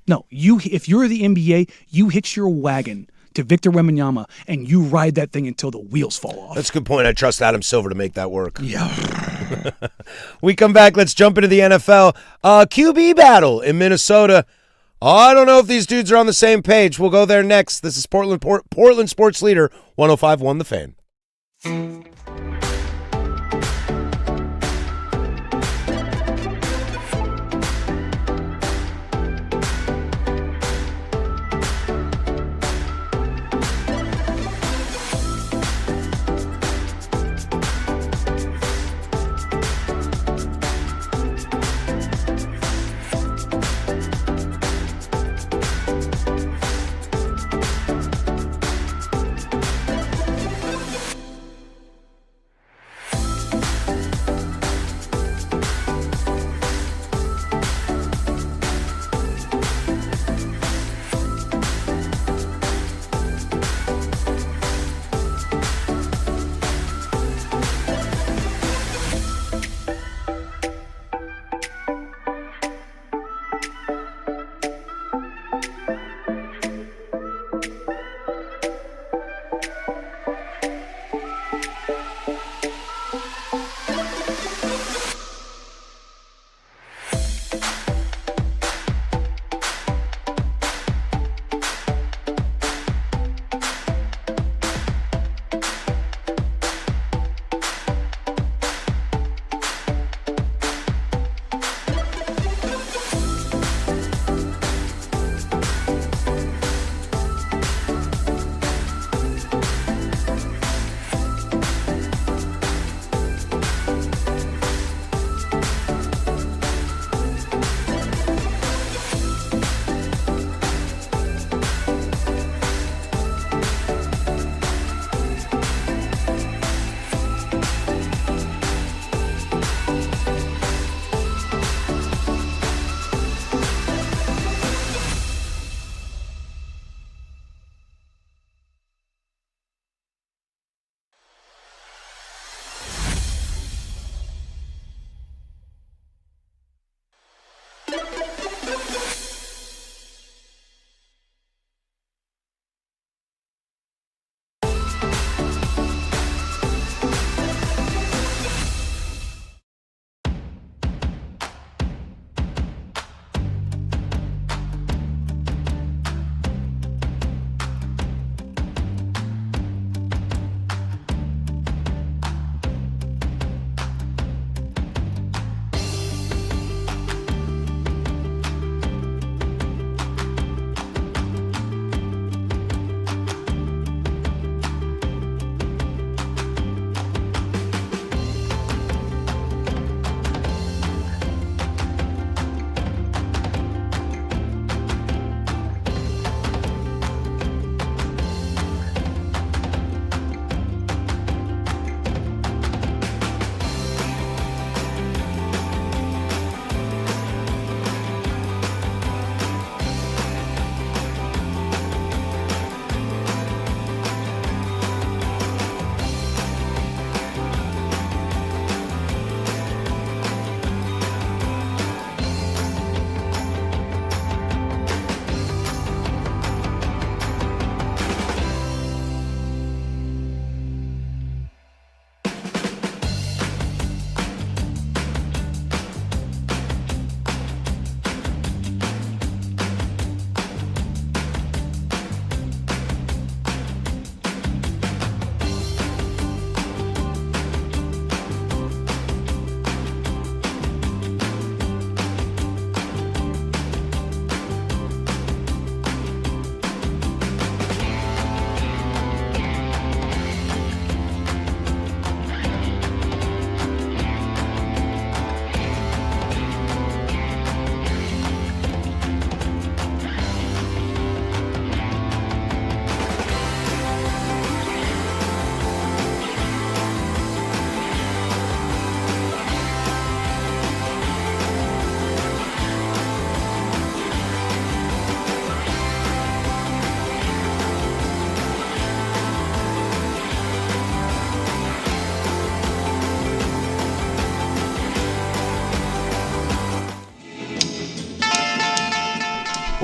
No, if you're the NBA, you hitch your wagon to Victor Wembanyama and you ride that thing until the wheels fall off. That's a good point. I trust Adam Silver to make that work. Yeah. We come back. Let's jump into the NFL. QB battle in Minnesota. I don't know if these dudes are on the same page. We'll go there next. This is Portland Sports Leader 105.1 The Fan.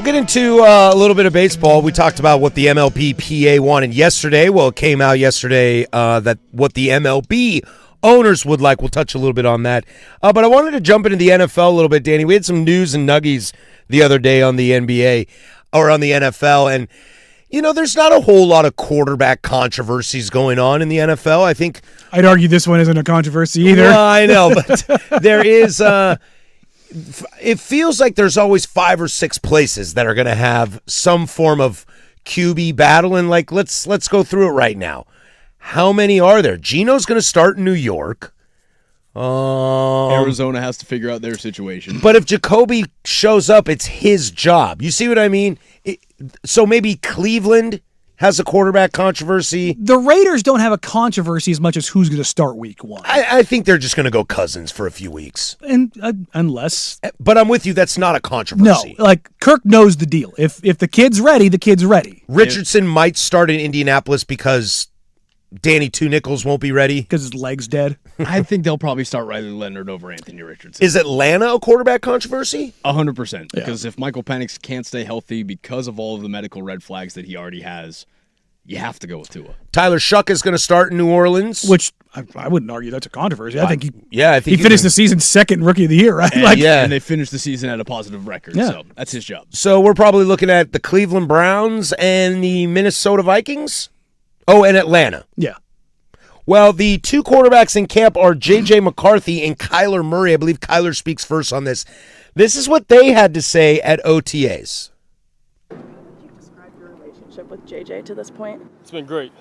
get into a little bit of baseball. We talked about what the MLBPA wanted yesterday. Well, it came out yesterday that what the MLB owners would like. We'll touch a little bit on that. But I wanted to jump into the NFL a little bit, Danny. We had some news and nuggies the other day on the NBA or on the NFL, and there's not a whole lot of quarterback controversies going on in the NFL. I think I'd argue this one isn't a controversy either. Well, I know, but there is. It feels like there's always 5 or 6 places that are going to have some form of QB battle, and let's go through it right now. How many are there? Geno's going to start in New York. Arizona has to figure out their situation. But if Jacoby shows up, it's his job. You see what I mean? So maybe Cleveland has a quarterback controversy. The Raiders don't have a controversy as much as who's going to start week 1. I think they're just going to go Cousins for a few weeks. And unless... But I'm with you, that's not a controversy. No, Kirk knows the deal. If the kid's ready, the kid's ready. Richardson might start in Indianapolis because Danny Two Nichols won't be ready. Because his leg's dead. I think they'll probably start Riley Leonard over Anthony Richardson. Is Atlanta a quarterback controversy? 100%. Because if Michael Penix can't stay healthy because of all of the medical red flags that he already has, you have to go with Tua. Tyler Shuck is going to start in New Orleans. Which I wouldn't argue that's a controversy. I think he finished the season second rookie of the year, right? And they finished the season at a positive record. Yeah. So that's his job. So we're probably looking at the Cleveland Browns and the Minnesota Vikings. Oh, and Atlanta. Yeah. Well, the 2 quarterbacks in camp are J.J. McCarthy and Kyler Murray. I believe Kyler speaks first on this. This is what they had to say at OTAs. Could you describe your relationship with J.J. to this point? It's been great.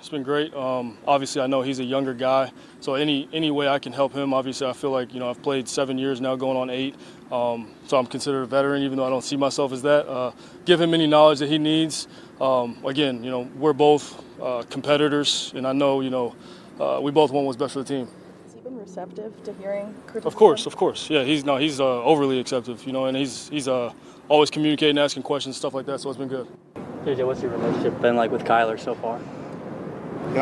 Obviously, I know he's a younger guy, so any way I can help him, obviously, I feel like, I've played 7 years now, going on 8. So I'm considered a veteran, even though I don't see myself as that. Give him any knowledge that he needs. Again, we're both competitors, and I know, we both want what's best for the team. Has he been receptive to hearing criticism? Of course. Yeah, he's overly acceptive, and he's always communicating, asking questions, stuff like that, so it's been good. JJ, what's your relationship been like with Kyler so far?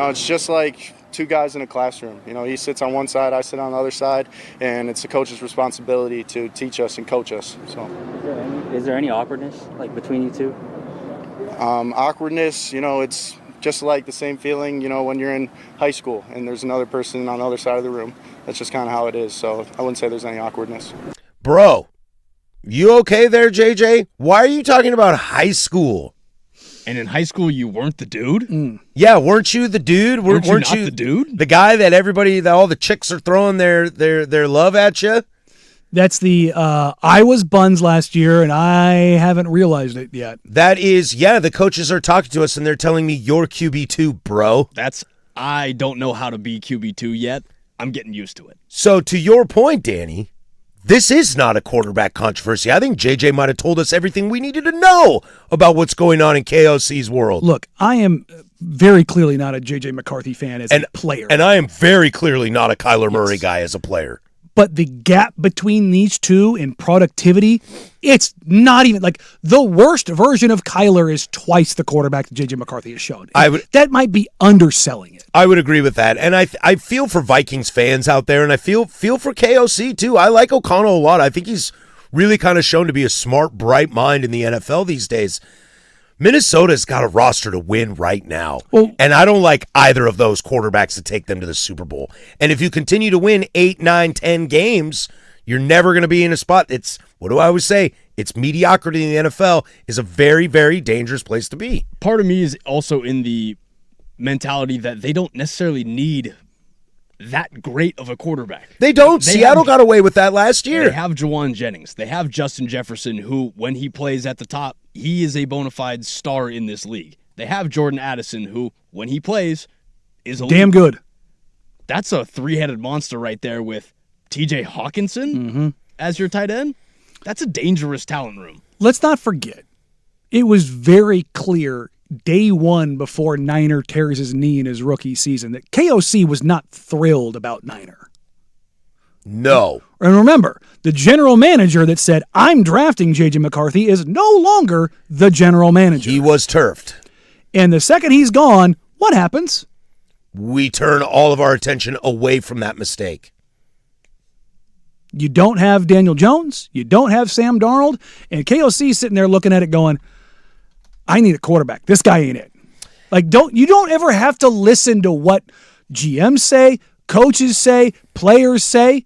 It's just like 2 guys in a classroom. He sits on one side, I sit on the other side, and it's the coach's responsibility to teach us and coach us. So, is there any awkwardness between you two? Awkwardness, it's just like the same feeling, when you're in high school and there's another person on the other side of the room. That's just kind of how it is. So I wouldn't say there's any awkwardness. Bro, you okay there, JJ? Why are you talking about high school? And in high school, you weren't the dude? Yeah, weren't you the dude? Weren't you the dude? The guy that all the chicks are throwing their love at you? That's the I was buns last year, and I haven't realized it yet. That is, the coaches are talking to us, and they're telling me you're QB2, bro. I don't know how to be QB2 yet. I'm getting used to it. So to your point, Danny, this is not a quarterback controversy. I think JJ might have told us everything we needed to know about what's going on in KOC's world. Look, I am very clearly not a J.J. McCarthy fan as a player. And I am very clearly not a Kyler Murray guy as a player. But the gap between these two in productivity, it's not even the worst version of Kyler is twice the quarterback that J.J. McCarthy has shown. That might be underselling it. I would agree with that. And I feel for Vikings fans out there, and I feel for KOC too. I like O'Connell a lot. I think he's really kind of shown to be a smart, bright mind in the NFL these days. Minnesota's got a roster to win right now. And I don't like either of those quarterbacks to take them to the Super Bowl. And if you continue to win 8, 9, 10 games, you're never going to be in a spot. What do I always say? It's mediocrity in the NFL is a very, very dangerous place to be. Part of me is also in the mentality that they don't necessarily need that great of a quarterback. They don't. Seattle got away with that last year. They have Jawan Jennings. They have Justin Jefferson, who, when he plays at the top, he is a bona fide star in this league. They have Jordan Addison, who, when he plays, is elite. Damn good. That's a 3-headed monster right there with TJ Hawkinson as your tight end. That's a dangerous talent room. Let's not forget, it was very clear day one before Niner tears his knee in his rookie season that KOC was not thrilled about Niner. No. And remember, the general manager that said, I'm drafting J.J. McCarthy is no longer the general manager. He was turfed. And the second he's gone, what happens? We turn all of our attention away from that mistake. You don't have Daniel Jones. You don't have Sam Darnold. And KOC's sitting there looking at it going, I need a quarterback. This guy ain't it. Like, you don't ever have to listen to what GMs say, coaches say, players say.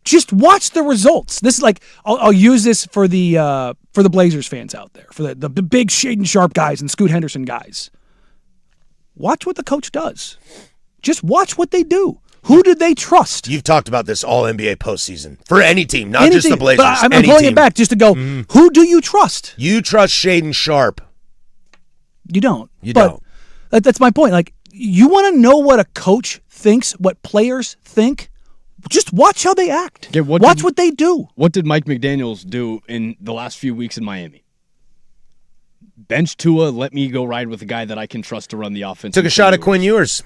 Just watch the results. This is like, I'll use this for the Blazers fans out there, for the big Shaden Sharp guys and Scoot Henderson guys. Watch what the coach does. Just watch what they do. Who did they trust? You've talked about this all NBA postseason for any team, not just the Blazers. But I'm pulling it back just to go, who do you trust? You trust Shaden Sharp. You don't. You don't. That's my point. Like, you want to know what a coach thinks, what players think? Just watch how they act. Yeah, watch what they do. What did Mike McDaniels do in the last few weeks in Miami? Bench Tua, let me go ride with a guy that I can trust to run the offense. Took a shot at Quinn Ewers.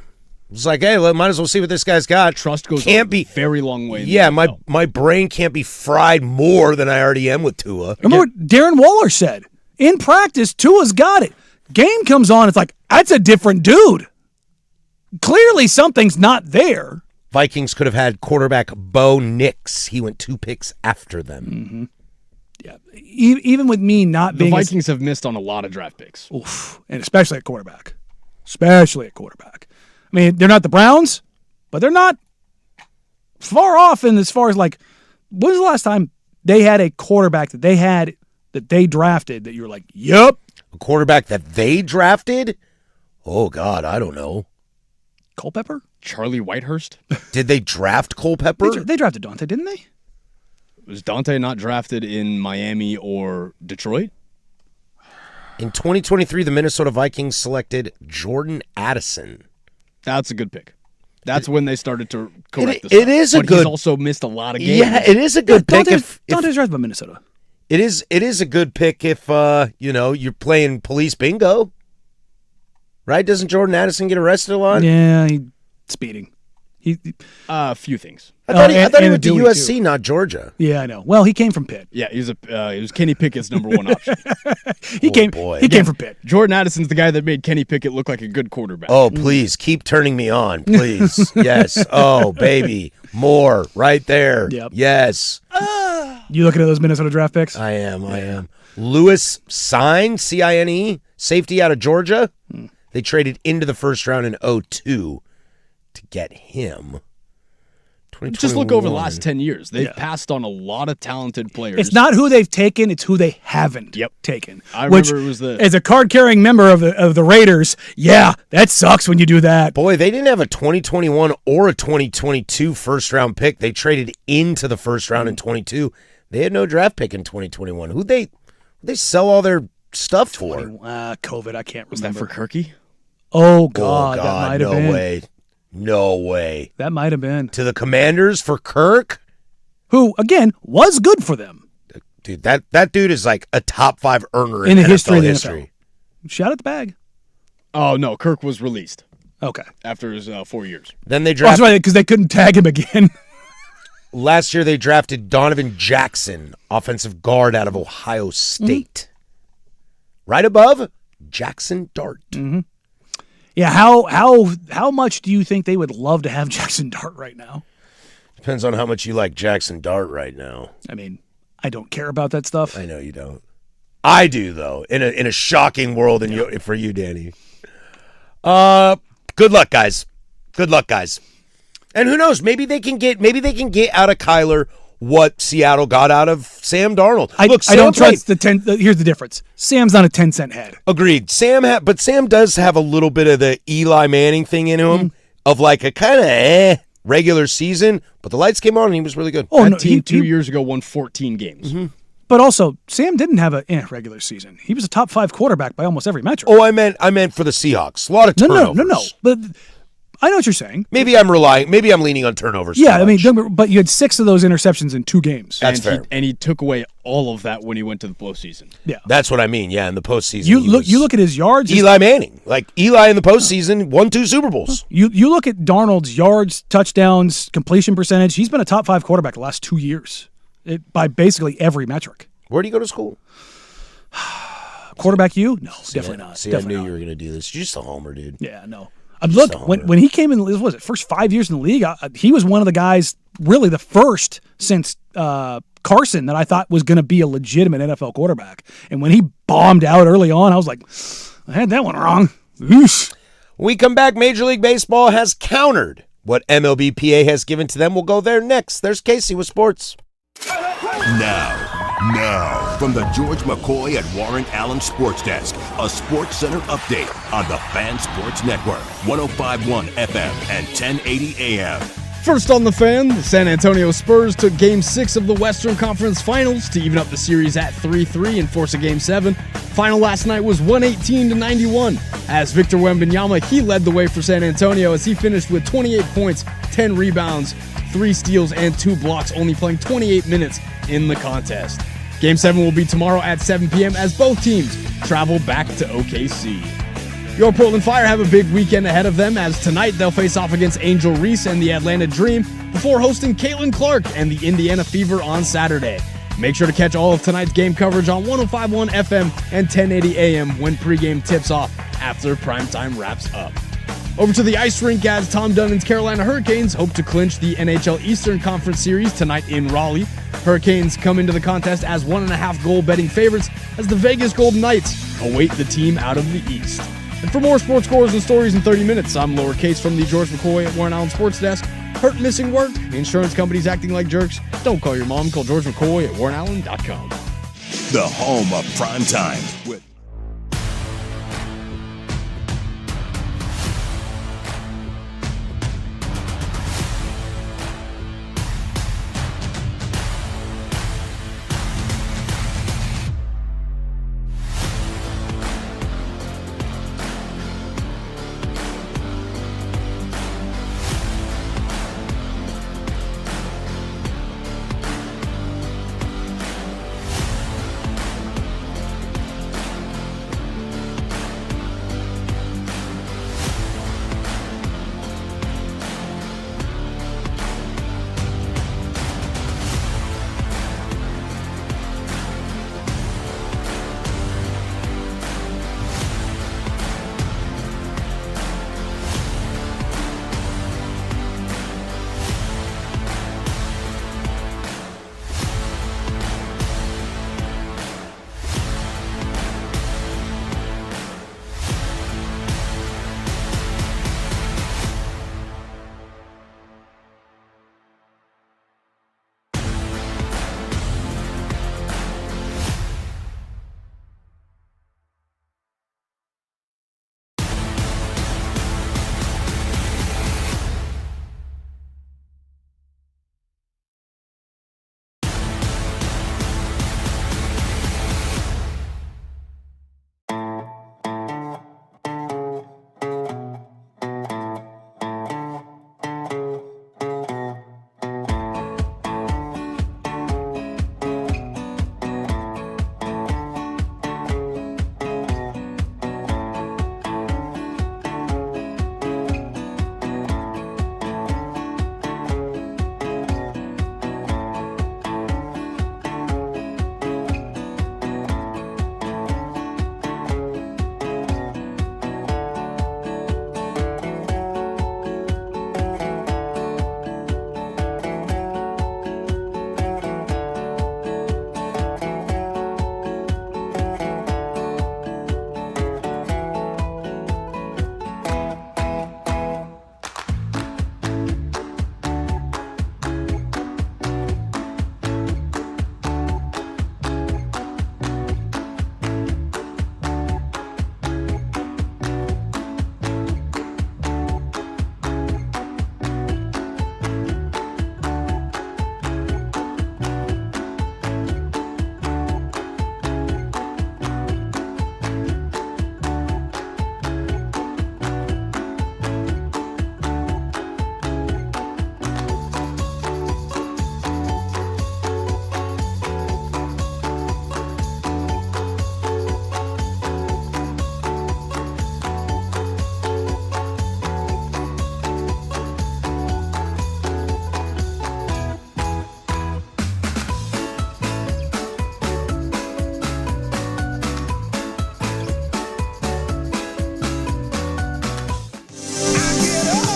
It's like, hey, might as well see what this guy's got. Trust goes a very long way. Yeah, my brain can't be fried more than I already am with Tua. Remember what Darren Waller said? In practice, Tua's got it. Game comes on, it's like, that's a different dude. Clearly something's not there. Vikings could have had quarterback Bo Nix. He went 2 picks after them. Mm-hmm. Yeah, even with me not being... The Vikings have missed on a lot of draft picks. Oof, and especially at quarterback. I mean, they're not the Browns, but they're not far off in as far as, like, when was the last time they had a quarterback that they drafted that you were like, yep. A quarterback that they drafted? Oh, God, I don't know. Culpepper? Charlie Whitehurst? Did they draft Culpepper? They drafted Dante, didn't they? Was Dante not drafted in Miami or Detroit? In 2023, the Minnesota Vikings selected Jordan Addison. That's a good pick. That's when they started to correct this. It is a good... He's also missed a lot of games. Yeah, it is a good pick. Dante's drafted by Minnesota. It is a good pick if, you're playing police bingo. Right? Doesn't Jordan Addison get arrested a lot? Yeah, he's speeding. A few things. I thought he went to USC, not Georgia. Yeah, I know. Well, he came from Pitt. Yeah, he was Kenny Pickett's number one option. He came from Pitt. Jordan Addison's the guy that made Kenny Pickett look like a good quarterback. Oh, please, keep turning me on, please. Yes. Oh, baby. More. Right there. Yep. Yes. You looking at those Minnesota draft picks? I am. Lewis Cine, C-I-N-E, safety out of Georgia. They traded into the first round in 2002 to get him. Just look over the last 10 years. They've passed on a lot of talented players. It's not who they've taken, it's who they haven't taken. I remember it was as a card-carrying member of the Raiders, yeah, that sucks when you do that. Boy, they didn't have a 2021 or a 2022 first-round pick. They traded into the first round in 22. They had no draft pick in 2021. Who'd they sell all their stuff for? COVID, I can't remember. Was that for Kirky? Oh, God, that might have been. No way. No way. That might have been. To the Commanders for Kirk? Who, again, was good for them. Dude, that dude is like a top 5 earner in the NFL history of the NFL. Shot at the bag. Oh, no, Kirk was released. Okay. After his 4 years. Then they drafted... that's right, because they couldn't tag him again. Last year they drafted Donovan Jackson, offensive guard out of Ohio State. Right above Jackson Dart. Mm-hmm. Yeah, how much do you think they would love to have Jackson Dart right now? Depends on how much you like Jackson Dart right now. I mean, I don't care about that stuff. I know you don't. I do, though, in a shocking world for you, Danny. Good luck, guys. Good luck, guys. And who knows? Maybe they can get out of Kyler what Seattle got out of Sam Darnold. I don't trust the 10. Here's the difference. Sam's not a 10-cent head. Agreed. But Sam does have a little bit of the Eli Manning thing in him of like a kind of regular season, but the lights came on and he was really good. Oh, that team 2 years ago won 14 games. Mm-hmm. But also, Sam didn't have a regular season. He was a top 5 quarterback by almost every metric. Oh, I meant for the Seahawks. A lot of turnovers. No. But I know what you're saying. Maybe I'm leaning on turnovers. Yeah, I mean, but you had 6 of those interceptions in 2 games. That's fair. And he took away all of that when he went to the postseason. Yeah, that's what I mean. Yeah, in the postseason, you look at his yards. Eli Manning, like Eli in the postseason, won 2 Super Bowls. You look at Darnold's yards, touchdowns, completion percentage. He's been a top 5 quarterback the last 2 years, by basically every metric. Where do you go to school? Quarterback U? No, definitely not. See, definitely I knew not. you were going to do this. You're just a homer, dude. Yeah, no. Look, when he came in, what was it, first 5 years in the league, he was one of the guys, really the first since Carson that I thought was going to be a legitimate NFL quarterback. And when he bombed out early on, I was like, I had that one wrong. Oosh. When we come back, Major League Baseball has countered what MLBPA has given to them. We'll go there next. There's Casey with sports. Now, from the George McCoy at Warren Allen Sports Desk, a Sports Center update on the Fan Sports Network, 105.1 FM and 1080 AM. First on the Fan, the San Antonio Spurs took Game 6 of the Western Conference Finals to even up the series at 3-3 and force a Game 7. Final last night was 118-91. As Victor Wembanyama, he led the way for San Antonio as he finished with 28 points, 10 rebounds, 3 steals, and 2 blocks, only playing 28 minutes in the contest. Game 7 will be tomorrow at 7 p.m. as both teams travel back to OKC. Your Portland Fire have a big weekend ahead of them as tonight they'll face off against Angel Reese and the Atlanta Dream before hosting Caitlin Clark and the Indiana Fever on Saturday. Make sure to catch all of tonight's game coverage on 105.1 FM and 1080 AM when pregame tips off after primetime wraps up. Over to the ice rink as Tom Dunnan's Carolina Hurricanes hope to clinch the NHL Eastern Conference Series tonight in Raleigh. Hurricanes come into the contest as 1.5 goal betting favorites as the Vegas Golden Knights await the team out of the East. And for more sports scores and stories in 30 minutes, I'm Lowercase from the George McCoy at Warren Allen Sports Desk. Hurt, missing work? The insurance companies acting like jerks? Don't call your mom. Call George McCoy at warrenallen.com. The home of prime time with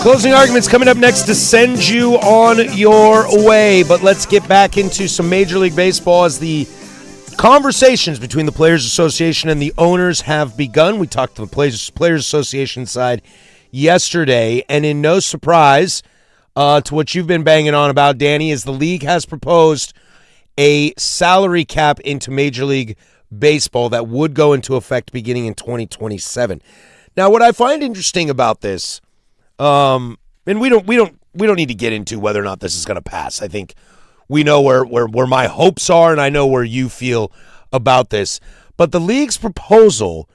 Closing arguments coming up next to send you on your way. But let's get back into some Major League Baseball as the conversations between the Players Association and the owners have begun. We talked to the Players Association side yesterday, and in no surprise to what you've been banging on about, Danny, is the league has proposed a salary cap into Major League Baseball that would go into effect beginning in 2027. Now, what I find interesting about this, and we don't need to get into whether or not this is going to pass. I think we know where my hopes are, and I know where you feel about this. But the league's proposal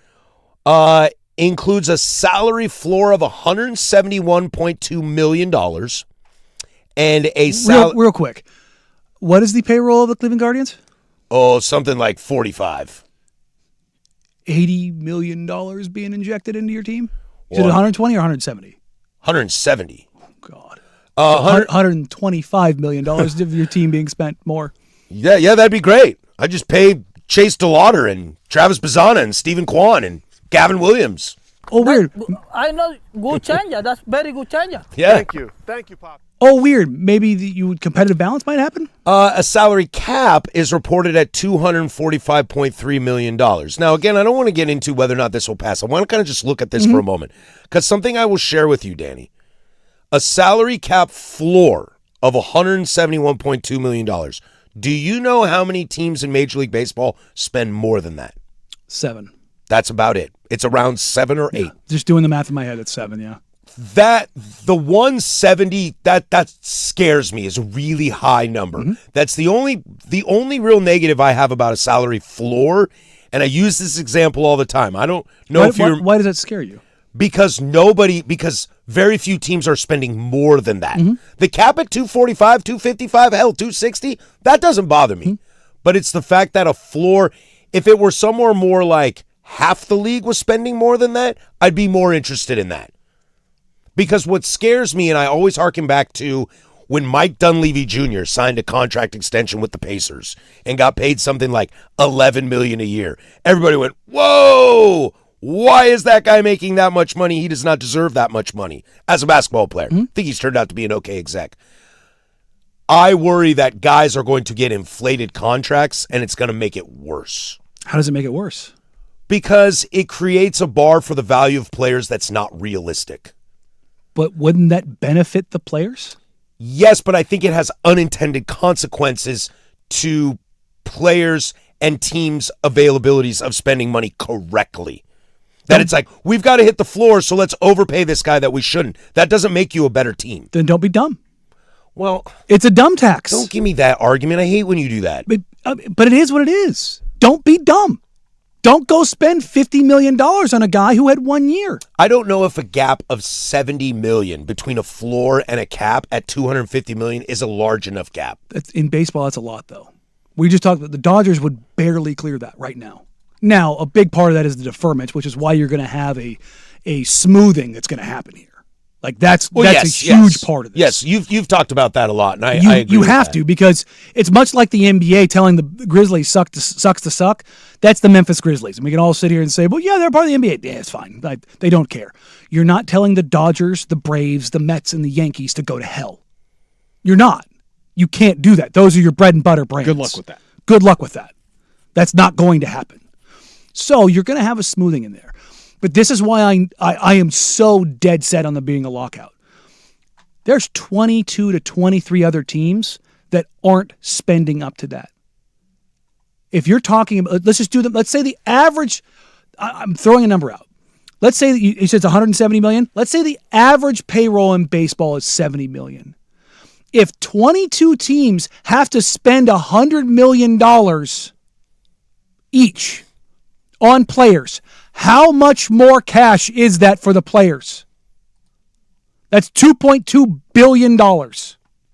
includes a salary floor of $171.2 million and a real quick. What is the payroll of the Cleveland Guardians? Oh, something like 45. $80 million being injected into your team? Is it 120 or 170? 170. Oh, God. $125 million of your team being spent more. Yeah, that'd be great. I just pay Chase DeLauder and Travis Bazzana and Stephen Kwan and Gavin Williams. Oh, weird. I know. Good change. That's very good change. Yeah. Thank you, Pop. Oh, weird. Maybe competitive balance might happen? A salary cap is reported at $245.3 million. Now, again, I don't want to get into whether or not this will pass. I want to kind of just look at this for a moment. Because something I will share with you, Danny. A salary cap floor of $171.2 million. Do you know how many teams in Major League Baseball spend more than that? 7. That's about it. It's around 7 or 8. Just doing the math in my head, it's 7, yeah. The 170 that scares me is a really high number. That's the only real negative I have about a salary floor, and I use this example all the time. I don't know why does that scare you? Because very few teams are spending more than that. The cap at 245, 255, hell, 260, that doesn't bother me. But it's the fact that a floor, if it were somewhere more like half the league was spending more than that, I'd be more interested in that. Because what scares me, and I always harken back to when Mike Dunleavy Jr. signed a contract extension with the Pacers and got paid something like $11 million a year. Everybody went, whoa, why is that guy making that much money? He does not deserve that much money as a basketball player. I think he's turned out to be an okay exec. I worry that guys are going to get inflated contracts, and it's going to make it worse. How does it make it worse? Because it creates a bar for the value of players that's not realistic. But wouldn't that benefit the players? Yes, but I think it has unintended consequences to players and teams' availabilities of spending money correctly. That it's like, we've got to hit the floor, so let's overpay this guy that we shouldn't. That doesn't make you a better team. Then don't be dumb. Well, it's a dumb tax. Don't give me that argument. I hate when you do that. But it is what it is. Don't be dumb. Don't go spend $50 million on a guy who had 1 year. I don't know if a gap of $70 million between a floor and a cap at $250 million is a large enough gap. In baseball, that's a lot, though. We just talked about the Dodgers would barely clear that right now. Now, a big part of that is the deferment, which is why you're going to have a smoothing that's going to happen here. Like that's a huge part of this. Yes, you've talked about that a lot, and I agree you with have that. to, because it's much like the NBA telling the Grizzlies sucks to suck. That's the Memphis Grizzlies, and we can all sit here and say, "Well, yeah, they're part of the NBA. Yeah, it's fine. They don't care." You're not telling the Dodgers, the Braves, the Mets, and the Yankees to go to hell. You're not. You can't do that. Those are your bread and butter brands. Good luck with that. Good luck with that. That's not going to happen. So you're going to have a smoothing in there. But this is why I am so dead set on there being a lockout. There's 22 to 23 other teams that aren't spending up to that. If you're talking about, let's just do them. Let's say the average, I'm throwing a number out. Let's say that you said it's 170 million. Let's say the average payroll in baseball is 70 million. If 22 teams have to spend $100 million each on players, how much more cash is that for the players? That's $2.2 billion.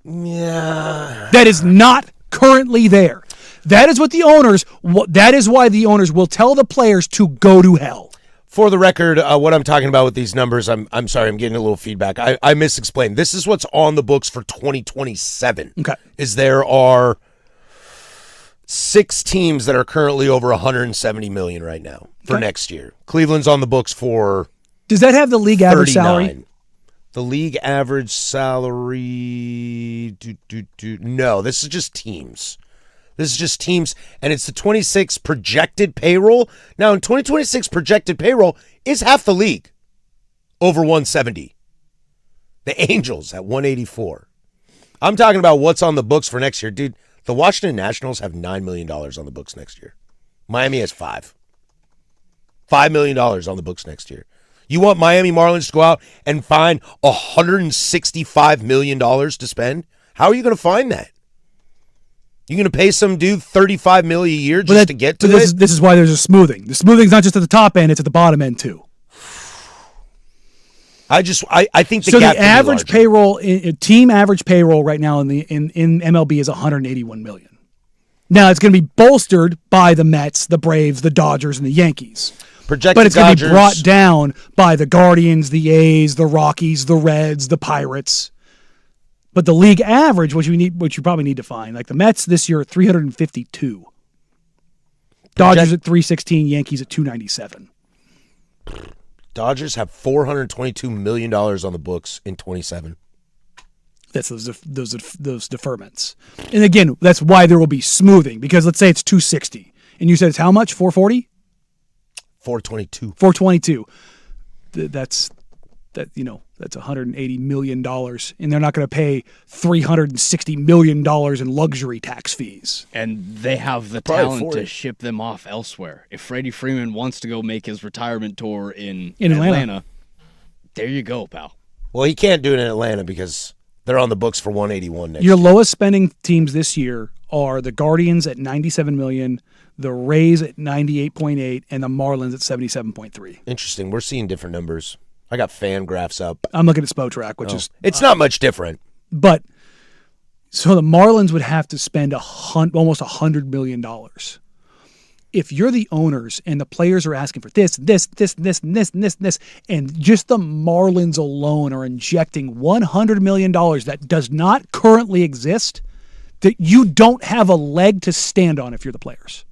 Yeah. That is not currently there. That is what that is why the owners will tell the players to go to hell. For the record, what I'm talking about with these numbers, I'm sorry, I'm getting a little feedback. I misexplained. This is what's on the books for 2027. Okay. There are 6 teams that are currently over $170 million right now for next year. Cleveland's on the books for Does that have the league average 39. salary? The league average salary. No, this is just teams. This is just teams, and it's the 26 projected payroll. Now, in 2026 projected payroll is half the league, over 170. The Angels at 184. I'm talking about what's on the books for next year. Dude, the Washington Nationals have $9 million on the books next year. Miami has $5 million on the books next year. You want Miami Marlins to go out and find $165 million to spend? How are you going to find that? You going to pay some dude $35 million a year just to get to it? This is why there's a smoothing. The smoothing's not just at the top end; it's at the bottom end too. I think the so gap the average payroll, team average payroll right now in MLB is $181 million. Now it's going to be bolstered by the Mets, the Braves, the Dodgers, and the Yankees. Projected but it's going to be brought Dodgers down by the Guardians, the A's, the Rockies, the Reds, the Pirates. But the league average, which you probably need to find, like the Mets this year at 352, Dodgers at 316, Yankees at 297. Dodgers have $422 million on the books in 27. That's those deferments. And again, that's why there will be smoothing, because let's say it's 260, and you said it's how much? 440? 422. 422. That's $180 million, and they're not going to pay $360 million in luxury tax fees. And they have the talent to ship them off elsewhere. If Freddie Freeman wants to go make his retirement tour in Atlanta, there you go, pal. Well, he can't do it in Atlanta because they're on the books for 181 next Your year. lowest spending teams this year are the Guardians at $97 million, the Rays at $98.8, and the Marlins at $77.3. Interesting. We're seeing different numbers. I got fan graphs up. I'm looking at Spotrac, which is... It's not much different. But, so the Marlins would have to spend almost $100 million. If you're the owners and the players are asking for this, and just the Marlins alone are injecting $100 million that does not currently exist, that you don't have a leg to stand on if you're the players.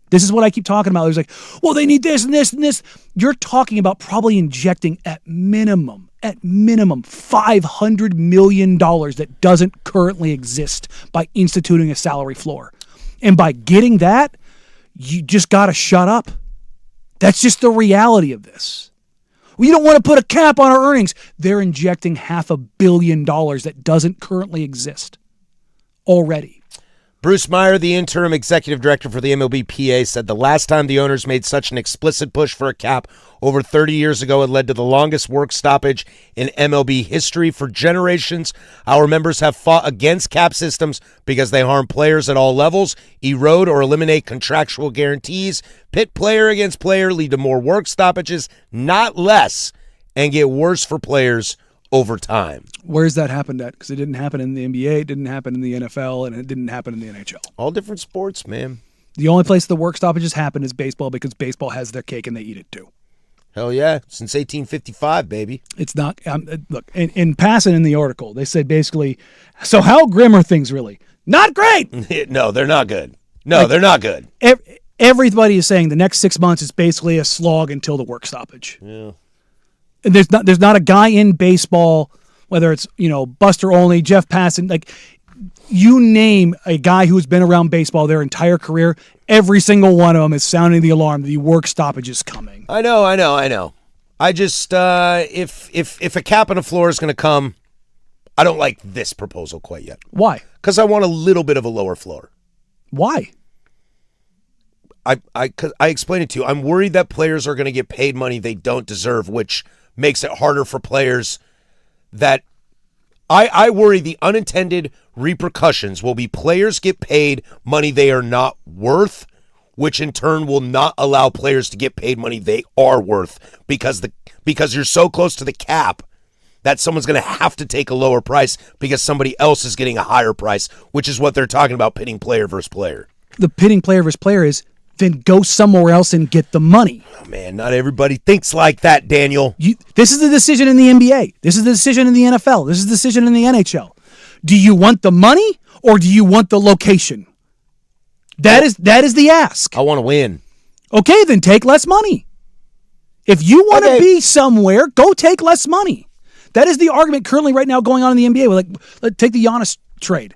This is what I keep talking about. There's like, well, they need this and this and this. You're talking about probably injecting at minimum $500 million that doesn't currently exist by instituting a salary floor. And by getting that, you just got to shut up. That's just the reality of this. We don't want to put a cap on our earnings. They're injecting $500 million that doesn't currently exist already. Bruce Meyer, the interim executive director for the MLBPA, said the last time the owners made such an explicit push for a cap over 30 years ago, it led to the longest work stoppage in MLB history. For generations, our members have fought against cap systems because they harm players at all levels, erode or eliminate contractual guarantees, pit player against player, lead to more work stoppages, not less, and get worse for players over time. Where's that happened at? Because it didn't happen in the NBA, it didn't happen in the NFL, and it didn't happen in the NHL. All different sports, man. The only place the work stoppages happen is baseball, because baseball has their cake and they eat it too. Hell yeah. Since 1855, baby. It's not, look, in passing in the article, they said basically, so how grim are things really? Not great! No, they're not good. No, they're not good. Everybody is saying the next 6 months is basically a slog until the work stoppage. Yeah. And there's not a guy in baseball, whether it's, Buster Olney, Jeff Passan, like you name a guy who's been around baseball their entire career, every single one of them is sounding the alarm that the work stoppage is coming. I know. I just if a cap on the floor is going to come, I don't like this proposal quite yet. Why? Because I want a little bit of a lower floor. Why? I explained it to you. I'm worried that players are going to get paid money they don't deserve, which makes it harder for players that I worry the unintended repercussions will be players get paid money they are not worth, which in turn will not allow players to get paid money they are worth because you're so close to the cap that someone's going to have to take a lower price because somebody else is getting a higher price, which is what they're talking about, pitting player versus player. The pitting player versus player is then go somewhere else and get the money. Oh, man, not everybody thinks like that, Daniel. This is the decision in the NBA. This is the decision in the NFL. This is the decision in the NHL. Do you want the money or do you want the location? That is the ask. I want to win. Okay, then take less money. If you want to be somewhere, go take less money. That is the argument currently right now going on in the NBA. Let's take the Giannis trade.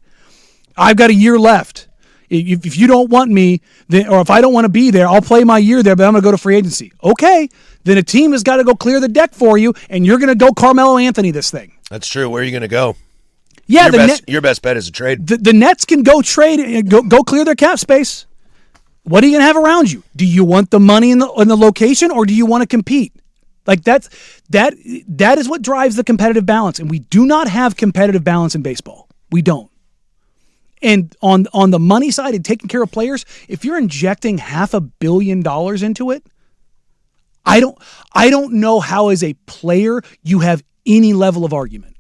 I've got a year left. If you don't want me, or if I don't want to be there, I'll play my year there, but I'm going to go to free agency. Okay, then a team has got to go clear the deck for you, and you're going to go Carmelo Anthony this thing. That's true. Where are you going to go? Yeah, your best bet is a trade. The Nets can go trade and go clear their cap space. What are you going to have around you? Do you want the money in the location, or do you want to compete? Like that is what drives the competitive balance, and we do not have competitive balance in baseball. We don't. And on the money side and taking care of players, if you're injecting $500 million into it, I don't know how as a player you have any level of argument.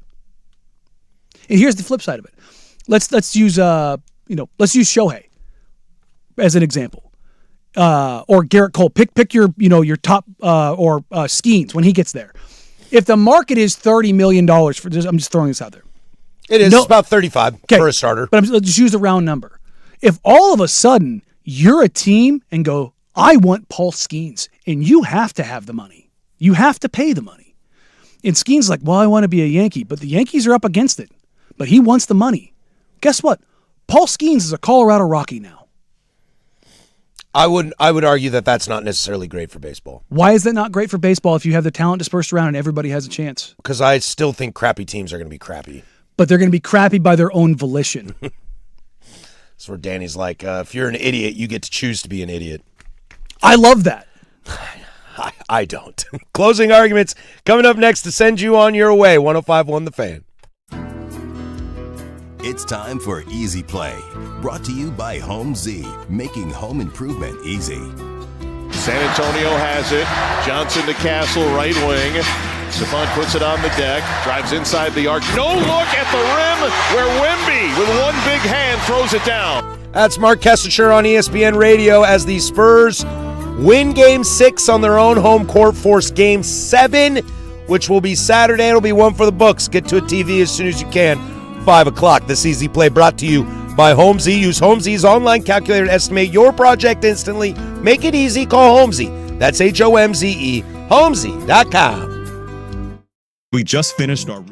And here's the flip side of it. Let's use Shohei as an example, or Garrett Cole. Pick your top or Skeens when he gets there. If the market is $30 million for this, I'm just throwing this out there. It is about 35 for a starter. But let's just use a round number. If all of a sudden you're a team and go, I want Paul Skeens, and you have to have the money. You have to pay the money. And Skeens like, well, I want to be a Yankee, but the Yankees are up against it. But he wants the money. Guess what? Paul Skeens is a Colorado Rocky now. I would argue that that's not necessarily great for baseball. Why is that not great for baseball if you have the talent dispersed around and everybody has a chance? Because I still think crappy teams are going to be crappy. But they're going to be crappy by their own volition. That's where Danny's like, if you're an idiot, you get to choose to be an idiot. I love that. I don't. Closing arguments coming up next to send you on your way. 105.1 The Fan. It's time for Easy Play, brought to you by Home Z, making home improvement easy. San Antonio has it. Johnson to Castle, right wing. Stephon puts it on the deck, drives inside the arc. No look at the rim where Wemby, with one big hand, throws it down. That's Mark Kessinger on ESPN Radio as the Spurs win Game 6 on their own home court, force Game 7, which will be Saturday. It'll be one for the books. Get to a TV as soon as you can. 5 o'clock. This Easy Play brought to you by Home Z. Use Home Z's online calculator to estimate your project instantly. Make it easy. Call Home Z. That's HOMZE. HomeZ.com. We just finished our...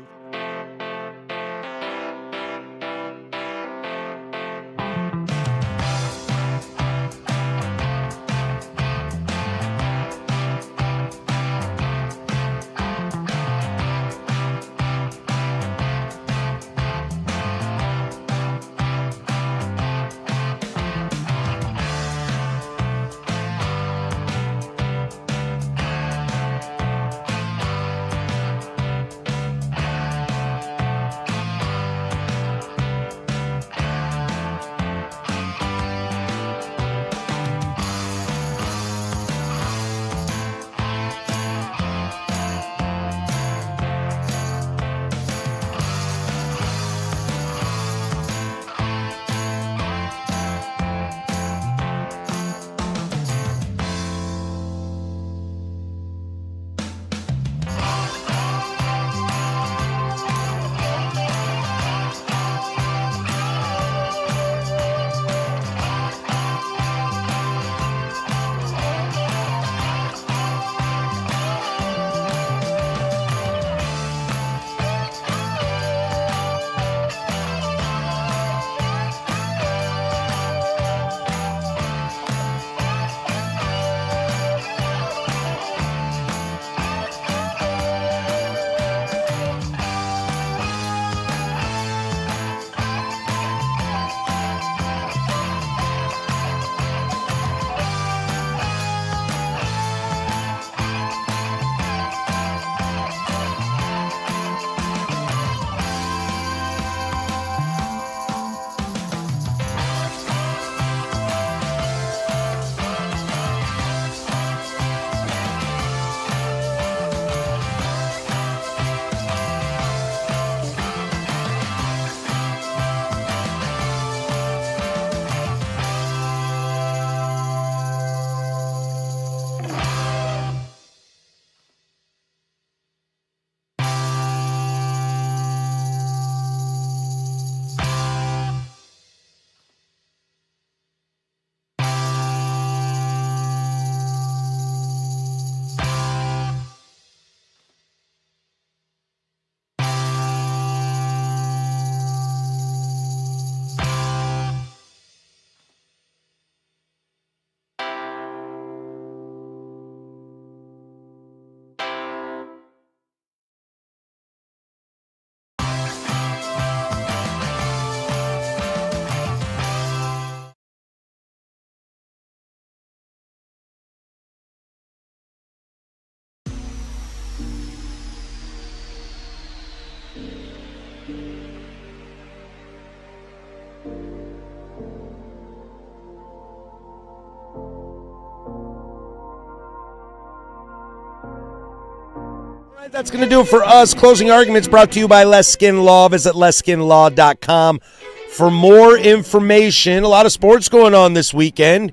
That's going to do it for us. Closing arguments brought to you by Less Skin Law. Visit LessSkinLaw.com for more information. A lot of sports going on this weekend.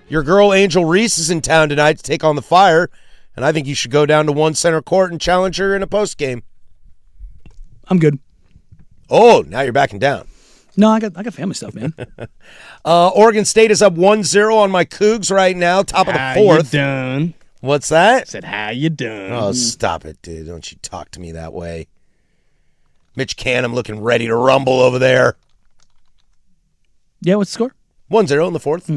Your girl Angel Reese is in town tonight to take on the Fire, and I think you should go down to One Center Court and challenge her in a post game. I'm good. Oh, now you're backing down. No, I got family stuff, man. Oregon State is up 1-0 on my Cougs right now, top of the fourth. How you done? What's that? Said, how you done? Oh, stop it, dude. Don't you talk to me that way. Mitch Canham looking ready to rumble over there. Yeah, what's the score? 1-0 in the fourth.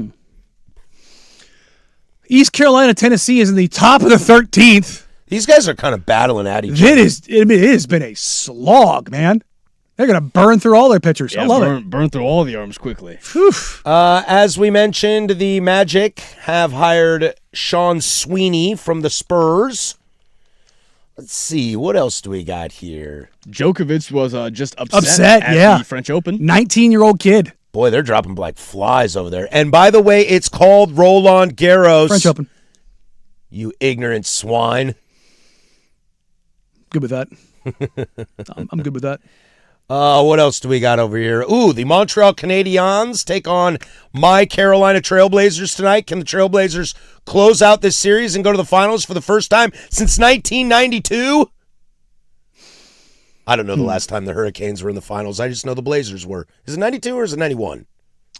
East Carolina, Tennessee is in the top of the 13th. These guys are kind of battling at each other. It has been a slog, man. They're going to burn through all their pitchers. Yeah, I love it. Burn through all the arms quickly. As we mentioned, the Magic have hired Sean Sweeney from the Spurs. Let's see. What else do we got here? Djokovic was just upset at the French Open. 19-year-old kid. Boy, they're dropping like flies over there. And by the way, it's called Roland Garros. French Open. You ignorant swine. Good with that. I'm good with that. What else do we got over here? Ooh, the Montreal Canadiens take on my Carolina Trailblazers tonight. Can the Trailblazers close out this series and go to the finals for the first time since 1992? I don't know the last time the Hurricanes were in the finals. I just know the Blazers were. Is it 92 or is it 91?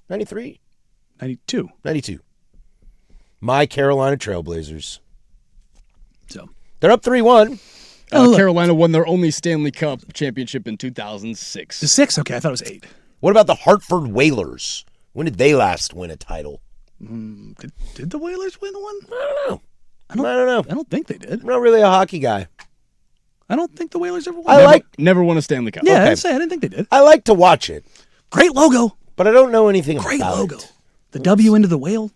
93? 92. 92. My Carolina Trailblazers. So they're up 3-1. Carolina won their only Stanley Cup championship in 2006. 6? Okay, I thought it was 8. What about the Hartford Whalers? When did they last win a title? Did the Whalers win one? I don't know. I don't know. I don't think they did. I'm not really a hockey guy. I don't think the Whalers ever won. Never won a Stanley Cup. Yeah, I didn't think they did. I like to watch it. Great logo. But I don't know anything Great about logo. it. The W into the whale.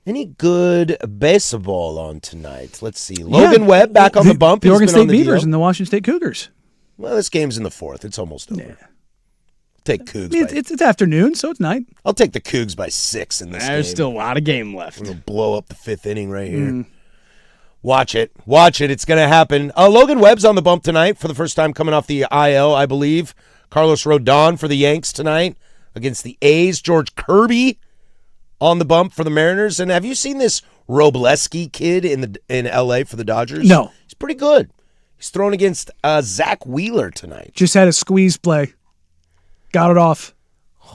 Any good baseball on tonight? Let's see. Logan Webb back on the bump. The He's Oregon been State on the Beavers DL. and the Washington State Cougars. Well, this game's in the fourth. It's almost over. Yeah. Take Cougs. It's afternoon, so it's night. I'll take the Cougs by 6 in this game. There's still a lot of game left. We're going to blow up the fifth inning right here. Watch it. Watch it. It's going to happen. Logan Webb's on the bump tonight for the first time coming off the IL, I believe. Carlos Rodon for the Yanks tonight against the A's. George Kirby on the bump for the Mariners. And have you seen this Robleski kid in L.A. for the Dodgers? No. He's pretty good. He's throwing against Zach Wheeler tonight. Just had a squeeze play. Got it off.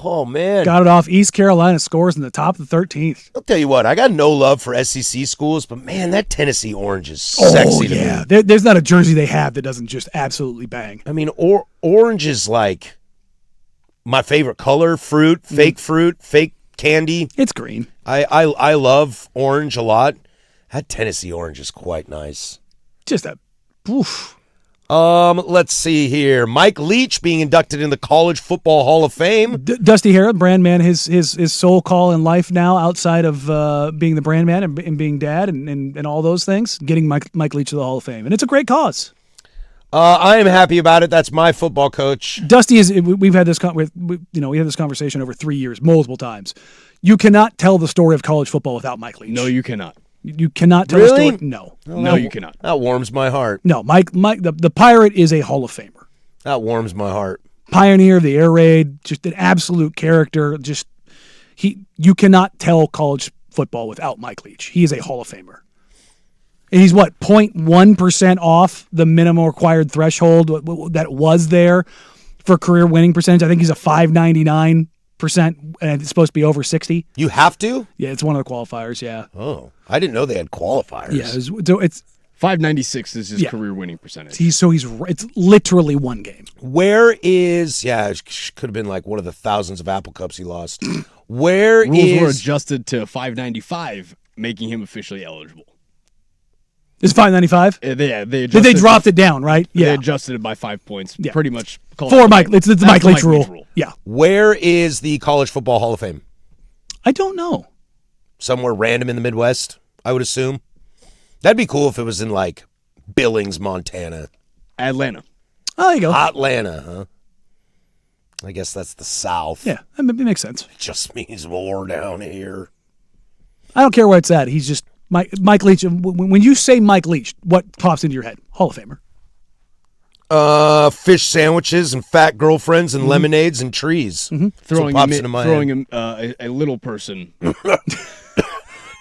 Oh, man. Got it off. East Carolina scores in the top of the 13th. I'll tell you what. I got no love for SEC schools, but, man, that Tennessee orange is sexy to me. There's not a jersey they have that doesn't just absolutely bang. I mean, orange is like my favorite color. Fruit, fake candy. It's green. I love orange a lot. That Tennessee orange is quite nice. Just a oof. Let's see here. Mike Leach being inducted in the College Football Hall of Fame. Dusty Harrod, brand man, his sole call in life now, outside of being the brand man and being dad and all those things, getting Mike Leach to the Hall of Fame, and it's a great cause. I am happy about it. That's my football coach. Dusty is. We've had this we had this conversation over 3 years, multiple times. You cannot tell the story of college football without Mike Leach. No, you cannot. You cannot tell Really? the story. No. No, you cannot. That warms my heart. No, Mike the Pirate is a Hall of Famer. That warms my heart. Pioneer of the air raid, just an absolute character. You cannot tell college football without Mike Leach. He is a Hall of Famer. And he's 0.1% off the minimum required threshold that was there for career winning percentage. I think he's a 599%, and it's supposed to be over 60. You have to? Yeah, it's one of the qualifiers. Yeah. Oh, I didn't know they had qualifiers. Yeah, it's 596 is his career winning percentage. It's literally one game. Where is it could have been like one of the thousands of Apple Cups he lost. Where Rules were adjusted to 595, making him officially eligible. It's 595. They dropped it down, right? Yeah, they adjusted it by 5 points. Yeah. Pretty much. For Mike, it's the Mike Leach rule. Yeah. Where is the College Football Hall of Fame? I don't know. Somewhere random in the Midwest, I would assume. That'd be cool if it was in like Billings, Montana. Atlanta. Oh, there you go. Atlanta, huh? I guess that's the South. Yeah, it makes sense. It just means war down here. I don't care where it's at. He's just Mike Leach. When you say Mike Leach, what pops into your head? Hall of Famer. Fish sandwiches and fat girlfriends and lemonades and trees. Throwing pops into my head. a little person into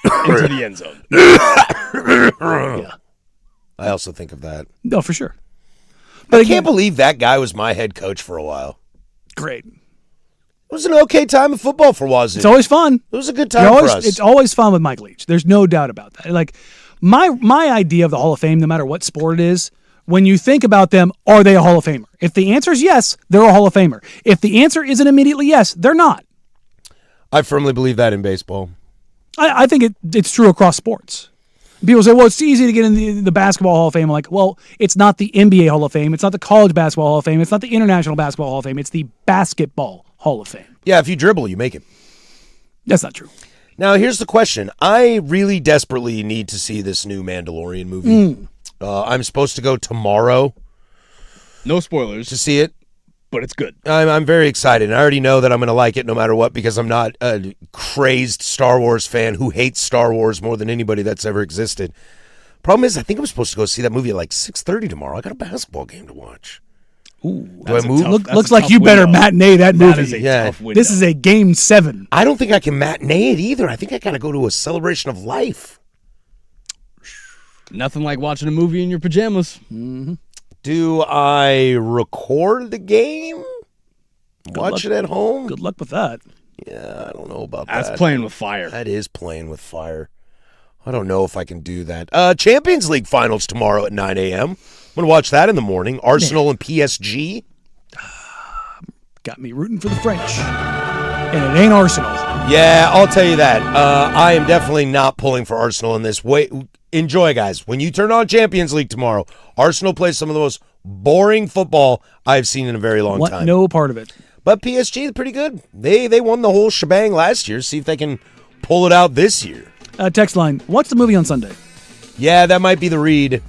the end zone. Yeah. I also think of that. No, for sure. But I can't believe that guy was my head coach for a while. Great. It was an okay time of football for Wazoo. It's always fun. It was a good time for us. It's always fun with Mike Leach. There's no doubt about that. Like my idea of the Hall of Fame, no matter what sport it is, when you think about them, are they a Hall of Famer? If the answer is yes, they're a Hall of Famer. If the answer isn't immediately yes, they're not. I firmly believe that in baseball. I think it's true across sports. People say, well, it's easy to get in the Basketball Hall of Fame. I'm like, well, it's not the NBA Hall of Fame. It's not the College Basketball Hall of Fame. It's not the International Basketball Hall of Fame. It's the Basketball Hall of Fame. Yeah, if you dribble, you make it. That's not true. Now, here's the question. I really desperately need to see this new Mandalorian movie. I'm supposed to go tomorrow. No spoilers. To see it. But it's good. I'm very excited. I already know that I'm going to like it no matter what because I'm not a crazed Star Wars fan who hates Star Wars more than anybody that's ever existed. Problem is, I think I'm supposed to go see that movie at like 6:30 tomorrow. I got a basketball game to watch. Ooh, do I move? Looks like you better matinee that movie. That is a tough window. This is a Game 7. I don't think I can matinee it either. I think I got to go to a celebration of life. Nothing like watching a movie in your pajamas. Mm-hmm. Do I record the game? Watch it at home? Good luck with that. Yeah, I don't know about that. That's playing with fire. That is playing with fire. I don't know if I can do that. Champions League finals tomorrow at 9 a.m. I'm going to watch that in the morning. Arsenal and PSG. Got me rooting for the French. And it ain't Arsenal. Yeah, I'll tell you that. I am definitely not pulling for Arsenal in this. Enjoy, guys. When you turn on Champions League tomorrow, Arsenal plays some of the most boring football I've seen in a very long time. No part of it. But PSG is pretty good. They won the whole shebang last year. See if they can pull it out this year. Text line, watch the movie on Sunday. Yeah, that might be the read.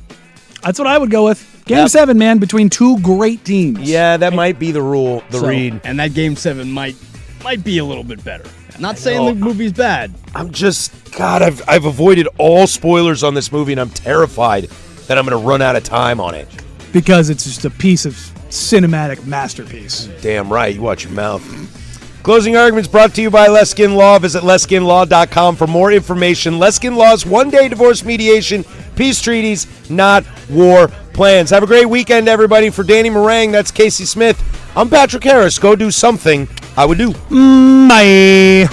That's what I would go with. Game 7, man, between two great teams. Yeah, that might be the rule, read. And that Game 7 might be a little bit better. Not saying the movie's bad. I've avoided all spoilers on this movie, and I'm terrified that I'm going to run out of time on it. Because it's just a piece of cinematic masterpiece. Damn right. You watch your mouth. Closing Arguments brought to you by Leskin Law. Visit leskinlaw.com for more information. Leskin Law's one-day divorce mediation, peace treaties, not war plans. Have a great weekend, everybody. For Danny Marang, that's Casey Smith. I'm Patrick Harris. Go do something I would do. Bye.